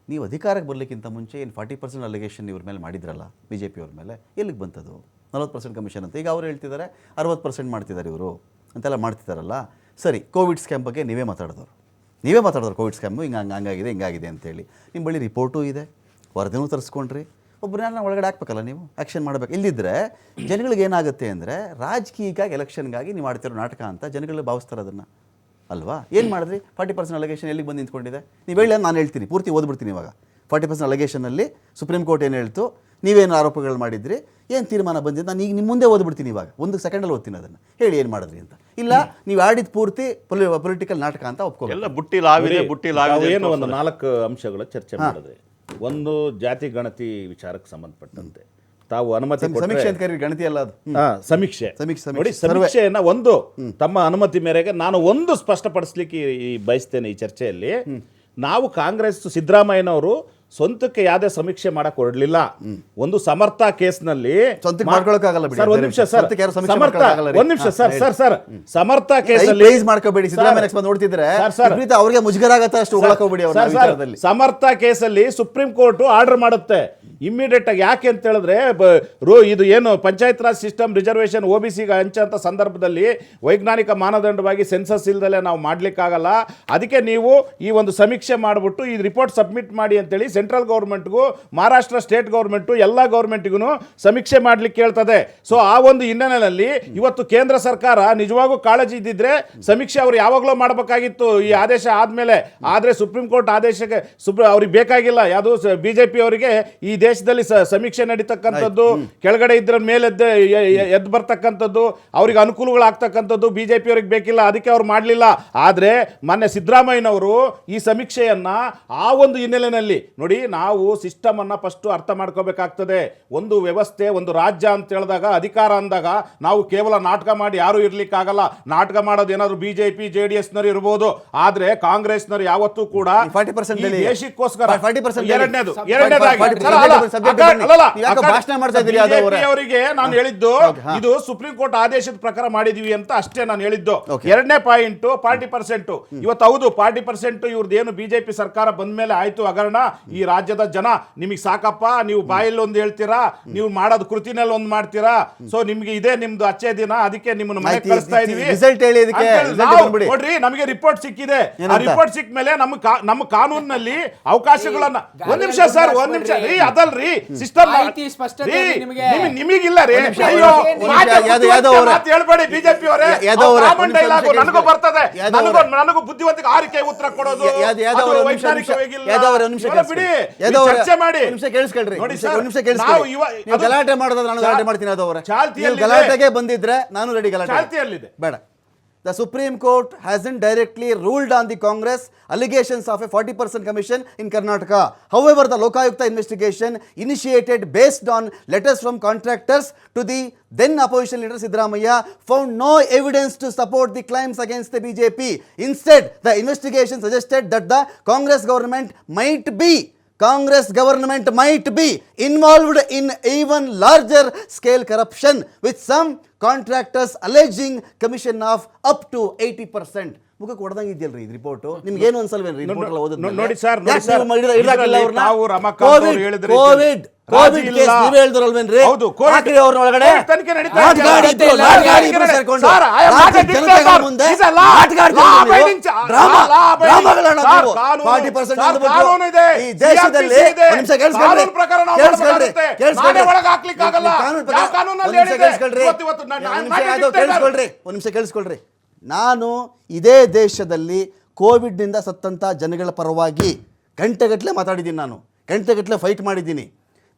ನೀವು ಅಧಿಕಾರಕ್ಕೆ ಬರಲಿಕ್ಕಿಂತ ಮುಂಚೆ ಏನು 40% ಅಲಿಗೇಷನ್ ಇವ್ರ ಮೇಲೆ ಮಾಡಿದ್ರಲ್ಲ, BJP ಅವ್ರ ಮೇಲೆ, ಎಲ್ಲಿಗೆ ಬಂತದು? 40% ಕಮಿಷನ್ ಅಂತ ಈಗ ಅವ್ರು ಹೇಳ್ತಿದ್ದಾರೆ, 60% ಮಾಡ್ತಿದ್ದಾರೆ ಇವರು ಅಂತೆಲ್ಲ ಮಾಡ್ತಿದ್ದಾರಲ್ಲ. ಸರಿ, ಕೋವಿಡ್ ಸ್ಕ್ಯಾಮ್ ಬಗ್ಗೆ ನೀವೇ ಮಾತಾಡಿದ್ರು ಕೋವಿಡ್ ಸ್ಕ್ಯಾಮು ಹಿಂಗಾಗಿದೆ ಅಂತೇಳಿ. ನಿಮ್ಮ ಬಳಿ ರಿಪೋರ್ಟು ಇದೆ, ವರದಿನೂ ತರಿಸ್ಕೊಂಡ್ರಿ, ಒಬ್ಬರನ್ನ ಒಳಗಡೆ ಹಾಕ್ಬೇಕಲ್ಲ, ನೀವು ಆ್ಯಕ್ಷನ್ ಮಾಡಬೇಕು. ಇಲ್ಲಿದ್ದರೆ ಜನಗಳಿಗೆ ಏನಾಗುತ್ತೆ ಅಂದರೆ, ರಾಜಕೀಯಕ್ಕಾಗಿ ಎಲೆಕ್ಷನ್ಗಾಗಿ ನೀವು ಮಾಡ್ತಿರೋ ನಾಟಕ ಅಂತ ಜನಗಳು ಭಾವಿಸ್ತಾರೆ ಅದನ್ನು ಅಲ್ವಾ. ಏನು ಮಾಡಿದ್ರಿ? 40% ಅಲಿಗೇಷನ್ ಎಲ್ಲಿಗೆ ಬಂದು ನಿಂತ್ಕೊಂಡಿದೆ? ನೀವು ಹೇಳಿ, ನಾನು ಹೇಳ್ತೀನಿ, ಪೂರ್ತಿ ಓದ್ಬಿಡ್ತೀನಿ ಇವಾಗ. 40% ಅಲಿಗೇಷನಲ್ಲಿ ಸುಪ್ರೀಂ ಕೋರ್ಟ್ ಏನು ಹೇಳ್ತು, ನೀವೇನು ಆರೋಪಗಳು ಮಾಡಿದ್ರಿ, ಏನು ತೀರ್ಮಾನ ಬಂದಿದ್ದು, ನಾನು ಈಗ ನಿಮ್ಮ ಮುಂದೆ ಓದ್ಬಿಡ್ತೀನಿ ಇವಾಗ, 1 ಸೆಕೆಂಡಲ್ಲಿ ಓದ್ತೀನಿ ಅದನ್ನು. ಹೇಳಿ ಏನು ಮಾಡಿದ್ರಿ ಅಂತ. ಇಲ್ಲ, ನೀವು ಆಡಿದ ಪೂರ್ತಿ ಪೊಲಿಟಿಕಲ್ ನಾಟಕ ಅಂತ ಒಪ್ಕೊಳ್ಳಿ. ಏನು ಒಂದು 4 ಅಂಶಗಳ ಚರ್ಚೆ ಮಾಡಿದ್ರೆ, ಒಂದು ಜಾತಿ ಗಣತಿ ವಿಚಾರಕ್ಕೆ ಸಂಬಂಧಪಟ್ಟಂತೆ ತಾವು ಅನುಮತಿ ಸಮೀಕ್ಷೆ ಅಂತ ಕರೀರಿ, ಗಣತಿ ಅಲ್ಲ ಅದು. ಸಮೀಕ್ಷೆ ನೋಡಿ, ಸಮೀಕ್ಷೆಯನ್ನ ಒಂದು ತಮ್ಮ ಅನುಮತಿ ಮೇರೆಗೆ ನಾನು ಒಂದು ಸ್ಪಷ್ಟಪಡಿಸ್ಲಿಕ್ಕೆ ಬಯಸ್ತೇನೆ ಈ ಚರ್ಚೆಯಲ್ಲಿ. ನಾವು ಕಾಂಗ್ರೆಸ್ ಸಿದ್ದರಾಮಯ್ಯನವರು ಸ್ವಂತಕ್ಕೆ ಯಾವುದೇ ಸಮೀಕ್ಷೆ ಮಾಡಕ್ ಹೊರಡ್ಲಿಲ್ಲ. ಒಂದು ಸಮರ್ಥ ಕೇಸ್ನಲ್ಲಿ ಸಮರ್ಥ ಕೇಸಲ್ಲಿ ನೋಡ್ತಿದ್ರೆ ಅವ್ರಿಗೆ ಮುಜುಗರ ಆಗತ್ತೆ ಅಷ್ಟು ಹೋಗ್ಬೇಡಿ. ಸಮರ್ಥ ಕೇಸಲ್ಲಿ ಸುಪ್ರೀಂ ಕೋರ್ಟ್ ಆರ್ಡರ್ ಮಾಡುತ್ತೆ ಇಮ್ಮಿಡಿಯೇಟ್ ಆಗಿ. ಯಾಕೆ ಅಂತ ಹೇಳಿದ್ರೆ, ಇದು ಏನು panchayat Raj system reservation OBC ಹಂಚಂತ ಸಂದರ್ಭದಲ್ಲಿ ವೈಜ್ಞಾನಿಕ ಮಾನದಂಡವಾಗಿ ಸೆನ್ಸಸ್ ಇಲ್ದಲೆ ನಾವು ಮಾಡ್ಲಿಕ್ಕಾಗಲ್ಲ. ಅದಕ್ಕೆ ನೀವು ಈ ಒಂದು ಸಮೀಕ್ಷೆ ಮಾಡಿಬಿಟ್ಟು ಈ ರಿಪೋರ್ಟ್ ಸಬ್ಮಿಟ್ ಮಾಡಿ ಅಂತೇಳಿ ಸೆಂಟ್ರಲ್ ಗೌರ್ಮೆಂಟ್ಗೂ ಮಹಾರಾಷ್ಟ್ರ ಸ್ಟೇಟ್ ಗೌರ್ಮೆಂಟು ಎಲ್ಲ ಗೌರ್ಮೆಂಟ್ಗೂ ಸಮೀಕ್ಷೆ ಮಾಡ್ಲಿಕ್ಕೆ ಹೇಳ್ತದೆ. ಸೊ ಆ ಒಂದು ಹಿನ್ನೆಲೆಯಲ್ಲಿ ಇವತ್ತು ಕೇಂದ್ರ ಸರ್ಕಾರ ನಿಜವಾಗೂ ಕಾಳಜಿ ಇದ್ದಿದ್ರೆ ಸಮೀಕ್ಷೆ ಅವರು ಯಾವಾಗಲೂ ಮಾಡಬೇಕಾಗಿತ್ತು ಈ ಆದೇಶ ಆದ್ಮೇಲೆ. ಆದ್ರೆ ಸುಪ್ರೀಂ ಕೋರ್ಟ್ ಆದೇಶಕ್ಕೆ ಅವ್ರಿಗೆ ಬೇಕಾಗಿಲ್ಲ. ಯಾವುದು BJP ಅವರಿಗೆ ಈ ದೇಶದಲ್ಲಿ ಸಮೀಕ್ಷೆ ನಡೀತಕ್ಕಂಥದ್ದು, ಕೆಳಗಡೆ ಇದ್ರ ಮೇಲೆ ಎದ್ದು ಬರ್ತಕ್ಕಂಥದ್ದು, ಅವ್ರಿಗೆ ಅನುಕೂಲಗಳಾಗ್ತಕ್ಕಂಥದ್ದು BJP ಅವ್ರಿಗೆ ಬೇಕಿಲ್ಲ, ಅದಕ್ಕೆ ಅವ್ರು ಮಾಡಲಿಲ್ಲ. ಆದ್ರೆ ಮೊನ್ನೆ ಸಿದ್ದರಾಮಯ್ಯನವರು ಈ ಸಮೀಕ್ಷೆಯನ್ನ ಆ ಒಂದು ಹಿನ್ನೆಲೆಯಲ್ಲಿ ನೋಡಿ, ನಾವು ಸಿಸ್ಟಮ್ ಅನ್ನ ಫಸ್ಟ್ ಅರ್ಥ ಮಾಡ್ಕೋಬೇಕಾಗ್ತದೆ. ಒಂದು ವ್ಯವಸ್ಥೆ, ಒಂದು ರಾಜ್ಯ ಅಂತ ಹೇಳಿದಾಗ, ಅಧಿಕಾರ ಅಂದಾಗ ನಾವು ಕೇವಲ ನಾಟಕ ಮಾಡಿ ಯಾರು ಇರ್ಲಿಕ್ಕಾಗಲ್ಲ. ನಾಟಕ ಮಾಡೋದು ಏನಾದ್ರು BJP JDS ನವರು ಇರ್ಬೋದು, ಆದ್ರೆ ಕಾಂಗ್ರೆಸ್ನವರು ಯಾವತ್ತೂ ಕೂಡ 40% ದೇಶಕ್ಕೋಸ್ಕರ ಅವರಿಗೆ ನಾನು ಹೇಳಿದ್ದು ಇದು ಸುಪ್ರೀಂ ಕೋರ್ಟ್ ಆದೇಶದ ಪ್ರಕಾರ ಮಾಡಿದೀವಿ ಅಂತ ಅಷ್ಟೇ ನಾನು ಹೇಳಿದ್ದು. 2ನೇ ಪಾಯಿಂಟ್ 40%. ಇವತ್ತು ಹೌದು 40% ಇವ್ರದ್ದು ಏನು BJP ಸರ್ಕಾರ ಬಂದ ಮೇಲೆ ಆಯ್ತು ಹಗರಣ. ಈ ರಾಜ್ಯದ ಜನ ನಿಮಗೆ ಸಾಕಪ್ಪ, ನೀವು ಬಾಯಲ್ಲಿ ಒಂದು ಹೇಳ್ತೀರಾ, ನೀವು ಮಾಡೋದು ಕೃತಿನಲ್ಲಿ ಒಂದು ಮಾಡ್ತೀರಾ, ಸೊ ನಿಮ್ಗೆ ಇದೇ ನಿಮ್ದು ಅಚ್ಚೆ ದಿನ, ಅದಕ್ಕೆ ನಿಮ್ಮನ್ನು ಮನೆ ಕಳಿಸ್ತಾ ಇದೀವಿ ರಿಸಲ್ಟ್ ಹೇಳಿ ಇದಕ್ಕೆ. ನೋಡ್ರಿ, ನಮಗೆ ರಿಪೋರ್ಟ್ ಸಿಕ್ಕಿದೆ. ಆ ರಿಪೋರ್ಟ್ ಸಿಕ್ಕ ಮೇಲೆ ನಮ್ಮ ಕಾನೂನಿನಲ್ಲಿ ಅವಕಾಶಗಳನ್ನ ಒಂದ್ ನಿಮಿಷ ಸರ್, ಒಂದ್ ನಿಮಿಷ ರೀ, ಅದಲ್ರಿ ಸಿಸ್ಟಮ್ ನಿಮಗಿಲ್ಲ ರೀ. ಅಯ್ಯೋ ಮಾತು ಹೇಳ್ಬೇಡಿ ಬಿಜೆಪಿ ಅವರೇ, ನನಗೂ ಬರ್ತದೆ, ನನಗೂ ಬುದ್ಧಿವಂತಿಗೆ ಆರಿಕೆ ಉತ್ತರ ಕೊಡೋದು ಬಿಡಿ, ಚರ್ಚೆ ಮಾಡಿ. ಗಲಾಟೆ ಮಾಡೋದಾದ್ರೆ ನಾನು ಗಲಾಟೆ ಮಾಡ್ತೀನಿ. ನೀವು ಗಲಾಟೆಗೆ ಬಂದಿದ್ರೆ ನಾನು ರೆಡಿ. ಗಲಾಟೆ ಬೇಡ. The Supreme Court hasn't directly ruled on the Congress allegations of a 40% commission in Karnataka. However, the Lokayukta investigation initiated based on letters from contractors to the then opposition leader Siddaramaiah found no evidence to support the claims against the BJP. Instead, the investigation suggested that the Congress government might be involved in even larger scale corruption, with some contractors alleging commission of up to 80%. ಮುಖಕ್ಕೆ ಹೊಡೆದಂಗೆ ಇದೆಯಲ್ರಿ ಇದು report. ನಿಮ್ಗೆ ಏನು ಅನ್ಸಲ್ವೇನ್ರಿ report ಎಲ್ಲ ಓದಿದ್ರೆ? ನೋಡಿ sir, Covid case ನೀವೇ ಹೇಳಿದ್ರಲ್ವೇನ್ರಿ? ಹೌದು, ಹಾಕ್ರಿ ಅವ್ರ ಒಳಗಡೆ ತನಿಖೆ ನಡೀತಾ ಇದೆ. ಈ ದೇಶದಲ್ಲಿ ಕೇಳಿಸ್ಕೊಳ್ರಿ. ನಾನು ಇದೇ ದೇಶದಲ್ಲಿ ಕೋವಿಡ್ನಿಂದ ಸತ್ತಂಥ ಜನಗಳ ಪರವಾಗಿ ಗಂಟೆಗಟ್ಟಲೆ ಮಾತಾಡಿದ್ದೀನಿ. ನಾನು ಗಂಟೆಗಟ್ಟಲೆ ಫೈಟ್ ಮಾಡಿದ್ದೀನಿ.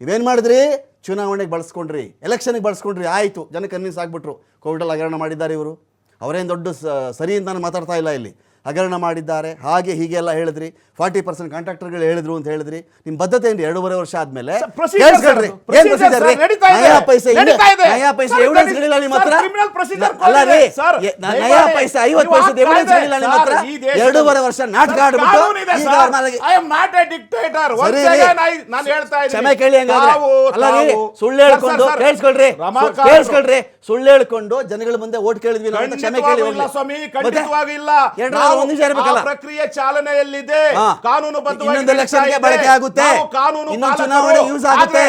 ನೀವೇನು ಮಾಡಿದ್ರಿ? ಚುನಾವಣೆಗೆ ಬಳಸ್ಕೊಂಡ್ರಿ, ಎಲೆಕ್ಷನ್ಗೆ ಬಳಸ್ಕೊಂಡ್ರಿ. ಆಯಿತು, ಜನ ಕನ್ವಿನ್ಸ್ ಆಗಿಬಿಟ್ರು ಕೋವಿಡಲ್ಲಿ ಹಗರಣ ಮಾಡಿದ್ದಾರೆ ಇವರು. ಅವರೇನು ದೊಡ್ಡ ಸರಿ ಅಂತ ನಾನು ಮಾತಾಡ್ತಾ ಇಲ್ಲ ಇಲ್ಲಿ. ಹಗರಣ ಮಾಡಿದ್ದಾರೆ ಹಾಗೆ ಹೀಗೆ ಎಲ್ಲ ಹೇಳಿದ್ರಿ. 40% ಕಾಂಟ್ರಾಕ್ಟರ್ಗಳು ಹೇಳಿದ್ರು ಅಂತ ಹೇಳಿದ್ರಿ. ನಿಮ್ಮ ಬದ್ಧತೆ ಏನು? 2.5 ವರ್ಷ ಆದ್ಮೇಲೆ ಕೇಳಿಸ್ಕೊಳ್ರಿ. ಏನು ಪ್ರೊಸೀಜರ್ ರೀ? ನಯಾ ಪೈಸೆ ಎವಿಡೆನ್ಸ್ಗಳಿಲ್ಲ ನಿಮ್ಮ ಹತ್ರ. ಅಲ್ಲ ರೀ, ನಯಾ ಪೈಸೆ 50 ಪೈಸೆ ಎವಿಡೆನ್ಸ್ಗಳಿಲ್ಲ ನಿಮ್ಮ ಹತ್ರ. 2.5 ವರ್ಷ ನಾಟಕ ಆಡ್ಬಿಟ್ಟು ಕ್ಷಮೆ ಕೇಳಿ. ಹಂಗಾದ್ರೆ ಅಲ್ಲ ರೀ, ಸುಳ್ಳು ಹೇಳ್ಕೊಂಡು ಕೇಳಿಸ್ಕೊಳ್ರಿ, ಸುಳ್ಳು ಹೇಳ್ಕೊಂಡು ಜನಗಳ ಮುಂದೆ ಓಟ್ ಕೇಳಿದ್ವಿ ನಾವು ಅಂತ ಕ್ಷಮೆ ಕೇಳಿ. ಪ್ರಕ್ರಿಯೆ ಚಾಲನೆಯಲ್ಲಿದೆ, ಕಾನೂನುಬದ್ಧವಾಗಿ ಇನ್ನೊಂದು ಎಲೆಕ್ಷನ್ಗೆ ಬಳಕೆ ಆಗುತ್ತೆ, ಇನ್ನೊಂದು ಚುನಾವಣೆ ಯೂಸ್ ಆಗುತ್ತೆ.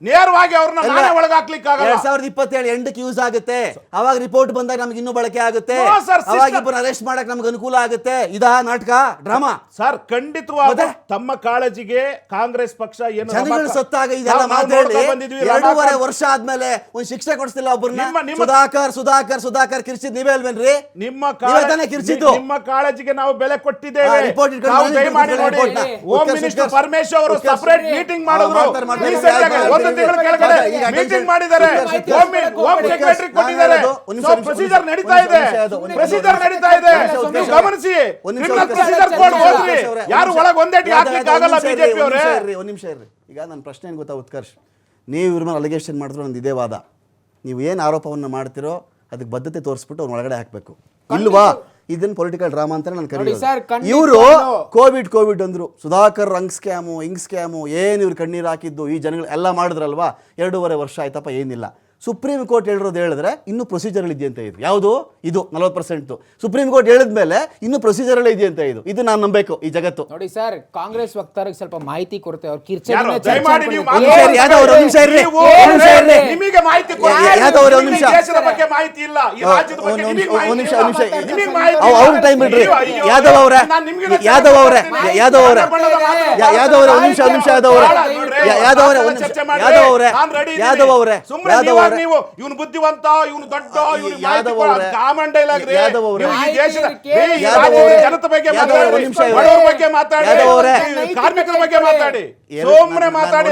ನೇರವಾಗಿ ಅವ್ರನ್ನ ನಾನೇ ಒಳಗಾಕ್ಲಿಕ್ಕೆ ಆಗಲ್ಲ. 2027 ಎಂಡಕ್ಕೆ ಯೂಸ್ ಆಗುತ್ತೆ. ಅವಾಗ ರಿಪೋರ್ಟ್ ಬಂದಾಗ ನಮ್ಗೆ ಇನ್ನೂ ಬಳಕೆ ಆಗುತ್ತೆ. ಅವಾಗ ಇಬ್ಬರು ಅರೆಸ್ಟ್ ಮಾಡಕ್ ನಮ್ಗೆ ಅನುಕೂಲ ಆಗುತ್ತೆ. ಇದಾ ನಾಟಕ, ಡ್ರಾಮಾ? ಸರ್, ಖಂಡಿತವಾಗಿ ತಮ್ಮ ಕಾಳಜಿಗೆ ಕಾಂಗ್ರೆಸ್ ಪಕ್ಷ ಏನು ಜನಗಳು ಸತ್ತಾಗ ಇದೆಲ್ಲ ಮಾತಾಡಿ 2.5 ವರ್ಷ ಆದ್ಮೇಲೆ ಒಂದು ಶಿಕ್ಷೆ ಕೊಡಿಸ್ತಿಲ್ಲ ಒಬ್ಬರನ್ನ. ಸುಧಾಕರ್ ಕಿರ್ಚಿದ್ ನೀವೇ ಅಲ್ವೇನ್ರಿ? ನಿಮ್ಮ ಕಾಳಜಿಗೆ ನಾವು ಬೆಲೆ ಕೊಟ್ಟಿದ್ದೇವೆ. ಹೋಮ್ ಮಿನಿಸ್ಟರ್ ಪರಮೇಶ್ವರ್ ಅವರು ಸಪರೇಟ್ ಮೀಟಿಂಗ್ ಮಾಡಿದ್ರು. ಮೀಟಿಂಗ್ ಮಾಡಿದ್ದಾರೆ, ಹೋಮ್ ಸೆಕ್ರೆಟರಿ ಕೊಟ್ಟಿದ್ದಾರೆ. ಪ್ರೊಸೀಜರ್ ನಡೀತಾ ಇದೆ. ಗಮನಿಸಿ, ಪ್ರೊಸೀಜರ್ ಕೋಡ್ ಹೋದ್ರಿ, ಯಾರು ಒಳಗೆ ಒಂದೇಟಿ ಹಾಕ್ಲಿಕ್ಕೆ ಆಗಲ್ಲ ಬಿಜೆಪಿ ಅವರೇ. ಒಂದ್ ನಿಮಿಷ ಇರ್ರಿ. ಈಗ ನನ್ನ ಪ್ರಶ್ನೆ ಏನು ಗೊತ್ತಾ ಉತ್ಕರ್ಷ್, ನೀವು ಇವ್ರ ಮೇಲೆ ಅಲಿಗೇಷನ್ ಮಾಡಿದ್ರು ನಂದು ಇದೇ ವಾದ. ನೀವು ಏನು ಆರೋಪವನ್ನು ಮಾಡ್ತಿರೋ ಅದಕ್ಕೆ ಬದ್ಧತೆ ತೋರಿಸ್ಬಿಟ್ಟು ಅವ್ನ ಒಳಗಡೆ ಹಾಕಬೇಕು. ಇಲ್ವಾ? ಇದನ್ನ ಪೊಲಿಟಿಕಲ್ ಡ್ರಾಮಾ ಅಂತ ನಾನು ಕರೀತೀನಿ. ಇವರು ಕೋವಿಡ್ ಅಂದ್ರು, ಸುಧಾಕರ್ ಹಂಗ್ ಸ್ಕ್ಯಾಮು ಏನು ಇವ್ರು ಕಣ್ಣೀರು ಹಾಕಿದ್ದು ಈ ಜನಗಳು ಎಲ್ಲ ಮಾಡಿದ್ರಲ್ವಾ. 2.5 ವರ್ಷ ಆಯ್ತಪ್ಪ, ಏನಿಲ್ಲ. ಸುಪ್ರೀಂ ಕೋರ್ಟ್ ಹೇಳಿದ್ರೆ ಇನ್ನೂ ಪ್ರೊಸೀಜರ್ ಇದೆಯಂತ ಇದು. ಯಾವುದು ಇದು? 40%. ಸುಪ್ರೀಂ ಕೋರ್ಟ್ ಹೇಳಿದ್ಮೇಲೆ ಇನ್ನೂ ಪ್ರೊಸೀಜರ್ ಇದೆಯಂತ ಇದು ನಾನು ನಂಬೇಕು ಈ ಜಗತ್ತು. ನೋಡಿ ಸರ್, ಕಾಂಗ್ರೆಸ್ ವಕ್ತಾರರಿಗೆ ಸ್ವಲ್ಪ ಮಾಹಿತಿ ಕೊಡ್ತೇವೆ. ಅವ್ರ ಟೈಮ್ ಬಿಡ್ರಿ. ಯಾದವ್ ಅವರೇ ಇವನು ಬುದ್ಧಿವಂತ, ಇವನು ದೊಡ್ಡ, ಜನತೆ ಬಗ್ಗೆ ಮಾತಾಡಿ, ಕಾರ್ಮಿಕರ ಬಗ್ಗೆ ಮಾತಾಡಿ, ಸುಮ್ಮನೆ ಮಾತಾಡಿ,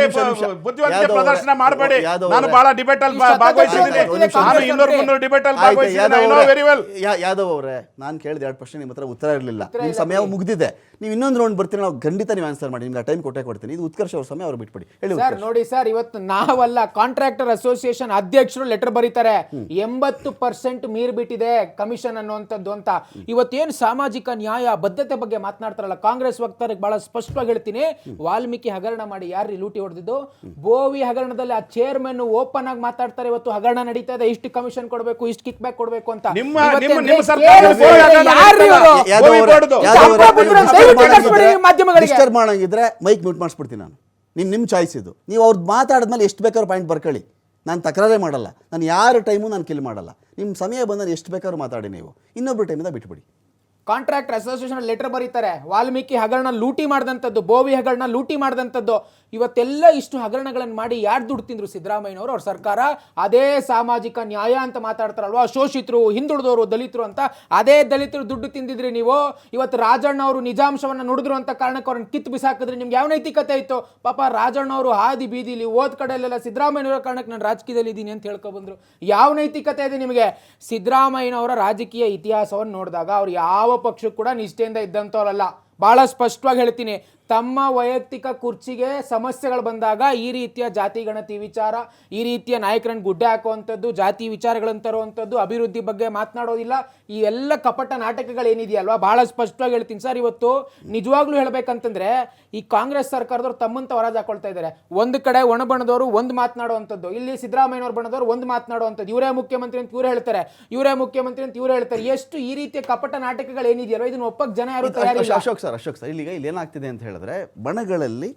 ಬುದ್ಧಿವಂತಿಕೆ ಪ್ರದರ್ಶನ ಮಾಡಬೇಡಿ. ನಾನು ಬಹಳ ಡಿಬೇಟ್ ಅಲ್ಲಿ ಭಾಗವಹಿಸಿದ್ದೀನಿ. ನಾನು 200-300 ಡಿಬೇಟ್ ಅಲ್ಲಿ ಭಾಗವಹಿಸಿದ್ದೀನಿ. ಯಾದವ್ ಅವರೇ, ನಾನು ಕೇಳಿದ 2 ಪ್ರಶ್ನೆ ನಿಮ್ಮ ಹತ್ರ ಉತ್ತರ ಇರಲಿಲ್ಲ. ನಿಮ್ಮ ಸಮಯ ಮುಗಿದಿದೆ. ನೀವು ಇನ್ನೊಂದು ರೌಂಡ್ ಬರ್ತೀರಿ, ನಾವು ಖಂಡಿತ ನೀವು ಆನ್ಸರ್ ಮಾಡಿ. ನಿಮ್ಗೆ ಟೈಮ್ ಕೊಟ್ಟೆ ಕೊಡ್ತೀನಿ. ಇದು ಉತ್ಕರ್ಷ್ ಅವ್ರ ಸಮಯ, ಅವ್ರು ಬಿಟ್ಬಿಡಿ. ಹೇಳಿ. ನೋಡಿ ಸರ್, ಇವತ್ತು ನಾವಲ್ಲ, ಕಾಂಟ್ರಾಕ್ಟರ್ ಅಸೋಸಿಯೇಷನ್ ಅಧ್ಯಕ್ಷರು ಲೆಟರ್ ಬರೀತಾರೆ 80% ಮೀರ್ಬಿಟ್ಟಿದೆ ಕಮಿಷನ್ ಅನ್ನುವಂಥದ್ದು ಅಂತ. ಇವತ್ತೇನು ಸಾಮಾಜಿಕ ನ್ಯಾಯ ಬದ್ಧತೆ ಬಗ್ಗೆ ಮಾತನಾಡ್ತಾರಲ್ಲ ಕಾಂಗ್ರೆಸ್ ವಕ್ತಾರರಿಗೆ ಬಹಳ ಸ್ಪಷ್ಟವಾಗಿ ಹೇಳ್ತೀನಿ, ವಾಲ್ಮೀಕಿ ಹಗರಣ ಮಾಡಿ ಯಾರು ಲೂಟಿ ಹೊಡೆದಿದ್ದು? ಬೋವಿ ಹಗರಣದಲ್ಲಿ ಆ ಚೇರ್ಮನ್ ಓಪನ್ ಆಗಿ ಮಾತಾಡ್ತಾರೆ, ಇವತ್ತು ಹಗರಣ ನಡೀತಾ ಇದೆ, ಇಷ್ಟು ಕಮಿಷನ್ ಕೊಡಬೇಕು, ಇಷ್ಟು ಕಿಕ್ ಬ್ಯಾಕ್ ಕೊಡಬೇಕು ಅಂತ. ಡಿಸ್ಟರ್ಬ್ ಮಾಡಂಗಿದ್ರೆ ಮೈಕ್ ಮ್ಯೂಟ್ ಮಾಡಿಸ್ಬಿಡ್ತೀನಿ ನಾನು. ನಿಮ್ಮ ಚಾಯ್ಸ್ ಇದು. ನೀವು ಅವ್ರದ್ದು ಮಾತಾಡಿದ್ಮೇಲೆ ಎಷ್ಟು ಬೇಕಾದ್ರೂ ಪಾಯಿಂಟ್ ಬರ್ಕೊಳ್ಳಿ, ನಾನು ತಕರಾರೇ ಮಾಡಲ್ಲ. ನಾನು ಯಾರ ಟೈಮು ನಾನು ಕಿಲ್ ಮಾಡಲ್ಲ. ನಿಮ್ಮ ಸಮಯ ಬಂದರೆ ಎಷ್ಟು ಬೇಕಾದ್ರೂ ಮಾತಾಡಿ, ನೀವು ಇನ್ನೊಬ್ಬರು ಟೈಮಿಂದ ಬಿಟ್ಬಿಡಿ. ಕಾಂಟ್ರಾಕ್ಟರ್ ಅಸೋಸಿಯೇಷನ್ ಲೆಟರ್ ಬರೀತಾರೆ, ವಾಲ್ಮೀಕಿ ಹಗರಣ ಲೂಟಿ ಮಾಡಿದಂಥದ್ದು, ಬೋವಿ ಹಗರಣ ಲೂಟಿ ಮಾಡಿದಂಥದ್ದು. ಇವತ್ತೆಲ್ಲ ಇಷ್ಟು ಹಗರಣಗಳನ್ನು ಮಾಡಿ ಯಾರು ದುಡ್ಡು ತಿಂದ್ರು? ಸಿದ್ದರಾಮಯ್ಯನವರು, ಅವ್ರ ಸರ್ಕಾರ. ಅದೇ ಸಾಮಾಜಿಕ ನ್ಯಾಯ ಅಂತ ಮಾತಾಡ್ತಾರಲ್ವಾ, ಶೋಷಿತರು, ಹಿಂದುಳಿದವರು, ದಲಿತರು ಅಂತ. ಅದೇ ದಲಿತರು ದುಡ್ಡು ತಿಂದಿದ್ರಿ ನೀವು. ಇವತ್ತು ರಾಜಣ್ಣ ಅವರು ನಿಜಾಂಶವನ್ನು ನುಡಿದ್ರು ಅಂತ ಕಾರಣಕ್ಕೆ ಅವ್ರನ್ನ ಕಿತ್ತು ಬಿಸಾಕಿದ್ರಿ. ನಿಮ್ಗೆ ಯಾವ ನೈತಿಕತೆ ಇತ್ತು? ಪಾಪ ರಾಜಣ್ಣ ಅವರು ಹಾದಿ ಬೀದಿಲಿ ಓದ್ ಕಡೆಯಲ್ಲೆಲ್ಲ ಸಿದ್ದರಾಮಯ್ಯನವರ ಕಾರಣಕ್ಕೆ ನಾನು ರಾಜಕೀಯದಲ್ಲಿ ಇದ್ದೀನಿ ಅಂತ ಹೇಳ್ಕೊಬಂದ್ರು. ಯಾವ ನೈತಿಕತೆ ಇದೆ ನಿಮಗೆ? ಸಿದ್ದರಾಮಯ್ಯನವರ ರಾಜಕೀಯ ಇತಿಹಾಸವನ್ನು ನೋಡಿದಾಗ ಅವ್ರು ಯಾವ ಪಕ್ಷಕ್ಕೂ ಕೂಡ ನಿಷ್ಠೆಯಿಂದ ಇದ್ದಂಥವ್ರಲ್ಲ. ಬಹಳ ಸ್ಪಷ್ಟವಾಗಿ ಹೇಳ್ತೀನಿ, ತಮ್ಮ ವೈಯಕ್ತಿಕ ಕುರ್ಚಿಗೆ ಸಮಸ್ಯೆಗಳು ಬಂದಾಗ ಈ ರೀತಿಯ ಜಾತಿ ಗಣತಿ ವಿಚಾರ, ಈ ರೀತಿಯ ನಾಯಕರನ್ನು ಗುಡ್ಡೆ ಹಾಕುವಂಥದ್ದು, ಜಾತಿ ವಿಚಾರಗಳನ್ನು ತರುವಂಥದ್ದು, ಅಭಿವೃದ್ಧಿ ಬಗ್ಗೆ ಮಾತನಾಡೋದಿಲ್ಲ. ಈ ಎಲ್ಲ ಕಪಟ ನಾಟಕಗಳೇನಿದೆಯಲ್ವಾ, ಬಹಳ ಸ್ಪಷ್ಟವಾಗಿ ಹೇಳ್ತೀನಿ ಸರ್. ಇವತ್ತು ನಿಜವಾಗ್ಲೂ ಹೇಳ್ಬೇಕಂತಂದ್ರೆ ಈ ಕಾಂಗ್ರೆಸ್ ಸರ್ಕಾರದವ್ರು ತಮ್ಮಂತ ಹೊರಜ್ ಹಾಕೊಳ್ತಾ ಇದ್ದಾರೆ. ಒಂದು ಕಡೆ ಒಣ ಬಣದವರು ಒಂದು ಮಾತನಾಡುವಂಥದ್ದು, ಇಲ್ಲಿ ಸಿದ್ದರಾಮಯ್ಯನವ್ರ ಬಣದವರು ಒಂದು ಮಾತನಾಡುವಂಥದ್ದು. ಇವರೇ ಮುಖ್ಯಮಂತ್ರಿ ಅಂತ ಇವ್ರು ಹೇಳ್ತಾರೆ, ಇವರೇ ಮುಖ್ಯಮಂತ್ರಿ ಅಂತ ಇವ್ರು ಹೇಳ್ತಾರೆ. ಎಷ್ಟು ಈ ರೀತಿಯ ಕಪಟ ನಾಟಕಗಳು ಏನಿದೆಯಲ್ವ, ಇದನ್ನ ಒಪ್ಪಕ್ಕೆ ಜನ ಯಾರು ತಯಾರಿಲ್ಲ. ಅಶೋಕ್ ಸರ್ ಇಲ್ಲಿ ಏನಾಗ್ತಿದೆ ಅಂತ ಹೇಳಿದ್ರೆ, ಬಣಗಳಲ್ಲಿ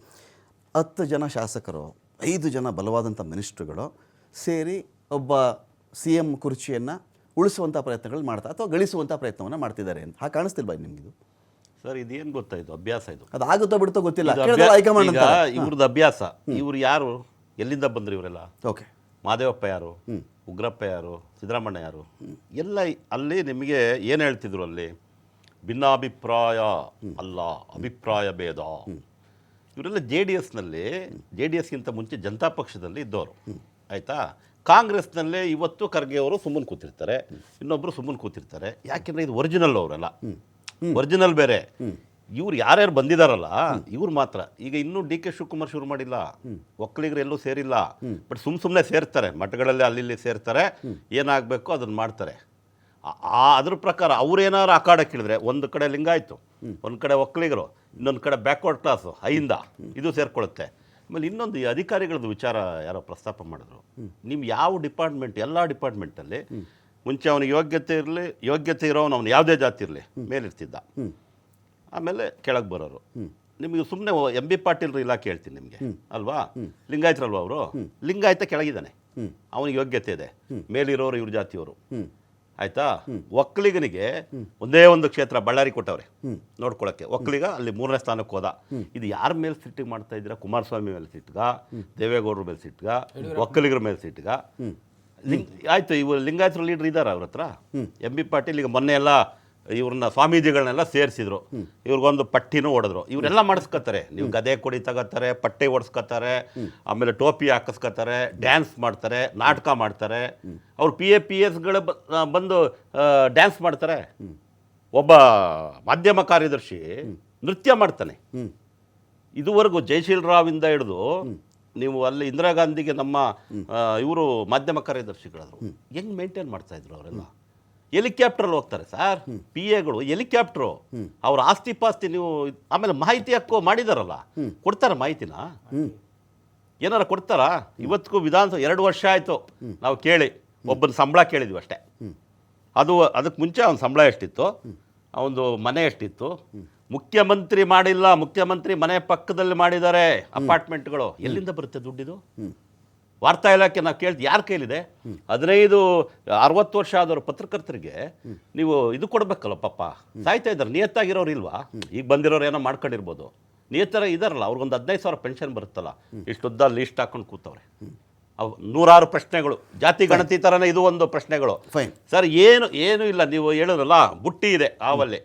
10 ಜನ ಶಾಸಕರು, 5 ಜನ ಬಲವಾದಂಥ ಮಿನಿಸ್ಟ್ರುಗಳು ಸೇರಿ ಒಬ್ಬ CM ಕುರ್ಚಿಯನ್ನು ಉಳಿಸುವಂಥ ಪ್ರಯತ್ನಗಳು ಮಾಡ್ತಾರೆ ಅಥವಾ ಗಳಿಸುವಂಥ ಪ್ರಯತ್ನವನ್ನು ಮಾಡ್ತಿದ್ದಾರೆ ಅಂತ ಕಾಣಿಸ್ತಿಲ್ವಾ ನಿಮಗಿದು? ಸರ್ ಇದೇನು ಗೊತ್ತಾ, ಇದು ಅಭ್ಯಾಸ. ಇದು ಅದಾಗುತ್ತೋ ಬಿಡುತ್ತೋ ಗೊತ್ತಿಲ್ಲ. ಇವ್ರದ್ದು ಅಭ್ಯಾಸ. ಇವ್ರು ಯಾರು, ಎಲ್ಲಿಂದ ಬಂದ್ರು ಇವರೆಲ್ಲ? ಓಕೆ, ಮಾದೇವಪ್ಪ ಯಾರು, ಉಗ್ರಪ್ಪ ಯಾರು, ಸಿದ್ದರಾಮಣ್ಯ ಯಾರು, ಎಲ್ಲ ಅಲ್ಲಿ ನಿಮಗೆ ಏನು ಹೇಳ್ತಿದ್ರು ಅಲ್ಲಿ? ಭಿನ್ನಾಭಿಪ್ರಾಯ ಅಲ್ಲ, ಅಭಿಪ್ರಾಯ ಭೇದ. ಇವರೆಲ್ಲ ಜೆ ಡಿ ಎಸ್ಗಿಂತ ಮುಂಚೆ ಜನತಾ ಪಕ್ಷದಲ್ಲಿ ಇದ್ದವರು, ಆಯಿತಾ? ಕಾಂಗ್ರೆಸ್ನಲ್ಲೇ ಇವತ್ತು ಖರ್ಗೆ ಅವರು ಸುಮ್ಮನೆ ಕೂತಿರ್ತಾರೆ, ಇನ್ನೊಬ್ಬರು ಸುಮ್ಮನೆ ಕೂತಿರ್ತಾರೆ. ಯಾಕೆಂದರೆ ಇದು ಒರಿಜಿನಲ್, ಅವರೆಲ್ಲ ಒರಿಜಿನಲ್ ಬೇರೆ. ಇವ್ರು ಯಾರ್ಯಾರು ಬಂದಿದಾರಲ್ಲ ಇವ್ರು ಮಾತ್ರ. ಈಗ ಇನ್ನೂ DK ಶಿವಕುಮಾರ್ ಶುರು ಮಾಡಿಲ್ಲ, ಒಕ್ಕಲಿಗರು ಎಲ್ಲೂ ಸೇರಿಲ್ಲ. ಬಟ್ ಸುಮ್ಮನೆ ಸೇರ್ತಾರೆ, ಮಠಗಳಲ್ಲಿ ಅಲ್ಲಿ ಸೇರ್ತಾರೆ, ಏನಾಗಬೇಕು ಅದನ್ನು ಮಾಡ್ತಾರೆ. ಅದ್ರ ಪ್ರಕಾರ ಅವ್ರೇನಾರು ಅಖಾಡಕ್ಕಿಳಿದ್ರೆ, ಒಂದು ಕಡೆ ಲಿಂಗಾಯಿತು, ಒಂದು ಕಡೆ ಒಕ್ಕಲಿಗರು, ಇನ್ನೊಂದು ಕಡೆ ಬ್ಯಾಕ್ವರ್ಡ್ ಕ್ಲಾಸು ಐಂದ ಇದು ಸೇರ್ಕೊಳ್ಳುತ್ತೆ. ಆಮೇಲೆ ಇನ್ನೊಂದು, ಈ ಅಧಿಕಾರಿಗಳದ್ದು ವಿಚಾರ ಯಾರೋ ಪ್ರಸ್ತಾಪ ಮಾಡಿದ್ರು. ನೀವು ಯಾವ ಡಿಪಾರ್ಟ್ಮೆಂಟ್, ಎಲ್ಲ ಡಿಪಾರ್ಟ್ಮೆಂಟಲ್ಲಿ ಮುಂಚೆ ಅವನಿಗೆ ಯೋಗ್ಯತೆ ಇರೋನು ಅವನು ಯಾವುದೇ ಜಾತಿ ಇರಲಿ ಮೇಲಿರ್ತಿದ್ದ, ಆಮೇಲೆ ಕೆಳಗೆ ಬರೋರು. ನಿಮಗೆ ಸುಮ್ಮನೆ MB ಪಾಟೀಲ್ರು ಇಲಾಖೆ ಹೇಳ್ತೀನಿ ನಿಮಗೆ, ಅಲ್ವಾ? ಲಿಂಗಾಯತರಲ್ವ ಅವರು? ಲಿಂಗಾಯತ ಕೆಳಗಿದ್ದಾನೆ, ಅವನಿಗೆ ಯೋಗ್ಯತೆ ಇದೆ, ಮೇಲಿರೋರು ಇವ್ರ ಜಾತಿಯವರು, ಆಯ್ತಾ? ಒಕ್ಕಲಿಗನಿಗೆ ಒಂದೇ ಒಂದು ಕ್ಷೇತ್ರ ಬಳ್ಳಾರಿ ಕೊಟ್ಟವ್ರೆ ನೋಡ್ಕೊಳಕ್ಕೆ. ಒಕ್ಕಲಿಗ ಅಲ್ಲಿ 3ನೇ ಸ್ಥಾನಕ್ಕೆ ಹೋದ. ಇದು ಯಾರ ಮೇಲೆ ಸಿಟ್ಟಿಗೆ ಮಾಡ್ತಾ ಇದ್ದೀರಾ? ಕುಮಾರಸ್ವಾಮಿ ಮೇಲೆ ಸಿಟ್ಗ, ದೇವೇಗೌಡರ ಮೇಲೆ ಸಿಟ್ಗ, ಒಕ್ಕಲಿಗರ ಮೇಲೆ ಸಿಟ್ಗ? ಆಯ್ತು, ಇವರು ಲಿಂಗಾಯತರ ಲೀಡರ್ ಇದ್ದಾರೆ ಅವ್ರ ಹತ್ರ. MB ಪಾಟೀಲ್ ಈಗ ಮೊನ್ನೆ ಎಲ್ಲ ಇವ್ರನ್ನ ಸ್ವಾಮೀಜಿಗಳನ್ನೆಲ್ಲ ಸೇರಿಸಿದ್ರು, ಇವ್ರಿಗೊಂದು ಪಟ್ಟಿನೂ ಹೊಡೆದ್ರು. ಇವರೆಲ್ಲ ಮಾಡಿಸ್ಕೊತಾರೆ. ನೀವು ಗದೆ ಕೊಡಿ ತಗೋತಾರೆ, ಪಟ್ಟೆ ಓಡಿಸ್ಕೊತಾರೆ, ಆಮೇಲೆ ಟೋಪಿ ಹಾಕಿಸ್ಕೊತಾರೆ, ಡ್ಯಾನ್ಸ್ ಮಾಡ್ತಾರೆ, ನಾಟಕ ಮಾಡ್ತಾರೆ. ಅವ್ರು PAPSಗಳು ಬಂದು ಡ್ಯಾನ್ಸ್ ಮಾಡ್ತಾರೆ. ಒಬ್ಬ ಮಾಧ್ಯಮ ಕಾರ್ಯದರ್ಶಿ ನೃತ್ಯ ಮಾಡ್ತಾನೆ. ಇದುವರೆಗೂ ಜಯಶೀಲ್ ರಾವಿಂದ ಹಿಡಿದು ನೀವು ಅಲ್ಲಿ ಇಂದಿರಾ ಗಾಂಧಿಗೆ ನಮ್ಮ ಇವರು ಮಾಧ್ಯಮ ಕಾರ್ಯದರ್ಶಿಗಳಾದರು. ಹೆಂಗೆ ಮೇಂಟೈನ್ ಮಾಡ್ತಾಯಿದ್ರು ಅವರೆಲ್ಲ? ಹೆಲಿಕಾಪ್ಟ್ರಲ್ಲಿ ಹೋಗ್ತಾರೆ ಸರ್, PAಗಳು ಹೆಲಿಕಾಪ್ಟ್ರು. ಅವ್ರ ಆಸ್ತಿ ಪಾಸ್ತಿ ನೀವು ಆಮೇಲೆ ಮಾಹಿತಿ ಹಕ್ಕು ಮಾಡಿದಾರಲ್ಲ, ಕೊಡ್ತಾರ ಮಾಹಿತಿನ? ಏನಾರ ಕೊಡ್ತಾರಾ? ಇವತ್ತಿಗೂ ವಿಧಾನಸಭೆ 2 ವರ್ಷ ಆಯಿತು ನಾವು ಕೇಳಿ, ಒಬ್ಬನ ಸಂಬಳ ಕೇಳಿದ್ವಿ ಅಷ್ಟೇ. ಅದಕ್ಕೆ ಮುಂಚೆ ಅವನ ಸಂಬಳ ಎಷ್ಟಿತ್ತು, ಅವನದು ಮನೆ ಎಷ್ಟಿತ್ತು, ಮುಖ್ಯಮಂತ್ರಿ ಮಾಡಿಲ್ಲ, ಮುಖ್ಯಮಂತ್ರಿ ಮನೆ ಪಕ್ಕದಲ್ಲಿ ಮಾಡಿದ್ದಾರೆ ಅಪಾರ್ಟ್ಮೆಂಟ್ಗಳು. ಎಲ್ಲಿಂದ ಬರುತ್ತೆ ದುಡ್ಡಿದು? ವಾರ್ತಾ ಇಲಾಖೆ ನಾವು ಕೇಳ್ತೀವಿ, ಯಾರ ಕೈಲಿದೆ? 15-60 ವರ್ಷ ಆದವರು ಪತ್ರಕರ್ತರಿಗೆ ನೀವು ಇದು ಕೊಡಬೇಕಲ್ಲ ಪಾಪ, ಸಾಯ್ತಾ ಇದ್ದಾರೆ. ನಿಯತ್ತಾಗಿರೋರು ಇಲ್ವಾ? ಈಗ ಬಂದಿರೋರು ಏನೋ ಮಾಡ್ಕೊಂಡಿರ್ಬೋದು, ನಿಯತ್ತರ ಇದಾರಲ್ಲ, ಅವ್ರಿಗೊಂದು 15,000 ಪೆನ್ಷನ್ ಬರುತ್ತಲ್ಲ, ಇಷ್ಟುದ್ದ ಲೀಸ್ಟ್ ಹಾಕೊಂಡು ಕೂತವ್ರೆ. ಅವು 100 ಪ್ರಶ್ನೆಗಳು, ಜಾತಿ ಗಣತಿ ಥರನೇ ಇದು ಒಂದು ಪ್ರಶ್ನೆಗಳು. ಸರ್ ಏನು ಇಲ್ಲ, ನೀವು ಹೇಳಿದ್ರಲ್ಲ ಬುಟ್ಟಿ ಇದೆ ಆವಲ್ಲಿ,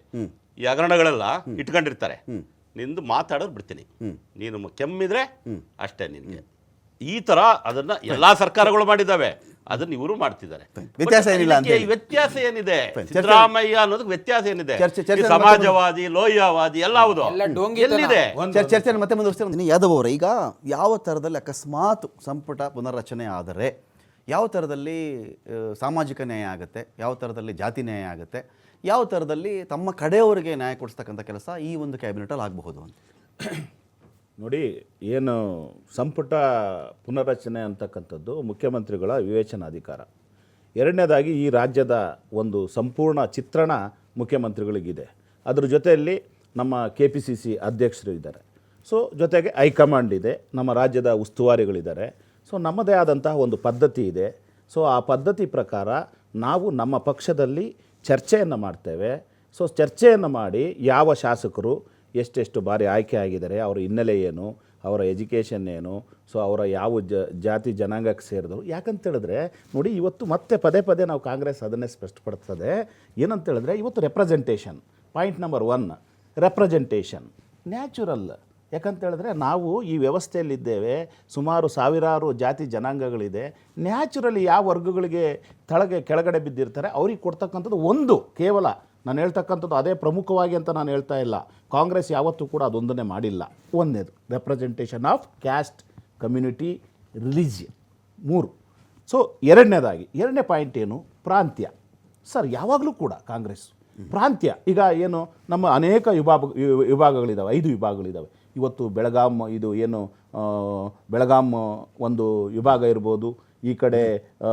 ಈ ಹಗರಣಗಳೆಲ್ಲ ಇಟ್ಕೊಂಡಿರ್ತಾರೆ. ನಿಂದು ಮಾತಾಡೋದು ಬಿಡ್ತೀನಿ, ನೀನು ಕೆಮ್ಮಿದ್ರೆ ಅಷ್ಟೇ ನಿನಗೆ. ಈ ಥರ ಅದನ್ನು ಎಲ್ಲ ಸರ್ಕಾರಗಳು ಮಾಡಿದ್ದಾವೆ, ಅದನ್ನು ಇವರು ಮಾಡ್ತಿದ್ದಾರೆ. ವ್ಯತ್ಯಾಸ ಏನಿಲ್ಲ ಅಂತ. ವ್ಯತ್ಯಾಸ ಏನಿದೆ? ಸಿದ್ದರಾಮಯ್ಯ ಅನ್ನೋದಕ್ಕೆ ವ್ಯತ್ಯಾಸ ಏನಿದೆ? ಸಮಾಜವಾದಿ, ಲೋಹಿಯಾವಾದಿ ಎಲ್ಲ ಹೌದು, ಎಲ್ಲಿದೆ? ಚರ್ಚೆ ಮತ್ತೆ ಮುಂದುವರಿಸ್ತೀನಿ. ಯಾದವ್ ಅವರೇ, ಈಗ ಯಾವ ಥರದಲ್ಲಿ ಅಕಸ್ಮಾತ್ ಸಂಪುಟ ಪುನರ್ರಚನೆ ಆದರೆ ಯಾವ ಥರದಲ್ಲಿ ಸಾಮಾಜಿಕ ನ್ಯಾಯ ಆಗುತ್ತೆ, ಯಾವ ಥರದಲ್ಲಿ ಜಾತಿ ನ್ಯಾಯ ಆಗುತ್ತೆ, ಯಾವ ಥರದಲ್ಲಿ ತಮ್ಮ ಕಡೆಯವರಿಗೆ ನ್ಯಾಯ ಕೊಡಿಸ್ತಕ್ಕಂಥ ಕೆಲಸ ಈ ಒಂದು ಕ್ಯಾಬಿನೆಟಲ್ಲಿ ಆಗಬಹುದು ಅಂತ. ನೋಡಿ, ಏನು ಸಂಪುಟ ಪುನರ್ರಚನೆ ಅಂತಕ್ಕಂಥದ್ದು ಮುಖ್ಯಮಂತ್ರಿಗಳ ವಿವೇಚನಾಧಿಕಾರ. ಎರಡನೇದಾಗಿ ಈ ರಾಜ್ಯದ ಒಂದು ಸಂಪೂರ್ಣ ಚಿತ್ರಣ ಮುಖ್ಯಮಂತ್ರಿಗಳಿಗಿದೆ. ಅದ್ರ ಜೊತೆಯಲ್ಲಿ ನಮ್ಮ KPCC ಅಧ್ಯಕ್ಷರು ಇದ್ದಾರೆ. ಸೊ ಜೊತೆಗೆ ಹೈಕಮಾಂಡ್ ಇದೆ, ನಮ್ಮ ರಾಜ್ಯದ ಉಸ್ತುವಾರಿಗಳಿದ್ದಾರೆ. ಸೊ ನಮ್ಮದೇ ಆದಂತಹ ಒಂದು ಪದ್ಧತಿ ಇದೆ. ಸೊ ಆ ಪದ್ಧತಿ ಪ್ರಕಾರ ನಾವು ನಮ್ಮ ಪಕ್ಷದಲ್ಲಿ ಚರ್ಚೆಯನ್ನು ಮಾಡ್ತೇವೆ. ಸೊ ಚರ್ಚೆಯನ್ನು ಮಾಡಿ ಯಾವ ಶಾಸಕರು ಎಷ್ಟೆಷ್ಟು ಬಾರಿ ಆಯ್ಕೆ ಆಗಿದ್ದಾರೆ, ಅವರ ಹಿನ್ನೆಲೆ ಏನು, ಅವರ ಎಜುಕೇಷನ್ ಏನು, ಸೊ ಅವರ ಯಾವ ಜಾತಿ ಜನಾಂಗಕ್ಕೆ ಸೇರಿದವರು. ಯಾಕಂತೇಳಿದ್ರೆ ನೋಡಿ, ಇವತ್ತು ಮತ್ತೆ ಪದೇ ಪದೇ ನಾವು ಕಾಂಗ್ರೆಸ್ ಅದನ್ನೇ ಸ್ಪಷ್ಟಪಡ್ತದೆ. ಏನಂತೇಳಿದ್ರೆ ಇವತ್ತು representation, point number 1 representation natural. ಯಾಕಂತೇಳಿದ್ರೆ ನಾವು ಈ ವ್ಯವಸ್ಥೆಯಲ್ಲಿದ್ದೇವೆ, ಸುಮಾರು ಸಾವಿರಾರು ಜಾತಿ ಜನಾಂಗಗಳಿದೆ. ನ್ಯಾಚುರಲಿ ಯಾವ ವರ್ಗಗಳಿಗೆ ಕೆಳಗಡೆ ಬಿದ್ದಿರ್ತಾರೆ ಅವ್ರಿಗೆ ಕೊಡ್ತಕ್ಕಂಥದ್ದು ಒಂದು, ಕೇವಲ ನಾನು ಹೇಳ್ತಕ್ಕಂಥದ್ದು ಅದೇ ಪ್ರಮುಖವಾಗಿ ಅಂತ ನಾನು ಹೇಳ್ತಾ ಇಲ್ಲ. ಕಾಂಗ್ರೆಸ್ ಯಾವತ್ತೂ ಕೂಡ ಅದೊಂದನ್ನೇ ಮಾಡಿಲ್ಲ. ಒಂದನೇದು representation of caste, community, religion, 3. So ಎರಡನೇ ಪಾಯಿಂಟ್ ಏನು, ಪ್ರಾಂತ್ಯ. ಸರ್ ಯಾವಾಗಲೂ ಕೂಡ ಕಾಂಗ್ರೆಸ್ ಪ್ರಾಂತ್ಯ, ಈಗ ಏನು ನಮ್ಮ ಅನೇಕ ವಿಭಾಗಗಳಿದ್ದಾವೆ, 5 ವಿಭಾಗಗಳಿದ್ದಾವೆ. ಇವತ್ತು ಬೆಳಗಾಂ, ಇದು ಏನು ಬೆಳಗಾಂ ಒಂದು ವಿಭಾಗ ಇರ್ಬೋದು, ಈ ಕಡೆ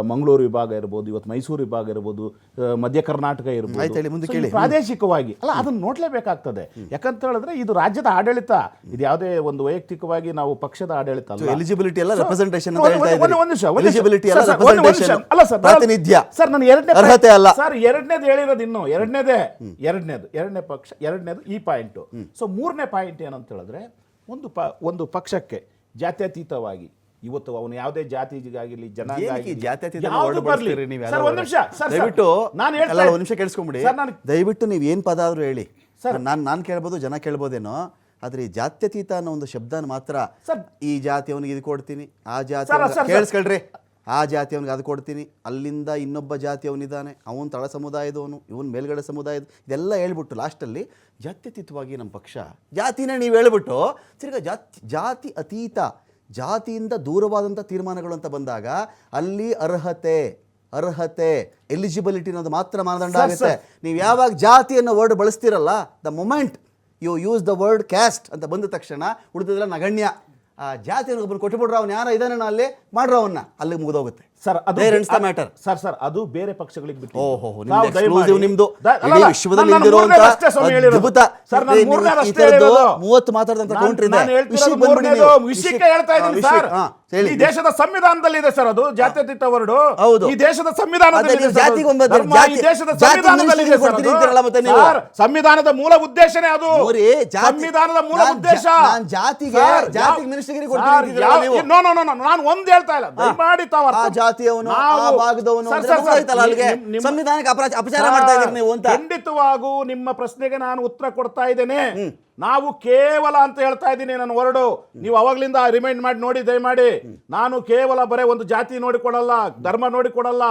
ಮಂಗಳೂರು ವಿಭಾಗ ಇರ್ಬೋದು, ಇವತ್ತು ಮೈಸೂರು ವಿಭಾಗ ಇರ್ಬೋದು, ಮಧ್ಯ ಕರ್ನಾಟಕ ಇರ್ಬೋದು. ಪ್ರಾದೇಶಿಕವಾಗಿ ಅಲ್ಲ, ಅದನ್ನು ನೋಡಲೇಬೇಕಾಗ್ತದೆ. ಯಾಕಂತ ಹೇಳಿದ್ರೆ ಇದು ರಾಜ್ಯದ ಆಡಳಿತ, ಇದು ಯಾವುದೇ ಒಂದು ವೈಯಕ್ತಿಕವಾಗಿ ನಾವು ಪಕ್ಷದ ಆಡಳಿತ ಅಲ್ಲ. ಎಲಿಜಿಬಿಲಿಟಿ ಅಲ್ಲ, ರೆಪ್ರೆಸೆಂಟೇಷನ್ ಅಲ್ಲ ಸರ್, ಪ್ರಾತಿನಿಧ್ಯ ಸರ್. ನಾನು ಅರ್ಹತೆ ಅಲ್ಲ ಸರ್, ಎರಡನೇದು ಹೇಳಿರೋದು ಇನ್ನು ಎರಡನೇ ಪಕ್ಷ, ಎರಡನೇದು ಈ ಪಾಯಿಂಟು. ಸೊ 3ನೇ ಪಾಯಿಂಟ್ ಏನಂತ ಹೇಳಿದ್ರೆ, ಒಂದು ಪಕ್ಷಕ್ಕೆ ಜಾತ್ಯತೀತವಾಗಿ ಇವತ್ತು ಅವನು ಯಾವುದೇ ಜಾತಿಗಾಗಿರಲಿ ನಿಮಿಷ ಕೇಳಿಸ್ಕೊಂಬಿಡಿ. ದಯವಿಟ್ಟು ನೀವು ಏನು ಪದ ಆದರೂ ಹೇಳಿ, ನಾನು ಕೇಳ್ಬೋದು, ಜನ ಕೇಳ್ಬೋದೇನೋ, ಆದರೆ ಈ ಜಾತ್ಯತೀತ ಅನ್ನೋ ಒಂದು ಶಬ್ದನ ಮಾತ್ರ, ಈ ಜಾತಿಯವನಿಗೆ ಇದು ಕೊಡ್ತೀನಿ, ಆ ಜಾತಿ ಕೇಳಿಸ್ಕೊಳ್ರಿ, ಆ ಜಾತಿಯವನಿಗೆ ಅದು ಕೊಡ್ತೀನಿ, ಅಲ್ಲಿಂದ ಇನ್ನೊಬ್ಬ ಜಾತಿಯವನಿದ್ದಾನೆ, ಅವನು ತಳ ಸಮುದಾಯದವನು, ಇವನು ಮೇಲ್ಗಡೆ ಸಮುದಾಯದ, ಇದೆಲ್ಲ ಹೇಳ್ಬಿಟ್ಟು ಲಾಸ್ಟಲ್ಲಿ ಜಾತ್ಯತೀತವಾಗಿ ನಮ್ಮ ಪಕ್ಷ, ಜಾತಿನೇ ನೀವು ಹೇಳ್ಬಿಟ್ಟು ತಿರ್ಗಾ ಜಾತಿ ಅತೀತ, ಜಾತಿಯಿಂದ ದೂರವಾದಂಥ ತೀರ್ಮಾನಗಳು ಅಂತ ಬಂದಾಗ ಅಲ್ಲಿ ಅರ್ಹತೆ ಎಲಿಜಿಬಿಲಿಟಿ ಅನ್ನೋದು ಮಾತ್ರ ಮಾನದಂಡ ಆಗುತ್ತೆ. ನೀವು ಯಾವಾಗ ಜಾತಿ ಅನ್ನೋ ವರ್ಡ್ ಬಳಸ್ತೀರಲ್ಲ, the moment you use the word caste ಅಂತ ಬಂದ ತಕ್ಷಣ ಉಳಿದಿದ್ರೆ ನಗಣ್ಯ. ಆ ಜಾತಿಯನ್ನು ಒಬ್ಬರು ಕೊಟ್ಟುಬಿಡ್ರ, ಅವ್ನು ಯಾರೋ ಇದಾನೆ ಅಲ್ಲಿ ಮಾಡ್ರ, ಅವನ್ನ ಅಲ್ಲಿಗೆ ಮುಗಿದೋಗುತ್ತೆ ಸರ್. ಅದು ಮ್ಯಾಟರ್ ಸರ್, ಅದು ಬೇರೆ ಪಕ್ಷಗಳಿಗೆ ಬಿಟ್ಟು. ನಿಮ್ದು ವಿಶ್ವದಲ್ಲಿ ಸರ್ 30 ಮಾತಾಡಿದಂತ ಕೌಂಟರ್ ಇದೆ. ವಿಷಯಕ್ಕೆ ಹೇಳ್ತಾ ಇದ್ದೀನಿ ಸರ್, ಈ ದೇಶದ ಸಂವಿಧಾನದಲ್ಲಿ ಇದೆ ಸರ್, ಅದು ಜಾತ್ಯತೀತ ವರ್ಡ್. ಈ ದೇಶದ ಸಂವಿಧಾನದಲ್ಲಿ, ಸಂವಿಧಾನದ ಮೂಲ ಉದ್ದೇಶನೇ ಅದು. ಸಂವಿಧಾನದ ಮೂಲ ಉದ್ದೇಶ ನಾನು ಒಂದ್ ಹೇಳ್ತಾ ಇಲ್ಲ, ದಯಮಾಡಿ ಖಂಡಿತವಾಗೂ ನಿಮ್ಮ ಪ್ರಶ್ನೆಗೆ ನಾನು ಉತ್ತರ ಕೊಡ್ತಾ ಇದ್ದೇನೆ. ನಾವು ಕೇವಲ ಅಂತ ಹೇಳ್ತಾ ಇದ್ದೀನಿ ನನ್ನ ವರ್ಡು. ನೀವು ಅವಾಗ್ಲಿಂದ ರಿಮೈಂಡ್ ಮಾಡಿ ನೋಡಿ ದಯಮಾಡಿ. ನಾನು ಕೇವಲ ಬರೇ ಒಂದು ಜಾತಿ ನೋಡಿಕೊಡಲ್ಲ, ಧರ್ಮ ನೋಡಿಕೊಡಲ್ಲ,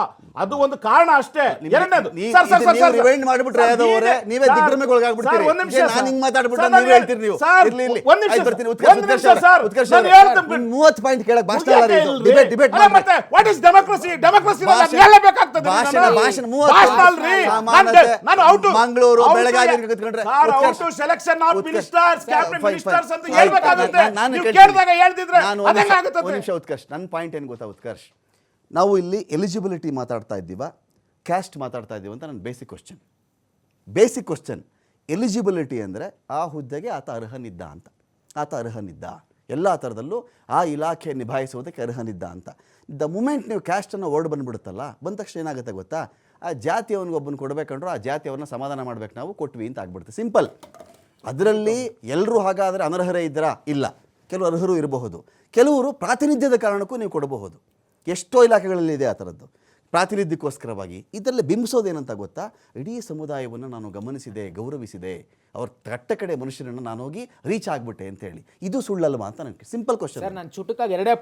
ಅದು ಒಂದು ಕಾರಣ ಅಷ್ಟೇ. ಎರಡನೇದು Mangaluru Belagavi selection of ministers, cabinet ministers ಅಂತ ಹೇಳ್ಬೇಕಾಗುತ್ತೆ. ನೀವು ಕೇಳಿದಾಗ ಹೇಳ್ತಿದ್ರೆ ಅದೇನಾಗುತ್ತೆ? ಒಂದು ನಿಮಿಷ ಉತ್ಕರ್ಷ್, ನನ್ನ ಪಾಯಿಂಟ್ ಏನು ಗೊತ್ತಾ ಉತ್ಕರ್ಷ್, ನಾವು ಇಲ್ಲಿ ಎಲಿಜಿಬಿಲಿಟಿ ಮಾತಾಡ್ತಾ ಇದ್ದೀವ, ಕ್ಯಾಸ್ಟ್ ಮಾತಾಡ್ತಾ ಇದ್ದೀವಿ ಅಂತ ನನ್ನ ಬೇಸಿಕ್ ಕ್ವಶನ್. ಎಲಿಜಿಬಿಲಿಟಿ ಅಂದರೆ ಆ ಹುದ್ದೆಗೆ ಆತ ಅರ್ಹನಿದ್ದ ಅಂತ, ಆತ ಅರ್ಹನಿದ್ದ, ಎಲ್ಲ ಥರದಲ್ಲೂ ಆ ಇಲಾಖೆ ನಿಭಾಯಿಸುವುದಕ್ಕೆ ಅರ್ಹನಿದ್ದ ಅಂತ. ದ ಮೂಮೆಂಟ್ ನೀವು ಕ್ಯಾಸ್ಟನ್ನು ವರ್ಡ್ ಬಂದುಬಿಡುತ್ತಲ್ಲ, ಬಂದ ತಕ್ಷಣ ಏನಾಗುತ್ತೆ ಗೊತ್ತಾ, ಆ ಜಾತಿಯವನಿಗೊಬ್ಬನ ಕೊಡಬೇಕಂಡ್ರು ಆ ಜಾತಿಯವ್ರನ್ನ ಸಮಾಧಾನ ಮಾಡ್ಬೇಕು, ನಾವು ಕೊಟ್ವಿ ಅಂತ ಆಗ್ಬಿಡುತ್ತೆ, ಸಿಂಪಲ್. ಅದರಲ್ಲಿ ಎಲ್ಲರೂ ಹಾಗಾದರೆ ಅನರ್ಹರೇ ಇದ್ದರಾ? ಇಲ್ಲ, ಕೆಲವು ಅರ್ಹರು ಇರಬಹುದು, ಕೆಲವರು ಪ್ರಾತಿನಿಧ್ಯದ ಕಾರಣಕ್ಕೂ ನೀವು ಕೊಡಬಹುದು. ಎಷ್ಟೋ ಇಲಾಖೆಗಳಲ್ಲಿ ಇದೆ ಆ ಥರದ್ದು, ಪ್ರಾತಿನಿಧ್ಯಕ್ಕೋಸ್ಕರವಾಗಿ. ಇದರಲ್ಲಿ ಬಿಂಬಿಸೋದೇನಂತ ಗೊತ್ತಾ, ಇಡೀ ಸಮುದಾಯವನ್ನು ನಾನು ಗಮನಿಸಿದೆ, ಗೌರವಿಸಿದೆ, ಅವ್ರ ಕಟ್ಟ ಕಡೆ ಮನುಷ್ಯರನ್ನು ನಾನು ಹೋಗಿ ರೀಚ್ ಆಗ್ಬಿಟ್ಟೆ ಅಂತ ಹೇಳಿ. ಇದು ಸುಳ್ಳಲ್ವಾ ಅಂತ ನನಗೆ ಸಿಂಪಲ್ ಕ್ವಶನ್. ಸರ್ ನಾನು ಚುಟುಕಾಗಿ 2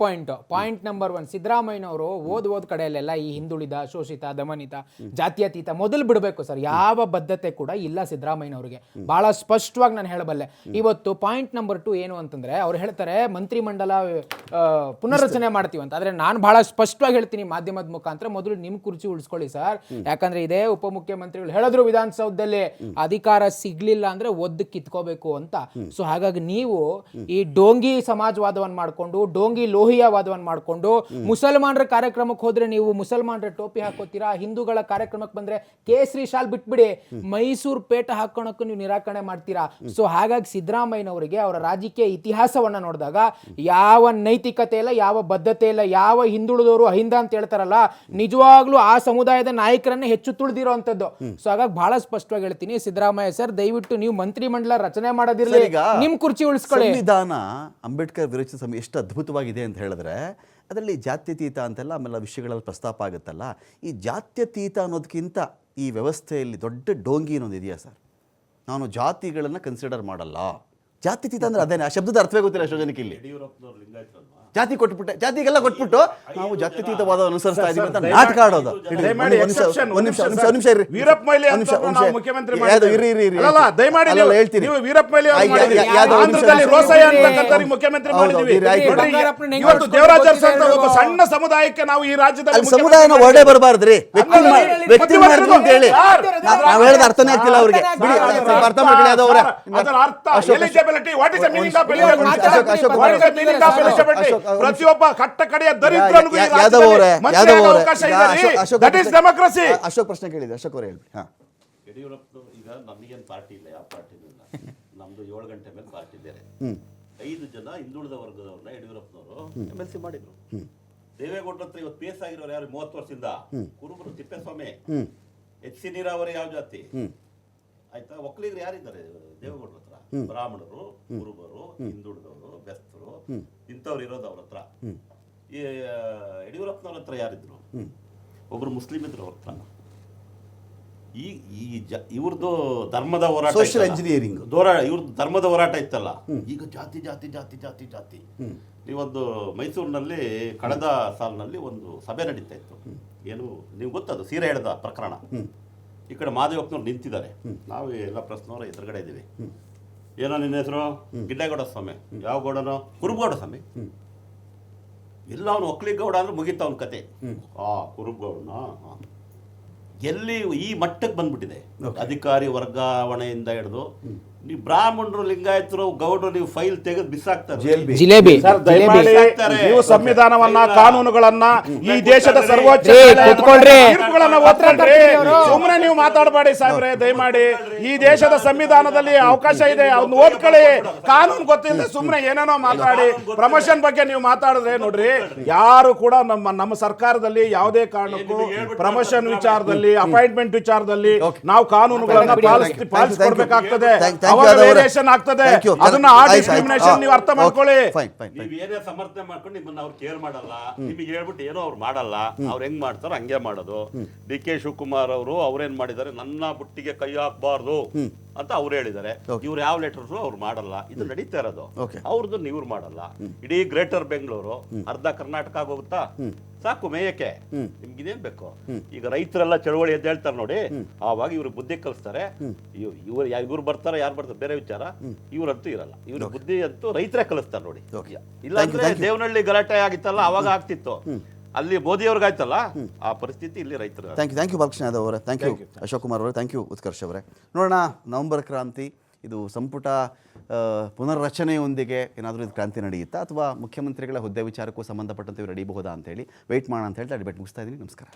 ಪಾಯಿಂಟ್ ನಂಬರ್ 1, ಸಿದ್ದರಾಮಯ್ಯನವರು ಓದ್ ಕಡೆಯಲ್ಲೆಲ್ಲ ಈ ಹಿಂದುಳಿದ, ಶೋಷಿತ, ದಮನಿತ, ಜಾತ್ಯತೀತ ಮೊದಲು ಬಿಡಬೇಕು ಸರ್. ಯಾವ ಬದ್ಧತೆ ಕೂಡ ಇಲ್ಲ ಸಿದ್ದರಾಮಯ್ಯನವರಿಗೆ, ಬಹಳ ಸ್ಪಷ್ಟವಾಗಿ ನಾನು ಹೇಳಬಲ್ಲೆ. ಇವತ್ತು ಪಾಯಿಂಟ್ ನಂಬರ್ 2 ಏನು ಅಂತಂದ್ರೆ ಅವ್ರು ಹೇಳ್ತಾರೆ ಮಂತ್ರಿಮಂಡಲ ಪುನರ್ರಚನೆ ಮಾಡ್ತೀವಿ ಅಂತ. ಆದ್ರೆ ನಾನು ಬಹಳ ಸ್ಪಷ್ಟವಾಗಿ ಹೇಳ್ತೀನಿ ಮಾಧ್ಯಮದ ಮುಖಾಂತರ, ಮೊದಲು ನಿಮ್ ಕುರ್ಚಿ ಉಳಿಸ್ಕೊಳ್ಳಿ ಸರ್. ಯಾಕಂದ್ರೆ ಇದೇ ಉಪಮುಖ್ಯಮಂತ್ರಿಗಳು ಹೇಳಿದ್ರು ವಿಧಾನಸೌಧದಲ್ಲಿ ಅಧಿಕಾರ ಸಿಗ್ಲಿಲ್ಲ ಅಂದ್ರೆ ಒದ್ದು ಕಿತ್ಕೋಬೇಕು ಅಂತ. ಸೊ ಹಾಗಾಗಿ ನೀವು ಈ ಡೋಂಗಿ ಸಮಾಜವಾದವನ್ನು ಮಾಡ್ಕೊಂಡು, ಡೋಂಗಿ ಲೋಹಿಯಾವಾದವನ್ನು ಮಾಡ್ಕೊಂಡು, ಮುಸಲ್ಮಾನರ ಕಾರ್ಯಕ್ರಮಕ್ಕೆ ಹೋದ್ರೆ ನೀವು ಮುಸಲ್ಮಾನರ ಟೋಪಿ ಹಾಕೋತೀರಾ, ಹಿಂದೂಗಳ ಕಾರ್ಯಕ್ರಮಕ್ಕೆ ಬಂದ್ರೆ ಕೇಸರಿ ಶಾಲ್ ಬಿಟ್ಬಿಡಿ, ಮೈಸೂರು ಪೇಟ ಹಾಕೋಣಕ್ಕೂ ನೀವು ನಿರಾಕರಣೆ ಮಾಡ್ತೀರಾ. ಸೊ ಹಾಗಾಗಿ ಸಿದ್ದರಾಮಯ್ಯನವರಿಗೆ ಅವರ ರಾಜಕೀಯ ಇತಿಹಾಸವನ್ನ ನೋಡಿದಾಗ ಯಾವ ನೈತಿಕತೆ ಇಲ್ಲ, ಯಾವ ಬದ್ಧತೆ ಇಲ್ಲ, ಯಾವ ಹಿಂದುಳಿದವರು ಅಹಿಂದ ಅಂತ ಹೇಳ್ತಾರಲ್ಲ, ನಿಜವಾಗ್ಲೂ ಆ ಸಮುದಾಯದ ನಾಯಕರನ್ನೇ ಹೆಚ್ಚು ತುಳಿದಿರೋ ಅಂತದ್ದು. ಸೊ ಹಾಗಾಗಿ ಬಹಳ ಸ್ಪಷ್ಟವಾಗಿ ಹೇಳ್ತೀನಿ, ಸಿದ್ದರಾಮಯ್ಯ ಸರ್ ದಯವಿಟ್ಟು ನೀವು ಮಂತ್ರಿಮಂಡಲ ರಚನೆ ಮಾಡೋದಿರಲಿ, ನಿಮ್ ಕುರ್ಚಿ ಉಳಿಸ್ಕೊಳ್ಳಿ. ಸಂವಿಧಾನ ಅಂಬೇಡ್ಕರ್ ವಿರಚಿತ ಎಷ್ಟು ಅದ್ಭುತವಾಗಿದೆ ಅಂತ ಹೇಳಿದ್ರೆ ಅದರಲ್ಲಿ ಜಾತ್ಯತೀತ ಅಂತೆಲ್ಲ ಆಮೇಲೆ ವಿಷಯಗಳಲ್ಲಿ ಪ್ರಸ್ತಾಪ ಆಗುತ್ತಲ್ಲ, ಈ ಜಾತ್ಯತೀತ ಅನ್ನೋದಕ್ಕಿಂತ ಈ ವ್ಯವಸ್ಥೆಯಲ್ಲಿ ದೊಡ್ಡ ಡೋಂಗಿ ಅನ್ನೋದು ಇದೆಯಾ ಸರ್? ನಾನು ಜಾತಿಗಳನ್ನು ಕನ್ಸಿಡರ್ ಮಾಡಲ್ಲ. ಜಾತ್ಯತೀತ ಅಂದ್ರೆ ಅದೇನೆ, ಆ ಶಬ್ದದ ಅರ್ಥವೇ ಗೊತ್ತಿಲ್ಲ ಎಷ್ಟೋ ಜನಕ್ಕೆ. ಇಲ್ಲಿ ಜಾತಿ ಕೊಟ್ಬಿಟ್ಟೆ, ಜಾತಿಗೆಲ್ಲ ಕೊಟ್ಬಿಟ್ಟು ನಾವು ಜಾತ್ಯತೀತವಾದ ಅನುಸರಿಸ್ತಾ ಇದೀವಿ ಅಂತ ನಾಟಕ ಆಡೋದು. ಸಣ್ಣ ಸಮುದಾಯಕ್ಕೆ ನಾವು ಈ ರಾಜ್ಯದಲ್ಲಿ ಸಮುದಾಯನ ಹೊರಡೆ ಬರಬಾರ್ದ್ರಿ, ವ್ಯಕ್ತಿ ಮಾಡಿದ್ರು ಅಂತ ಹೇಳಿ ನಾವ್ ಹೇಳದ ಅರ್ಥನೇ ಆಗ್ತಿಲ್ಲ ಅವ್ರಿಗೆ. ಅರ್ಥ ಮಾಡ್ಕೊಳ್ಳಿ ಅದು ಅವರ ಪ್ರತಿಯೊಬ್ಬ ಕಟ್ಟ ಕಡೆಯ ದರಿದ್ರನಿಗೂ ಅಶೋಕ್ ಪ್ರಶ್ನೆ ಕೇಳಿದೆ. ಅಶೋಕ್ ಅವರು ಹೇಳಿ. ಯಡಿಯೂರಪ್ಪ ಈಗ ನಮಗೇನು ಪಾರ್ಟಿ ಇಲ್ಲ, ಯಾವ ಪಾರ್ಟಿನೂ ಇಲ್ಲ. ನಮ್ದು 7 ಗಂಟೆ ಮೇಲೆ ಪಾರ್ಟಿ ಬೇರೆ. 5 ಜನ ಹಿಂದುಳಿದ ವರ್ಗದವ್ರನ್ನ ಯಡಿಯೂರಪ್ಪನವರು MLC ಮಾಡಿದ್ರು. ದೇವೇಗೌಡರ ಹತ್ರ ಇವತ್ತು ಪೇಸ್ ಆಗಿರೋರು ಯಾರು 30 ವರ್ಷದಿಂದ? ಕುರುಬರು, ತಿಪ್ಪೇಸ್ವಾಮಿ. HC ನೀರಾವರಿ ಯಾವ ಜಾತಿ ಆಯ್ತಾ? ಒಕ್ಕಲಿಗರು ಯಾರಿದ್ದಾರೆ ದೇವೇಗೌಡರ ಹತ್ರ? ಬ್ರಾಹ್ಮಣರು, ಕುರುಬರು, ಹಿಂದುಳಿದವರು, ಬೆಸ್ತರು, ಇಂಥವ್ರು ಇರೋದು ಅವ್ರ ಹತ್ರ. ಈ ಯಡಿಯೂರಪ್ಪನವ್ರ ಹತ್ರ ಯಾರಿದ್ರು? ಒಬ್ರು ಮುಸ್ಲಿಂ ಇದ್ರು ಅವ್ರ ಹತ್ರ. ಇವ್ರದ್ದು ಧರ್ಮದ ಹೋರಾಟ, ಸೋಷಿಯಲ್ ಎಂಜಿನಿಯರಿಂಗ್ ಇವ್ರದ್ದು ಧರ್ಮದ ಹೋರಾಟ ಇತ್ತಲ್ಲ. ಈಗ ಜಾತಿ ಜಾತಿ ಜಾತಿ ಜಾತಿ ಜಾತಿ. ನೀವೊಂದು ಮೈಸೂರಿನಲ್ಲಿ ಕಳೆದ ಸಾಲಿನಲ್ಲಿ ಒಂದು ಸಭೆ ನಡೀತಾ ಇತ್ತು. ಏನು ನೀವು ಗೊತ್ತದು, ಸೀರೆ ಎಳೆದ ಪ್ರಕರಣ. ಈ ಕಡೆ ಮಾದೇವಪ್ಪನವ್ರು ನಿಂತಿದ್ದಾರೆ, ನಾವು ಎಲ್ಲ ಪ್ರಶ್ನವ್ರ ಎದುರುಗಡೆ ಇದ್ದೀವಿ. ಏನೋ ನಿನ್ನ ಹೆಸರು? ಗಿಡ್ಡೇಗೌಡ ಸ್ವಾಮಿ. ಯಾವ ಗೌಡನೋ? ಕುರುಬಗೌಡ ಸ್ವಾಮಿ. ಎಲ್ಲ ಅವನು ಒಕ್ಕಲಿಗೌಡ ಅಂದ್ರೆ ಮುಗಿತ ಅವನ ಕತೆ. ಕುರುಬಗೌಡನ ಎಲ್ಲಿ ಈ ಮಟ್ಟಕ್ಕೆ ಬಂದ್ಬಿಟ್ಟಿದೆ. ಅಧಿಕಾರಿ ವರ್ಗಾವಣೆಯಿಂದ ಹಿಡಿದು ನೀವು ಬ್ರಾಹ್ಮಣರು, ಲಿಂಗಾಯತರು, ಗೌಡರು ನೀವು ಫೈಲ್ ತೆಗೆದು ಬಿಸಾಕ್ತಾರೆ. ನೀವು ಸಂವಿಧಾನವನ್ನ, ಕಾನೂನುಗಳನ್ನ, ಈ ದೇಶದ ಸರ್ವೋಚ್ಚ ಸುಮ್ಮನೆ ನೀವು ಮಾತಾಡಬೇಡಿ ಸಾಹೇಬ್ರೆ, ದಯಮಾಡಿ. ಈ ದೇಶದ ಸಂವಿಧಾನದಲ್ಲಿ ಅವಕಾಶ ಇದೆ, ಅವ್ನು ಓದ್ಕೊಳ್ಳಿ. ಕಾನೂನು ಗೊತ್ತಿಲ್ಲದೆ ಸುಮ್ಮನೆ ಏನೇನೋ ಮಾತಾಡಿ ಪ್ರಮೋಷನ್ ಬಗ್ಗೆ ನೀವು ಮಾತಾಡಿದ್ರೆ ನೋಡ್ರಿ, ಯಾರು ಕೂಡ ನಮ್ಮ ಸರ್ಕಾರದಲ್ಲಿ ಯಾವುದೇ ಕಾರಣಕ್ಕೂ ಪ್ರಮೋಷನ್ ವಿಚಾರದಲ್ಲಿ, ಅಪಾಯಿಂಟ್ಮೆಂಟ್ ವಿಚಾರದಲ್ಲಿ ನಾವು ಕಾನೂನುಗಳನ್ನ ಪಾಲಿಸಬೇಕಾಗ್ತದೆ. ಆಗ್ತದೆ. ಅದನ್ನ ಆ ಡಿಸ್ಕ್ರಿಮಿನೇಷನ್ ನೀವು ಅರ್ಥ ಮಾಡ್ಕೊಳ್ಳಿ. ನೀವು ಏನೇ ಸಮರ್ಥನೆ ಮಾಡ್ಕೊಂಡು ನಿಮ್ಮನ್ನ ಅವ್ರು ಕೇರ್ ಮಾಡಲ್ಲ. ನಿಮಗೆ ಹೇಳ್ಬಿಟ್ಟು ಏನೋ ಅವ್ರು ಮಾಡಲ್ಲ. ಅವ್ರು ಹೆಂಗ್ ಮಾಡ್ತಾರೋ ಹಂಗೆ ಮಾಡೋದು. DK ಶಿವಕುಮಾರ್ ಅವರು ಅವ್ರೇನ್ ಮಾಡಿದ್ದಾರೆ, ನನ್ನ ಬುಟ್ಟಿಗೆ ಕೈ ಹಾಕಬಾರ್ದು ಅಂತ ಅವ್ರು ಹೇಳಿದ್ದಾರೆ. ಇವ್ರು ಯಾವ ಲೆಟರ್ಸ್ ಅವ್ರು ಮಾಡಲ್ಲ. ಇದು ನಡೀತಾ ಇರೋದು. ಅವ್ರದ್ದು ಇವ್ರು ಮಾಡಲ್ಲ. ಇಡೀ ಗ್ರೇಟರ್ ಬೆಂಗಳೂರು, ಅರ್ಧ ಕರ್ನಾಟಕ ಆಗೋಗುತ್ತಾ? ಸಾಕು ಮೇಯಕ್ಕೆ. ನಿಮ್ಗಿದೇನ್ ಬೇಕು? ಈಗ ರೈತರೆಲ್ಲ ಚಳವಳಿ ಎದ್ದು ಹೇಳ್ತಾರೆ ನೋಡಿ, ಆವಾಗ ಇವ್ರಿಗೆ ಬುದ್ಧಿ ಕಲಿಸ್ತಾರೆ. ಇವ್ರು ಬರ್ತಾರೆ, ಯಾರು ಬರ್ತಾರೆ ಬೇರೆ ವಿಚಾರ. ಇವ್ರಂತೂ ಇರಲ್ಲ. ಇವ್ರ ಬುದ್ಧಿ ಅಂತೂ ರೈತರೇ ಕಲಿಸ್ತಾರೆ ನೋಡಿ. ಇಲ್ಲ ಅಂದ್ರೆ ದೇವನಹಳ್ಳಿ ಗಲಾಟೆ ಆಗಿತ್ತಲ್ಲ, ಅವಾಗ ಆಗ್ತಿತ್ತು. ಅಲ್ಲಿ ಮೋದಿಯವ್ರಿಗಾಯ್ತಲ್ಲ, ಆ ಪರಿಸ್ಥಿತಿ ಇಲ್ಲಿ ರೈತರು. ಥ್ಯಾಂಕ್ ಯು ಬಾಲಕೃಷ್ಣ ಯಾದವ್ ಅವರೇ, ಥ್ಯಾಂಕ್ ಯು ಅಶೋಕ್ ಕುಮಾರ್ ಅವರೇ, ಥ್ಯಾಂಕ್ ಯು ಉತ್ಕರ್ಷ್ ಅವರೇ. ನೋಡೋಣ, ನವೆಂಬರ್ ಕ್ರಾಂತಿ ಇದು ಸಂಪುಟ ಪುನರ್ರಚನೆಯೊಂದಿಗೆ ಏನಾದರೂ ಇದು ಕ್ರಾಂತಿ ನಡೆಯುತ್ತಾ, ಅಥವಾ ಮುಖ್ಯಮಂತ್ರಿಗಳ ಹುದ್ದೆ ವಿಚಾರಕ್ಕೂ ಸಂಬಂಧಪಟ್ಟಂತೆ ನಡೀಬಹುದಾ ಅಂತೇಳಿ ವೆಯ್ಟ್ ಮಾಡೋಣ ಅಂತ ಹೇಳ್ತಾ ಡಿಬೇಟ್ ಮುಗಿಸ್ತಾ ಇದ್ದೀನಿ. ನಮಸ್ಕಾರ.